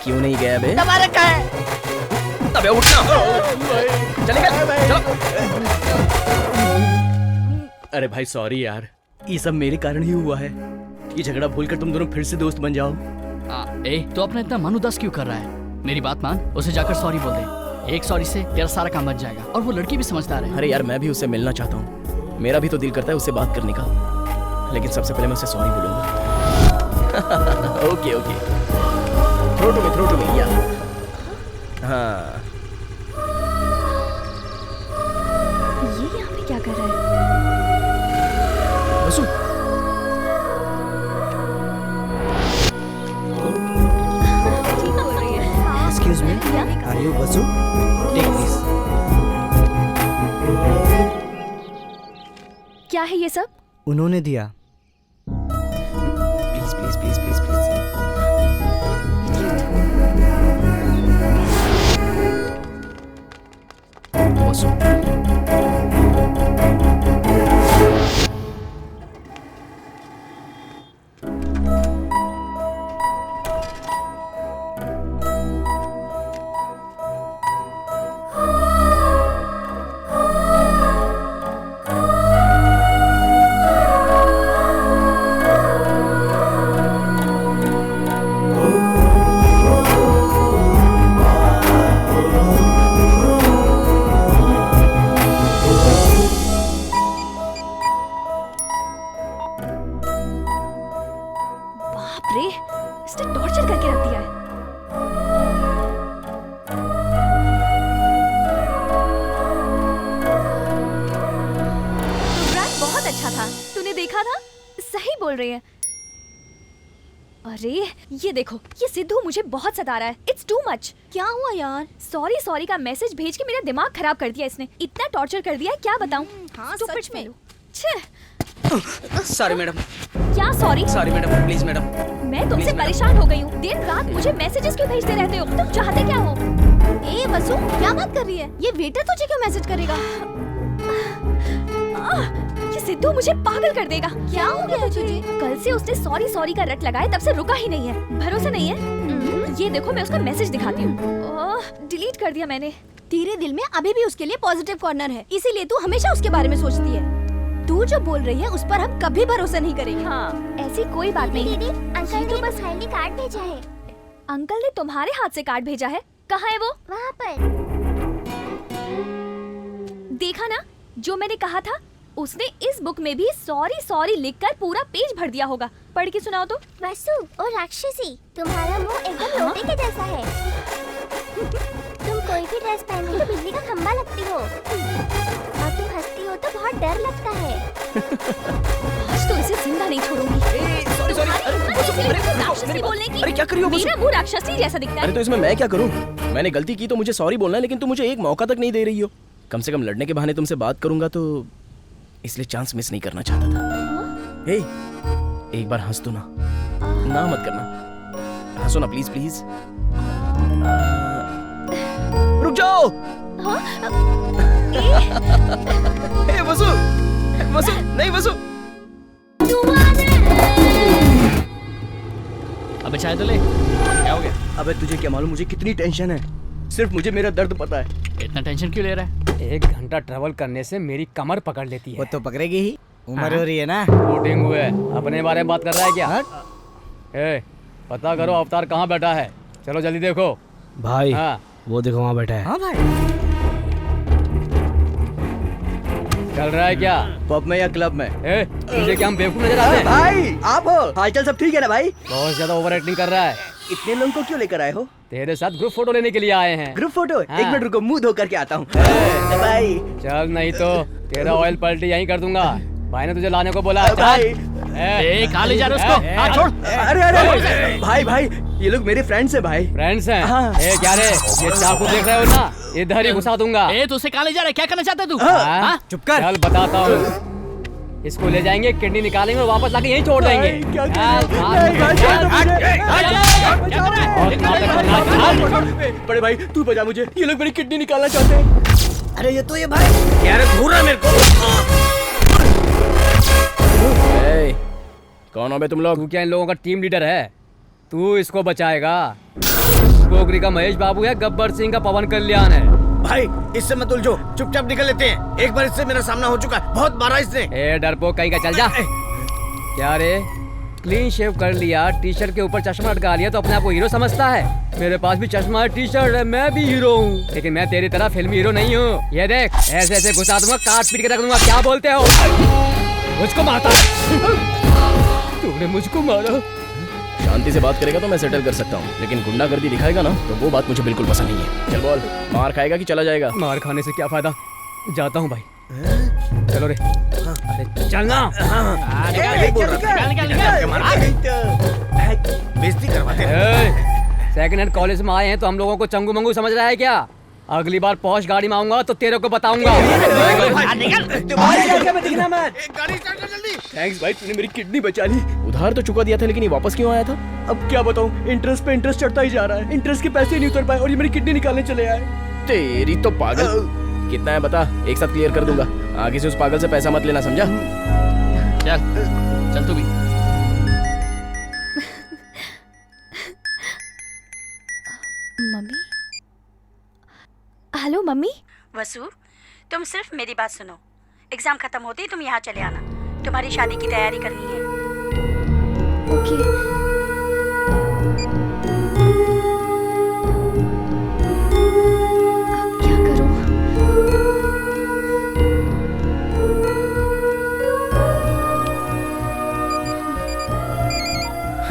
क्यों नहीं गया बे? दबा रखा है। अबे उठना। चलेगा? चलो। अरे भाई सॉरी यार, ये सब मेरे कारण ही हुआ है। ये झगड़ा भूलकर तुम दोनों फिर से दोस्त बन जाओ। तो अपना इतना मन उदास क्यों कर रहा है? मेरी बात मान, उसे जाकर सॉरी बोल दे। एक सॉरी से तेरा सारा काम बच जाएगा। और वो लड़की भी समझदार है। अरे यार मैं भी उससे मिलना चाहता हूँ। मेरा भी तो दिल करता है उससे बात करने का, लेकिन सबसे पहले मैं उसे सॉरी बोलूंगा। Okay okay. Throw to me या। हाँ। ये यहाँ पे क्या कर रहा है? वसु। Excuse me, are you Vasu? क्या है ये सब? उन्होंने दिया। Please please please please please. Vasu, बाप रे, इसने टॉर्चर करके रख दिया है। प्रोग्राम बहुत अच्छा था, तूने देखा था? सही बोल रही है। अरे ये देखो, ये सिद्धू मुझे बहुत सता रहा है। It's too much. क्या हुआ यार? सॉरी सॉरी का मैसेज भेज के मेरा दिमाग खराब कर दिया इसने। इतना टॉर्चर कर दिया है, क्या बताऊं। हाँ, Stupid सच में। fellow। छे। Sorry madam. क्या sorry? Sorry madam, please madam. मैं तुमसे परेशान हो गई हूँ। दिन रात मुझे मैसेजेस क्यों भेजते रहते हो? तुम चाहते क्या हो? ए वसु, क्या बात कर रही है? ये वेटर तुझे क्यों मैसेज करेगा? ये सिद्धू मुझे पागल कर देगा। क्या हो गया तुझे? कल से उसने सॉरी सॉरी का रट लगाए, तब से रुका ही नहीं है। भरोसा नहीं है? ये देखो, मैं उसका मैसेज दिखाती हूँ। डिलीट कर दिया मैंने। तेरे दिल में अभी भी उसके लिए पॉजिटिव कॉर्नर है, इसीलिए तू हमेशा उसके बारे में सोचती है। तू जो बोल रही है उस पर हम कभी भरोसा नहीं करेंगे। हाँ, ऐसी कोई बात नहीं। दीदी, अंकल ने बस खाली कार्ड भेजा है। अंकल ने तुम्हारे हाथ से कार्ड भेजा है? कहाँ है वो? वहाँ पर। देखा ना, जो मैंने कहा था। उसने इस बुक में भी सॉरी सॉरी लिखकर पूरा पेज भर दिया होगा। पढ़ के सुनाओ तो। वसु और राक्षसी, तुम्हारा मुंह एकदम लोटे के जैसा है। तुम कोई भी ड्रेस पहनो तो बिजली का खंभा लगती हो, और तुम हंसती हो तो बहुत डर लगता है। आज तो इसे जिंदा नहीं छोड़ूंगी। Sorry sorry. राक्षसी बोलने की। अरे क्या कर रही हो वसु? मेरा मुंह राक्षसी जैसा दिखता है। अरे तो इसमें मैं क्या करूं? मैंने गलती की तो मुझे सॉरी बोलना है, लेकिन तुम मुझे एक मौका तक नहीं दे रही हो। कम से कम लड़ने के बहाने तुमसे बात करूंगा तो, इसलिए चांस मिस नहीं करना चाहता था। हे, एक बार हंस दो ना। ना मत करना, हंसो ना प्लीज प्लीज। रुक जाओ। हे वसु, वसु, नहीं वसु। अबे चाय तो ले। क्या हो गया? अबे तुझे क्या मालूम मुझे कितनी टेंशन है? सिर्फ मुझे मेरा दर्द पता है। इतना टेंशन क्यों ले रहा है? 1 घंटा ट्रैवल करने से मेरी कमर पकड़ लेती है। वो तो पकड़ेगी ही, उम्र हो रही है ना। शूटिंग हुए, अपने बारे में बात कर रहा है क्या? ए, पता करो अवतार कहाँ बैठा है। चलो जल्दी देखो भाई। हाँ, वो देखो वहाँ बैठा है। हाँ भाई। चल रहा है क्या? पब में या क्लब में? ए, तुझे क्या हम बेवकूफ नजर आते हैं? भाई आप हो? हालचाल सब ठीक है ना भाई? बहुत ज्यादा ओवर एक्टिंग कर रहा है। इतने लोगों को क्यों लेकर आए हो? तेरे साथ ग्रुप फोटो लेने के लिए आए हैं। Group photo? हाँ। 1 मिनट रुको, मुंह धो करके आता हूँ। भाई चल, नहीं तो तेरा ऑयल पलटी यहीं कर दूंगा। भाई ने तुझे लाने को बोला। भाई कहाँ ले जा रहे हो उसको? हाथ छोड़। अरे अरे भाई भाई, ये लोग मेरे फ्रेंड्स हैं भाई। फ्रेंड्स हैं? हाँ। ए क्या रे, ये चाकू देख रहे हो ना, इधर ही घुसा दूंगा। ए तू उसे कहाँ ले जा रहा है? क्या करना चाहता है तू? हाँ? चुप कर। चल बताता हूँ। इसको ले जाएंगे, किडनी निकालेंगे और वापस लाके यहीं छोड़ देंगे। बड़े भाई तू बजा मुझे, ये लोग मेरी किडनी निकालना चाहते हैं। अरे ये तो ये भाई यार घूर रहा मेरे को। कौन हो बे तुम लोग? तू क्या इन लोगों का टीम लीडर है? तू इसको बचाएगा? गोगरी का महेश बाबू है, गब्बर सिंह का पवन कल्याण है। भाई इससे मत उलझो, चुपचाप निकल लेते हैं। एक बार इससे मेरा सामना हो चुका है, बहुत मारा इसने। ए डरपोक कहीं का, चल जा। क्या रे, क्लीन शेव कर लिया, टी शर्ट के ऊपर चश्मा लटका लिया तो अपने आप को हीरो समझता है? मेरे पास भी चश्मा है, टी शर्ट है, मैं भी हीरो हूँ, लेकिन मैं तेरी तरह फिल्मी हीरो नहीं हूँ। ये देख, ऐसे ऐसे घुसा दूंगा, काट पीट के रख दूंगा। क्या बोलते हो? मुझको मारता है? तूने मुझको मारा? शांति से बात करेगा तो मैं सेटल कर सकता हूँ, लेकिन गुंडागर्दी दिखाएगा ना तो वो बात मुझे बिल्कुल पसंद नहीं है। चल बोल, मार खाएगा कि चला जाएगा? मार खाने से क्या फायदा, जाता हूँ भाई। चलो रे। अरे चलना। बेइज्जती करवाते। सेकंड हैंड कॉलेज में आए हैं तो हम लोगों को चंगू मंगू समझ रहा है क्या? अगली बार पॉश गाड़ी में आऊंगा तो तेरे को बताऊंगा। दिखना मत। गाड़ी स्टार्ट कर जल्दी। थैंक्स भाई, तूने मेरी किडनी बचा ली। उधार तो चुका दिया था, लेकिन ये वापस क्यों आया था? अब क्या बताऊं, इंटरेस्ट पे इंटरेस्ट चढ़ता ही जा रहा है। इंटरेस्ट के पैसे नहीं उतर पाए और ये मेरी किडनी निकालने चले आए। तेरी तो पागल। कितना है बता, एक साथ क्लियर कर दूंगा। आगे से उस पागल से पैसा मत लेना, समझा? चल तू भी। Mummy, hello mummy. वसु, तुम सिर्फ मेरी बात सुनो। एग्जाम खत्म होते ही तुम यहाँ चले आना। तुम्हारी शादी की तैयारी करनी है। ओके।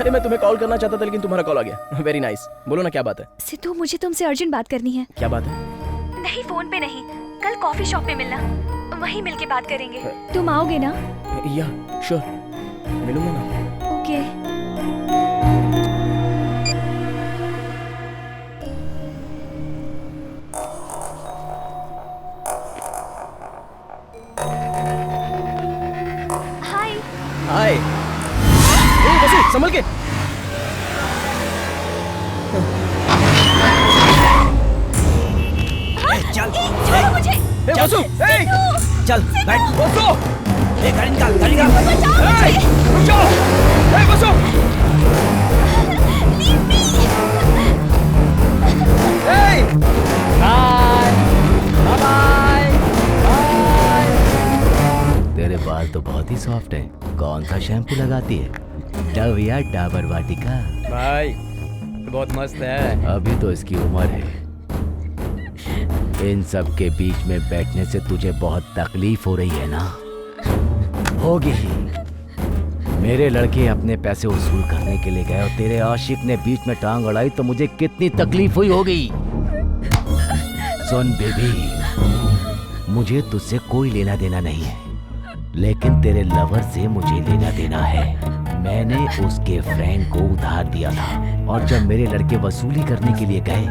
अरे मैं तुम्हें कॉल करना चाहता था, लेकिन तुम्हारा कॉल आ गया। Very nice. बोलो ना, क्या बात है? सिद्धू, मुझे तुमसे अर्जेंट बात करनी है। क्या बात है? नहीं, फोन पे नहीं, कल कॉफी शॉप पे मिलना, वहीं मिलके बात करेंगे। तुम आओगे ना? या श्योर, मिलूंगा ना। ओके। हाय। हाय। वसु, संभल के। चल छोड़ो मुझे। वसु, चल बैठ। वसु, गाड़ी निकाल, गाड़ी निकाल। रुक जाओ। वसु, तेरे बाल तो बहुत ही सॉफ्ट है। कौन सा शैम्पू लगाती है? डव या डाबर वाटिका? भाई बहुत मस्त है। अभी तो इसकी उम्र है। इन सब के बीच में बैठने से तुझे बहुत तकलीफ हो रही है ना? होगी ही। मेरे लड़के अपने पैसे वसूल करने के लिए गए और तेरे आशिक ने बीच में टांग अड़ाई तो मुझे कितनी तकलीफ हुई होगी। सुन बेबी, मुझे तुझसे कोई लेना देना नहीं है, लेकिन तेरे लवर से मुझे लेना देना है। मैंने उसके फ्रेंड को उधार दिया था और जब मेरे लड़के वसूली करने के लिए गए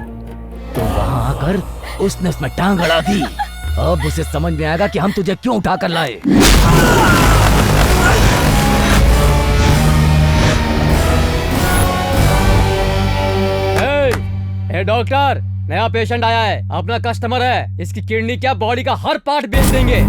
तो वहां आकर उसने उसमें टांग अड़ा दी। अब उसे समझ में आएगा कि हम तुझे क्यों उठा कर लाए। ए डॉक्टर, नया पेशेंट आया है, अपना कस्टमर है। इसकी किडनी क्या, बॉडी का हर पार्ट बेच देंगे।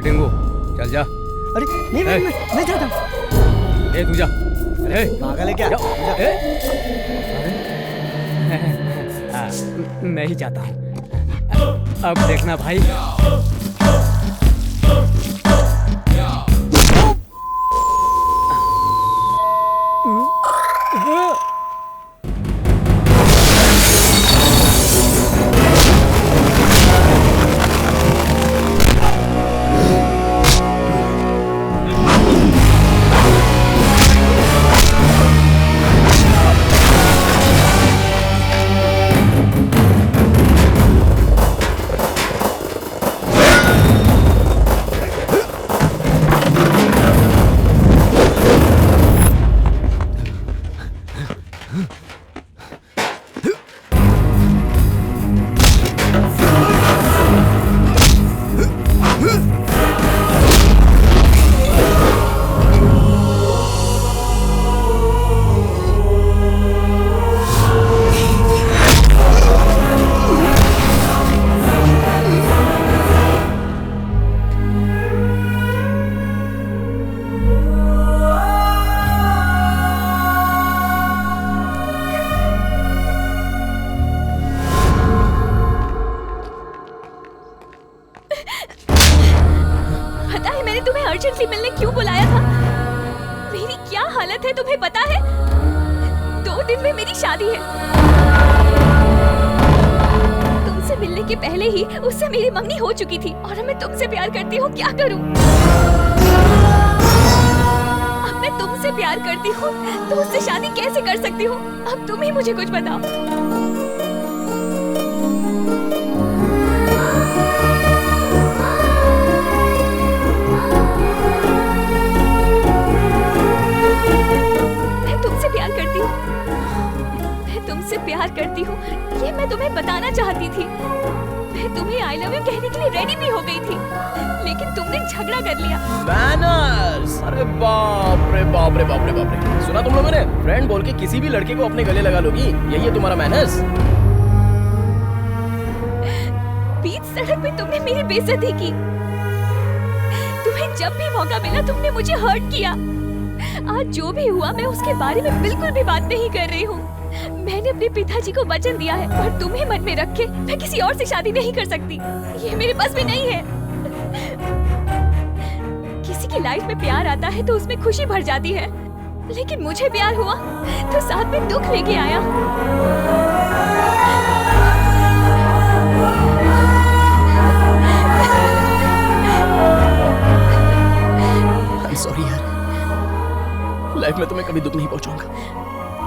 टिंगू, चल जा। अरे नहीं, मैं जाता हूँ। ए तू जा। अरे पागल है क्या? मैं ही जाता हूँ। अब देखना भाई। अर्जेंटली मिलने क्यों बुलाया था? मेरी क्या हालत है तुम्हें पता है? 2 दिन में मेरी शादी है। तुमसे मिलने के पहले ही उससे मेरी मंगनी हो चुकी थी और मैं तुमसे प्यार करती हूँ, क्या करूँ? करती हूँ तो उससे शादी कैसे कर सकती हूँ? अब तुम ही मुझे कुछ बताओ। मैं तुमसे प्यार करती हूँ, मैं तुमसे प्यार करती हूँ, ये मैं तुम्हें बताना चाहती थी। मैं तुम्हें आई लव यू कहने के लिए रेडी भी हो गई थी, लेकिन तुमने झगड़ा कर लिया। मैनर्स! अरे बाप रे बाप रे बाप रे बाप रे! सुना तुम लोगों ने? फ्रेंड बोल के किसी भी लड़के को अपने गले लगा लोगी, यही है तुम्हारा मैनर्स? बीच सड़क पे तुमने मेरी बेइज्जती की। तुम्हें जब भी मौका मिला तुमने मुझे हर्ट किया। आज जो भी हुआ मैं उसके बारे में बिल्कुल भी बात नहीं कर रही हूँ। मैंने अपने पिताजी को वचन दिया है, पर तुम्हें मन में रख के मैं किसी और से शादी नहीं कर सकती। ये मेरे पास भी नहीं है। किसी की लाइफ में प्यार आता है तो उसमें खुशी भर जाती है, लेकिन मुझे प्यार हुआ तो साथ में दुख लेके आया। I'm sorry यार, लाइफ में तुम्हें कभी दुख नहीं पहुंचाऊंगा।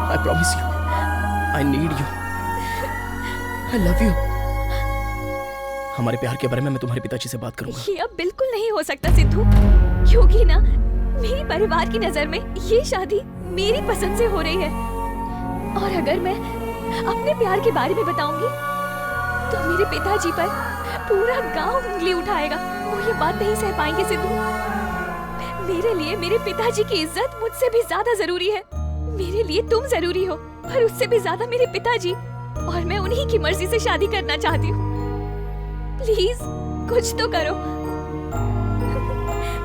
I promise you, I need you, I love you। हमारे प्यार के बारे में मैं तुम्हारे पिताजी से बात करूंगा। ये अब बिल्कुल नहीं हो सकता सिद्धू, क्योंकि ना मेरी परिवार की नजर में ये शादी मेरी पसंद से हो रही है, और अगर मैं अपने प्यार के बारे में बताऊंगी तो मेरे पिताजी पर पूरा गांव उंगली उठाएगा। वो ये बात नहीं सह पाएंगे सिद्धू। मेरे लिए मेरे पिताजी की इज्जत मुझसे भी ज्यादा जरूरी है। मेरे लिए तुम जरूरी हो, पर उससे भी ज्यादा मेरे पिताजी, और मैं उन्हीं की मर्जी से शादी करना चाहती हूँ। प्लीज कुछ तो करो।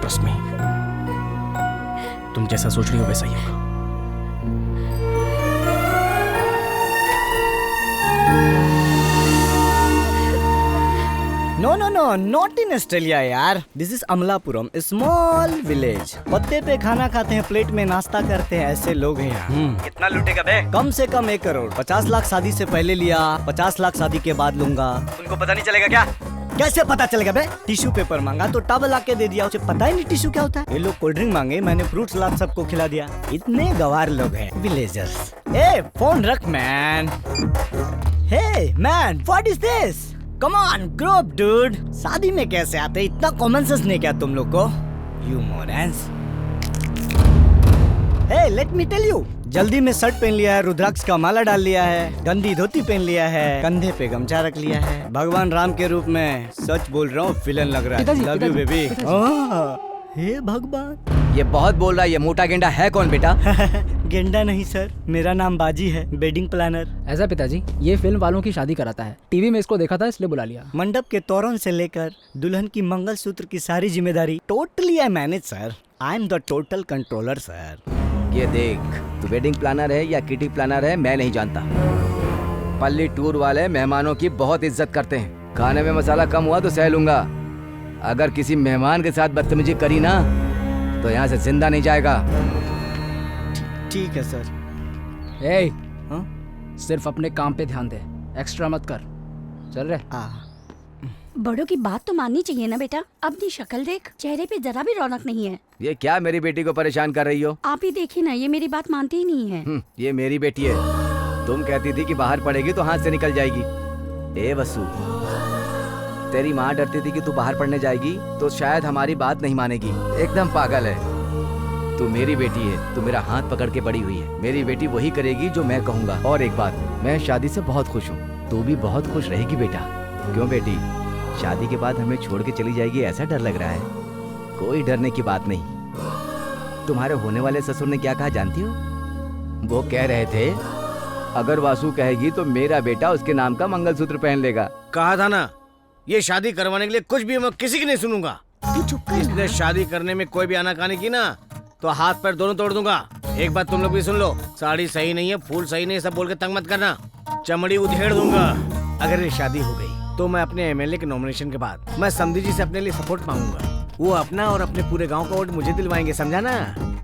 ट्रस्ट मी, तुम जैसा सोच रही हो वैसा ही होगा। No no no, not in Australia यार। This is Amalapuram, small village. पत्ते पे खाना खाते हैं, प्लेट में नाश्ता करते हैं, ऐसे लोग हैं यहाँ। कितना लूटेगा बे? कम से कम 1 करोड़। 50 लाख शादी से पहले लिया, 50 लाख शादी के बाद लूंगा। उनको पता नहीं चलेगा क्या? कैसे पता चलेगा बे? टिश्यू पेपर मांगा तो टॉवल आके दे दिया, उसे पता ही नहीं टिश्यू क्या होता है। ये लोग कोल्ड ड्रिंक मांगे, मैंने फ्रूट सलाद सबको खिला दिया। इतने गवार लोग हैं विलेजर्स। ए फोन रख man. Hey man, what is this? Come on grow up dude. शादी में कैसे आते? इतना कॉमन सेंस नहीं क्या तुम लोग को? You morons. Hey let me tell you, जल्दी में शर्ट पहन लिया है, रुद्राक्ष का माला डाल लिया है, गंदी धोती पहन लिया है, कंधे पे गमछा रख लिया है। भगवान राम के रूप में सच बोल रहा हूँ, विलन लग रहा है। Love you baby. हे भगवान, ये बहुत बोल रहा है। ये मोटा गेंडा है कौन बेटा? गेंडा नहीं सर, मेरा नाम बाजी है, वेडिंग प्लानर। ऐसा पिताजी, ये फिल्म वालों की शादी कराता है। टीवी में इसको देखा था इसलिए बुला लिया। मंडप के तोरण से लेकर दुल्हन की मंगलसूत्र की सारी जिम्मेदारी totally I manage sir. I am the total controller sir. ये देख, तू वेडिंग प्लानर है या किटी प्लानर है मैं नहीं जानता। पल्ली टूर वाले मेहमानों की बहुत इज्जत करते हैं। खाने में मसाला कम हुआ तो सह लूंगा, अगर किसी मेहमान के साथ बदतमीजी करी ना तो यहाँ से जिंदा नहीं जाएगा। ठीक है सर। ए, सिर्फ अपने काम पे ध्यान दे, एक्स्ट्रा मत कर। चल रहे। बड़ों की बात तो माननी चाहिए ना बेटा। अपनी शक्ल देख, चेहरे पे जरा भी रौनक नहीं है। ये क्या मेरी बेटी को परेशान कर रही हो? आप ही देखिए ना, ये मेरी बात मानती ही नहीं है। ये मेरी बेटी है। तुम कहती थी कि बाहर पढ़ेगी तो हाथ से निकल जाएगी। ए वसु, तेरी माँ डरती थी कि तू बाहर पढ़ने जाएगी तो शायद हमारी बात नहीं मानेगी। एकदम पागल है। तू मेरी बेटी है, तू मेरा हाथ पकड़ के बड़ी हुई है। मेरी बेटी वही करेगी जो मैं कहूँगा। और एक बात, मैं शादी से बहुत खुश हूँ, तू भी बहुत खुश रहेगी बेटा। क्यों बेटी, शादी के बाद हमें छोड़ के चली जाएगी ऐसा डर लग रहा है? कोई डरने की बात नहीं। तुम्हारे होने वाले ससुर ने क्या कहा जानती हो? वो कह रहे थे अगर वासु कहेगी तो मेरा बेटा उसके नाम का मंगलसूत्र पहन लेगा। कहा था ना, ये शादी करवाने के लिए कुछ भी मैं किसी की नहीं सुनूंगा। इसने शादी करने में कोई भी आनाकानी की ना तो हाथ पैर दोनों तोड़ दूंगा। एक बात तुम लोग भी सुन लो, साड़ी सही नहीं है, फूल सही नहीं, सब बोल के तंग मत करना, चमड़ी उधेड़ दूंगा। अगर ये शादी हो गई तो मैं अपने एमएलए के नॉमिनेशन के बाद मैं समधी जी से अपने लिए सपोर्ट मांगूंगा। वो अपना और अपने पूरे गांव का वोट मुझे दिलवाएंगे, समझा ना?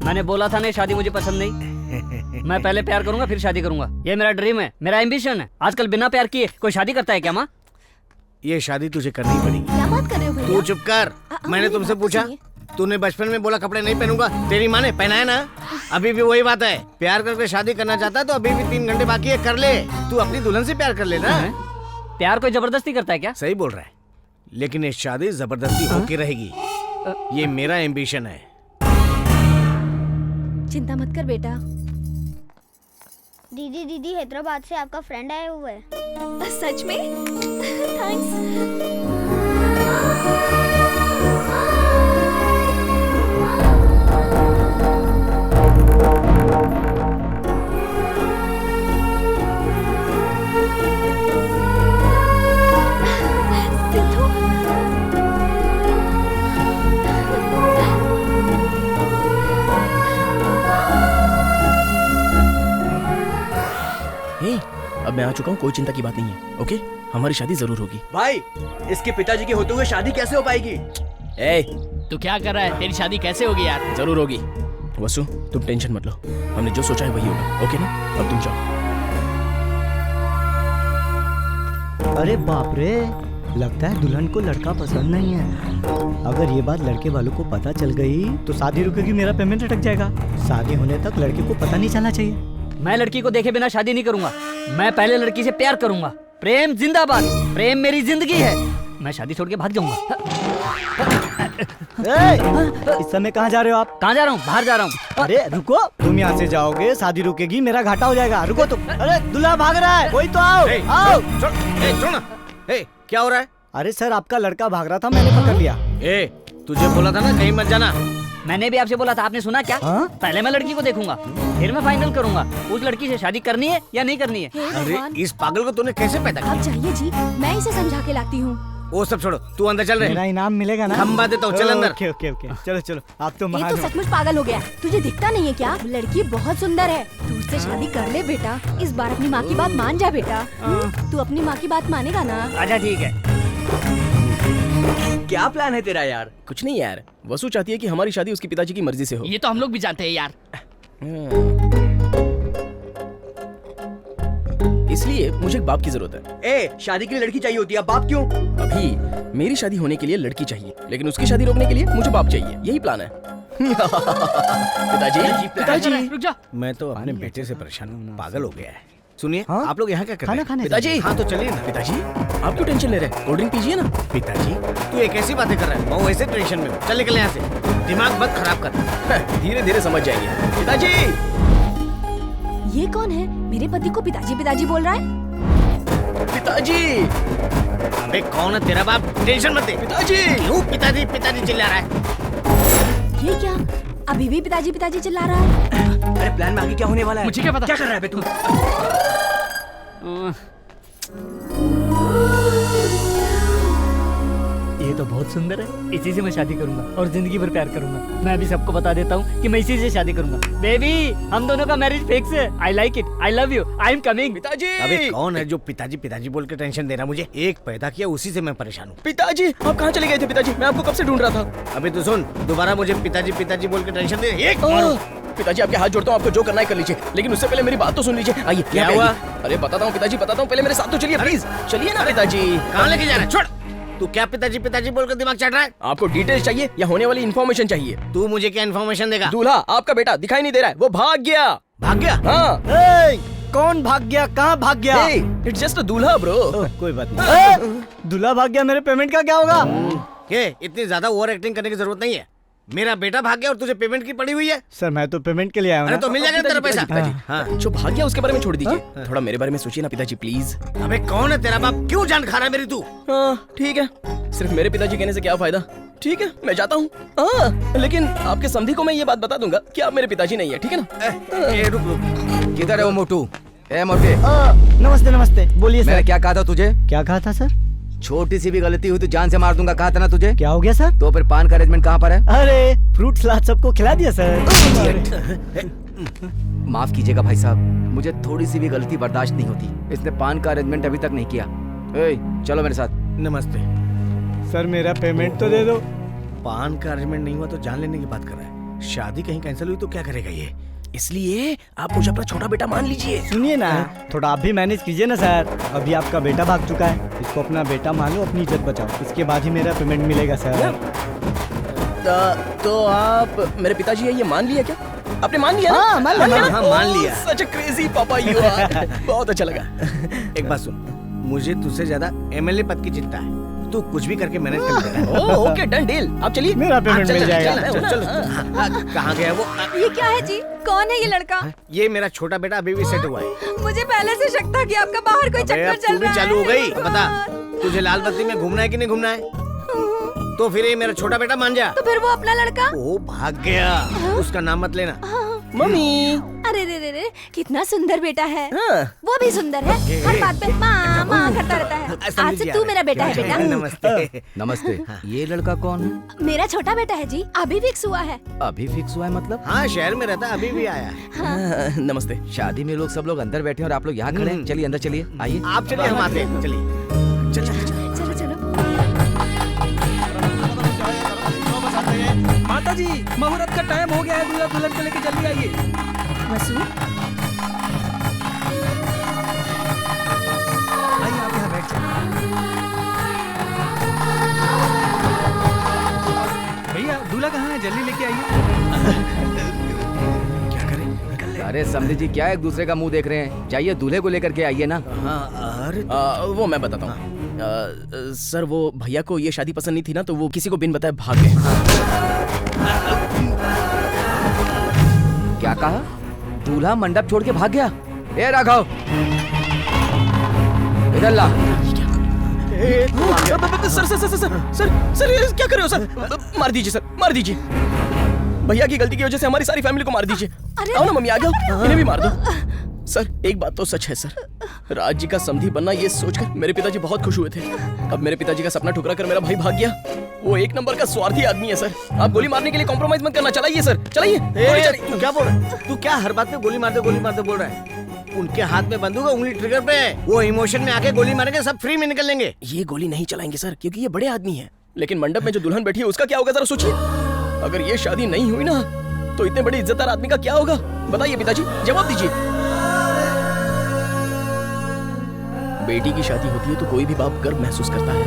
मैंने बोला था ना, शादी मुझे पसंद नहीं। मैं पहले प्यार करूंगा फिर शादी करूंगा। ये मेरा ड्रीम है, मेरा एम्बिशन है। आजकल बिना प्यार किए कोई शादी करता है क्या माँ? ये शादी तुझे करनी पड़ेगी। क्या बात कर रहे हो भैया? तू चुप कर। मैंने तुमसे पूछा, तूने बचपन में बोला कपड़े नहीं पहनूंगा, तेरी माँ ने पहनाया ना। अभी भी वही बात है, प्यार करके शादी करना चाहता है तो अभी भी 3 घंटे बाकी है, कर ले। तू अपनी दुल्हन से प्यार कर ले ना। प्यार कोई जबरदस्ती करता है क्या? सही बोल रहा है, लेकिन ये शादी जबरदस्ती होके रहेगी। ये मेरा एम्बिशन है। चिंता मत कर बेटा। दीदी हैदराबाद से आपका फ्रेंड आया हुआ है। सच में? थैंक्स। अब मैं आ चुका हूँ, कोई चिंता की बात नहीं है। ओके, हमारी शादी जरूर होगी। भाई, इसके पिताजी के होते हुए शादी कैसे हो पाएगी? ए, तू क्या कर रहा है? तेरी शादी कैसे होगी यार? जरूर होगी। वसु, तुम टेंशन मत लो, हमने जो सोचा है वही होगा। ओके ना? अब तुम जाओ। अरे बाप रे, लगता है दुल्हन को लड़का पसंद नहीं है। अगर ये बात लड़के वालों को पता चल गई तो शादी रुकेगी, मेरा पेमेंट अटक जाएगा। शादी होने तक लड़के को पता नहीं चलना चाहिए। मैं लड़की को देखे बिना शादी नहीं करूंगा। मैं पहले लड़की से प्यार करूंगा। प्रेम जिंदाबाद, प्रेम मेरी जिंदगी है। मैं शादी छोड़ के भाग जाऊंगा। इस समय कहाँ जा रहे हो आप? कहाँ जा रहा हूँ? बाहर जा रहा हूँ। अरे रुको, तुम यहाँ से जाओगे शादी रुकेगी, मेरा घाटा हो जाएगा। रुको तुम। अरे दूल्हा भाग रहा है, कोई तो आओ। आओ। क्या हो रहा है? अरे सर, आपका लड़का भाग रहा था, मैंने पकड़ लिया। तुझे बोला था ना कहीं मत जाना। मैंने भी आपसे बोला था, आपने सुना क्या? पहले मैं लड़की को देखूंगा, फिर मैं फाइनल करूंगा उस लड़की से शादी करनी है या नहीं करनी है। अरे इस पागल को तूने कैसे पैदा किया? आप जाइए जी, मैं इसे समझा के लाती हूँ। वो सब छोड़ो, तू अंदर चल रहे। मेरा इनाम मिलेगा ना? खंबा देता हूँ, चल अंदर। ओके ओके ओके, चलो चलो, आप तो ये महान तो हो। सचमुच पागल हो गया। तुझे दिखता नहीं है क्या? लड़की बहुत सुंदर है, तू उससे शादी कर ले बेटा। इस बार अपनी माँ की बात मान जा बेटा। तू अपनी माँ की बात मानेगा ना? अच्छा ठीक है। क्या प्लान है तेरा यार? कुछ नहीं यार, वसु चाहती है कि हमारी शादी उसके पिताजी की मर्जी से हो। ये तो हम लोग भी जानते हैं यार। इसलिए मुझे एक बाप की जरूरत है। शादी के लिए लड़की चाहिए होती है, बाप क्यों? अभी मेरी शादी होने के लिए लड़की चाहिए, लेकिन उसकी शादी रोकने के लिए मुझे बाप चाहिए। यही प्लान है। पिताजी, रुक जा। मैं तो अपने बेटे से परेशान हूँ, पागल हो गया है। सुनिए, आप लोग यहाँ क्या कर रहे हैं? खाना खाने। पिताजी, हाँ तो चलिए ना। पिताजी, आप क्यों टेंशन ले रहे हैं? कोल्ड ड्रिंक पीजिए ना। पिताजी, तू ये कैसी बातें कर रहा है? मैं वैसे टेंशन में हूँ। चल निकल यहाँ से, दिमाग मत खराब कर। धीरे धीरे समझ जाएंगे। पिताजी, ये कौन है? मेरे पति को पिताजी पिताजी बोल रहा है। पिताजी। अबे कौन है तेरा बाप? टेंशन मत दे। पिताजी, क्यों पिताजी पिताजी चिल्ला रहा है? ये क्या? अभी भी पिताजी पिताजी चिल्ला रहा है। अरे प्लान में आगे क्या होने वाला है? मुझे क्या पता? क्या कर रहा है बे तू? ये तो बहुत सुंदर है, इसी से मैं शादी करूंगा और जिंदगी भर प्यार करूंगा। मैं भी सबको बता देता हूँ कि मैं इसी से शादी करूंगा। बेबी, हम दोनों का मैरिज फिक्स है। I like it, I love you, I am coming. पिताजी। अबे कौन है जो पिताजी पिताजी बोल के टेंशन दे रहा? मुझे एक पैदा किया, उसी से मैं परेशान हूँ। पिताजी, आप कहाँ चले गए थे? पिताजी, मैं आपको कब से ढूंढ रहा था। अबे तू सुन, दोबारा मुझे पिताजी पिताजी बोल के टेंशन दे। एक पिताजी, आपके हाथ जोड़ता हूँ, आपको जो करना है कर लीजिए, लेकिन उससे पहले मेरी बात तो सुन लीजिए। आइए। क्या हुआ? अरे बताता हूँ पिताजी, बताता हूँ, पहले मेरे साथ तो चलिए प्लीज। चलिए ना पिताजी। कहाँ लेके जा रहा है? छोड़। तू क्या पिताजी पिताजी बोल कर दिमाग चाट रहा है? आपको डिटेल्स चाहिए या होने वाली इन्फॉर्मेशन चाहिए? तू मुझे क्या इन्फॉर्मेशन देगा? दूल्हा, आपका बेटा दिखाई नहीं दे रहा है, वो भाग गया। भाग गया? हाँ। कौन भाग गया? कहाँ भाग गया? इट्स जस्ट अ दूल्हा ब्रो। कोई बात नहीं। दूल्हा भाग गया, मेरे पेमेंट का क्या होगा? इतनी ज्यादा ओवर एक्टिंग करने की जरूरत नहीं है। मेरा बेटा भाग गया और तुझे पेमेंट की पड़ी हुई है। सर, मैं तो पेमेंट के लिए आया हूँ। अरे तो मिल जाएगा तेरा पैसा। हाँ। जो भाग गया उसके बारे में छोड़ दीजिए, थोड़ा मेरे बारे में सोचिए ना पिताजी प्लीज। अबे कौन है तेरा बाप? क्यों जान खा रहा है मेरी तू? हाँ ठीक है, सिर्फ मेरे पिताजी कहने से क्या फायदा। ठीक है, मैं जाता हूँ। हाँ, लेकिन आपके समधी को मैं ये बात बता दूंगा कि आप मेरे पिताजी नहीं है, ठीक है ना? रुक रुक, किधर है वो मोटू? मोटे, नमस्ते नमस्ते, बोलिए सर। मैंने क्या कहा था तुझे? क्या कहा था सर? छोटी सी भी गलती हुई तो जान से मार दूंगा, कहा था ना तुझे? क्या हो गया सर? तो फिर पान का अरेंजमेंट कहाँ पर है? अरे फ्रूट सलाद सबको खिला दिया सर। माफ कीजिएगा भाई साहब, मुझे थोड़ी सी भी गलती बर्दाश्त नहीं होती। इसने पान का अरेंजमेंट अभी तक नहीं किया। चलो मेरे साथ। नमस्ते सर, मेरा पेमेंट तो दे दो। पान का अरेंजमेंट नहीं हुआ तो जान लेने की बात कर रहा है। शादी कहीं कैंसिल हुई तो क्या करेगा ये? इसलिए आप मुझे अपना छोटा बेटा मान लीजिए। सुनिए ना, थोड़ा आप भी मैनेज कीजिए ना सर। अभी आपका बेटा भाग चुका है, इसको अपना बेटा मान लो, अपनी इज्जत बचाओ, इसके बाद ही मेरा पेमेंट मिलेगा सर। तो आप मेरे पिताजी है ये मान लिया क्या? आपने मान लिया? हाँ, मान लिया। हाँ, मान लिया। सच अ क्रेजी पापा यू आर। बहुत अच्छा लगा। एक बात सुन, मुझे तुझसे ज्यादा एमएलए पद की चिंता है। तू कुछ भी करके मैनेज कर लेगा। Oh okay done deal. आप चलिए। मेरा पेमेंट मिल जाएगा। चल चल कहाँ गया वो? ये क्या है जी? कौन है ये लड़का? ये मेरा छोटा बेटा अभी भी सेट हुआ है। मुझे पहले से शक था कि आपका बाहर कोई अबे, चक्कर अब चल तू भी रहा है। चालू हो गई। बता, तुझे लाल बत्ती में घूमना है कि नहीं घूमना है? तो फिर ये मेरा छोटा बेटा मान जा। तो फिर वो अपना लड़का? ओ भाग गया। उसका नाम मत लेना। मम्मी। अरे रे रे रे, कितना सुंदर बेटा है। वो भी सुंदर है। हर बात पे माँ माँ करता रहता है। आज से तू मेरा बेटा है बेटा। नमस्ते। नमस्ते। ये लड़का कौन है? मेरा छोटा बेटा है जी, अभी फिक्स हुआ है। अभी फिक्स हुआ है मतलब? हाँ, शहर में रहता, अभी भी आया है। नमस्ते। शादी में लोग सब लोग अंदर बैठे हैं और आप लोग यहाँ खड़े हैं। चलिए अंदर चलिए, आइए। आप चलिए, हम आते हैं। चलिए चल चल चल। चलो चलो। माता जी, मुहूर्त का टाइम हो गया है, दूल्हा दुल्हन को लेके जल्दी आइए। वसु, आइए आप यहाँ बैठ जाइए। भैया दूल्हा कहाँ है? जल्दी लेके आइए। क्या करें? अरे समझी जी, क्या एक दूसरे का मुंह देख रहे हैं? जाइए दूल्हे को लेकर के आइए ना। वो मैं बताता हूँ। सर वो भैया को ये शादी पसंद नहीं थी ना, तो वो किसी को बिन बताए भाग गए। क्या कहा? दूल्हा मंडप छोड़ के भाग गया? ए राघव, इधर ला। Sir sir sir sir sir sir ये क्या कर रहे हो सर? मार दीजिए सर, मार दीजिए। भैया की गलती की वजह से हमारी सारी फैमिली को मार दीजिए। आओ ना मम्मी, आ जाओ, इन्हें भी मार दो। सर एक बात तो सच है सर, राज जी का समधी बनना ये सोचकर मेरे पिताजी बहुत खुश हुए थे। अब मेरे पिताजी का सपना ठुकरा कर मेरा भाई भाग गया। वो एक नंबर का स्वार्थी आदमी है सर। आप गोली मारने के लिए कॉम्प्रोमाइज मत करना। चलाइए सर, चलाइए। तू क्या बोल रहा है? तू क्या हर बात पे गोली मारते बोल रहा है? उनके हाथ में बंदूक है, उंगली ट्रिगर पे है। वो इमोशन में आके गोली मारेंगे, सब फ्री में निकल लेंगे। ये गोली नहीं चलाएंगे सर, क्योंकि ये बड़े आदमी हैं। लेकिन मंडप में जो दुल्हन बैठी है उसका क्या होगा जरा सोचिए। अगर ये शादी नहीं हुई ना, तो इतने बड़े इज्जतदार आदमी का क्या होगा? बताइए पिताजी, जवाब दीजिए। बेटी की शादी होती है तो कोई भी बाप गर्व महसूस करता है,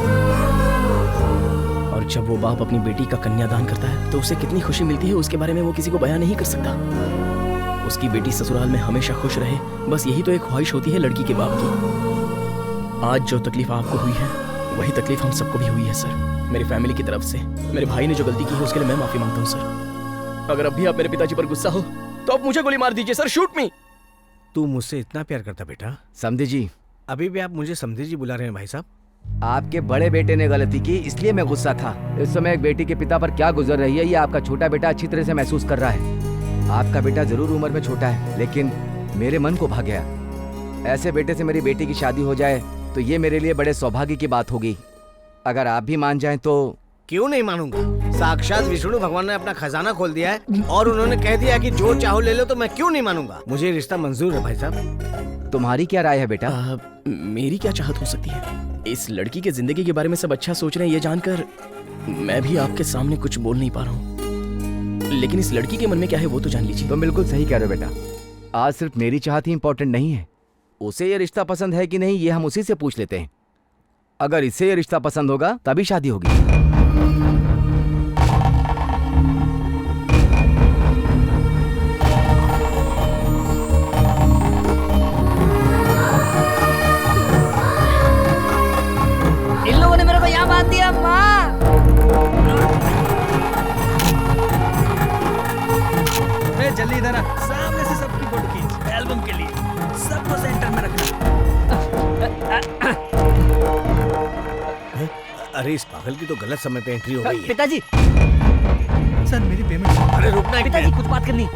और जब वो बाप अपनी बेटी का कन्यादान करता है तो उसे कितनी खुशी मिलती है उसके बारे में वो किसी को बयान नहीं कर सकता। उसकी बेटी ससुराल में हमेशा खुश रहे, बस यही तो एक ख्वाहिश होती है लड़की के बाप की। आज जो तकलीफ आपको हुई है वही तकलीफ हम सबको भी हुई है सर। मेरी फैमिली की तरफ से मेरे भाई ने जो गलती की है उसके लिए मैं माफी मांगता हूँ सर। अगर अब भी आप मेरे पिताजी पर गुस्सा हो तो आप मुझे गोली मार दीजिए सर, शूट मी। तू मुझसे इतना प्यार करता बेटा? समधी जी, अभी भी आप मुझे समधी जी बुला रहे हैं भाई साहब? आपके बड़े बेटे ने गलती की इसलिए मैं गुस्सा था। इस समय एक बेटी के पिता पर क्या गुजर रही है ये आपका छोटा बेटा अच्छी तरह से महसूस कर रहा है। आपका बेटा जरूर उम्र में छोटा है, लेकिन मेरे मन को भा गया। ऐसे बेटे से मेरी बेटी की शादी हो जाए तो ये मेरे लिए बड़े सौभाग्य की बात होगी। अगर आप भी मान जाएं तो। क्यों नहीं मानूंगा? साक्षात विष्णु भगवान ने अपना खजाना खोल दिया है और उन्होंने कह दिया कि जो चाहो ले लो, तो मैं क्यों नहीं मानूंगा? मुझे रिश्ता मंजूर है भाई साहब। तुम्हारी क्या राय है बेटा? मेरी क्या चाहत हो सकती है? इस लड़की के जिंदगी के बारे में सब अच्छा सोच रहे हैं, ये जानकर मैं भी आपके सामने कुछ बोल नहीं पा रहा हूँ। लेकिन इस लड़की के मन में क्या है वो तो जान लीजिए। तुम बिल्कुल सही कह रहे हो बेटा। आज सिर्फ मेरी चाहत ही इम्पोर्टेंट नहीं है, उसे ये रिश्ता पसंद है कि नहीं ये हम उसी से पूछ लेते हैं। अगर इसे ये रिश्ता पसंद होगा तभी शादी होगी। इन लोगों ने मेरे को यहाँ बांध दिया। माँ, जल्दी इधर आ, सामने से सबकी फोटो खींच एल्बम के लिए। सबको सेंटर में रखना। अरे इस पागल की तो गलत समय पे एंट्री हो गई है। पिताजी, सर मेरी पेमेंट। अरे रुकना, पिताजी कुछ बात करनी।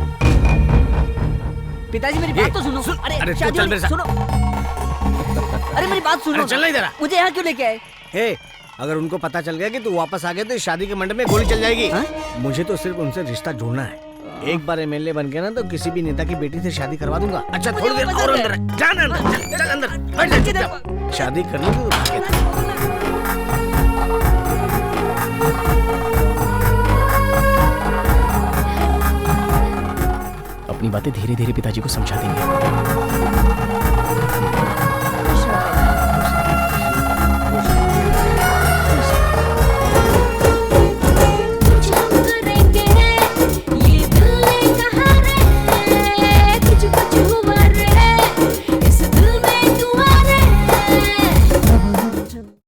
पिताजी मेरी बात तो सुनो। अरे शादी चल मेरे साथ। सुनो। अरे मेरी बात सुनो। चल इधर आ। मुझे यहाँ क्यों लेके आए? हे, अगर उनको पता चल गया कि तू वापस आ गया तो इस शादी के मंडप में गोली चल जाएगी। मुझे तो सिर्फ उनसे रिश्ता जोड़ना है। एक बार एमएलए बन गया ना तो किसी भी नेता की बेटी से शादी करवा दूंगा। अच्छा थोड़ी देर और अंदर जाना, चल अंदर बैठ जा। शादी कर ली तो अपनी बातें धीरे धीरे पिताजी को समझा देंगे।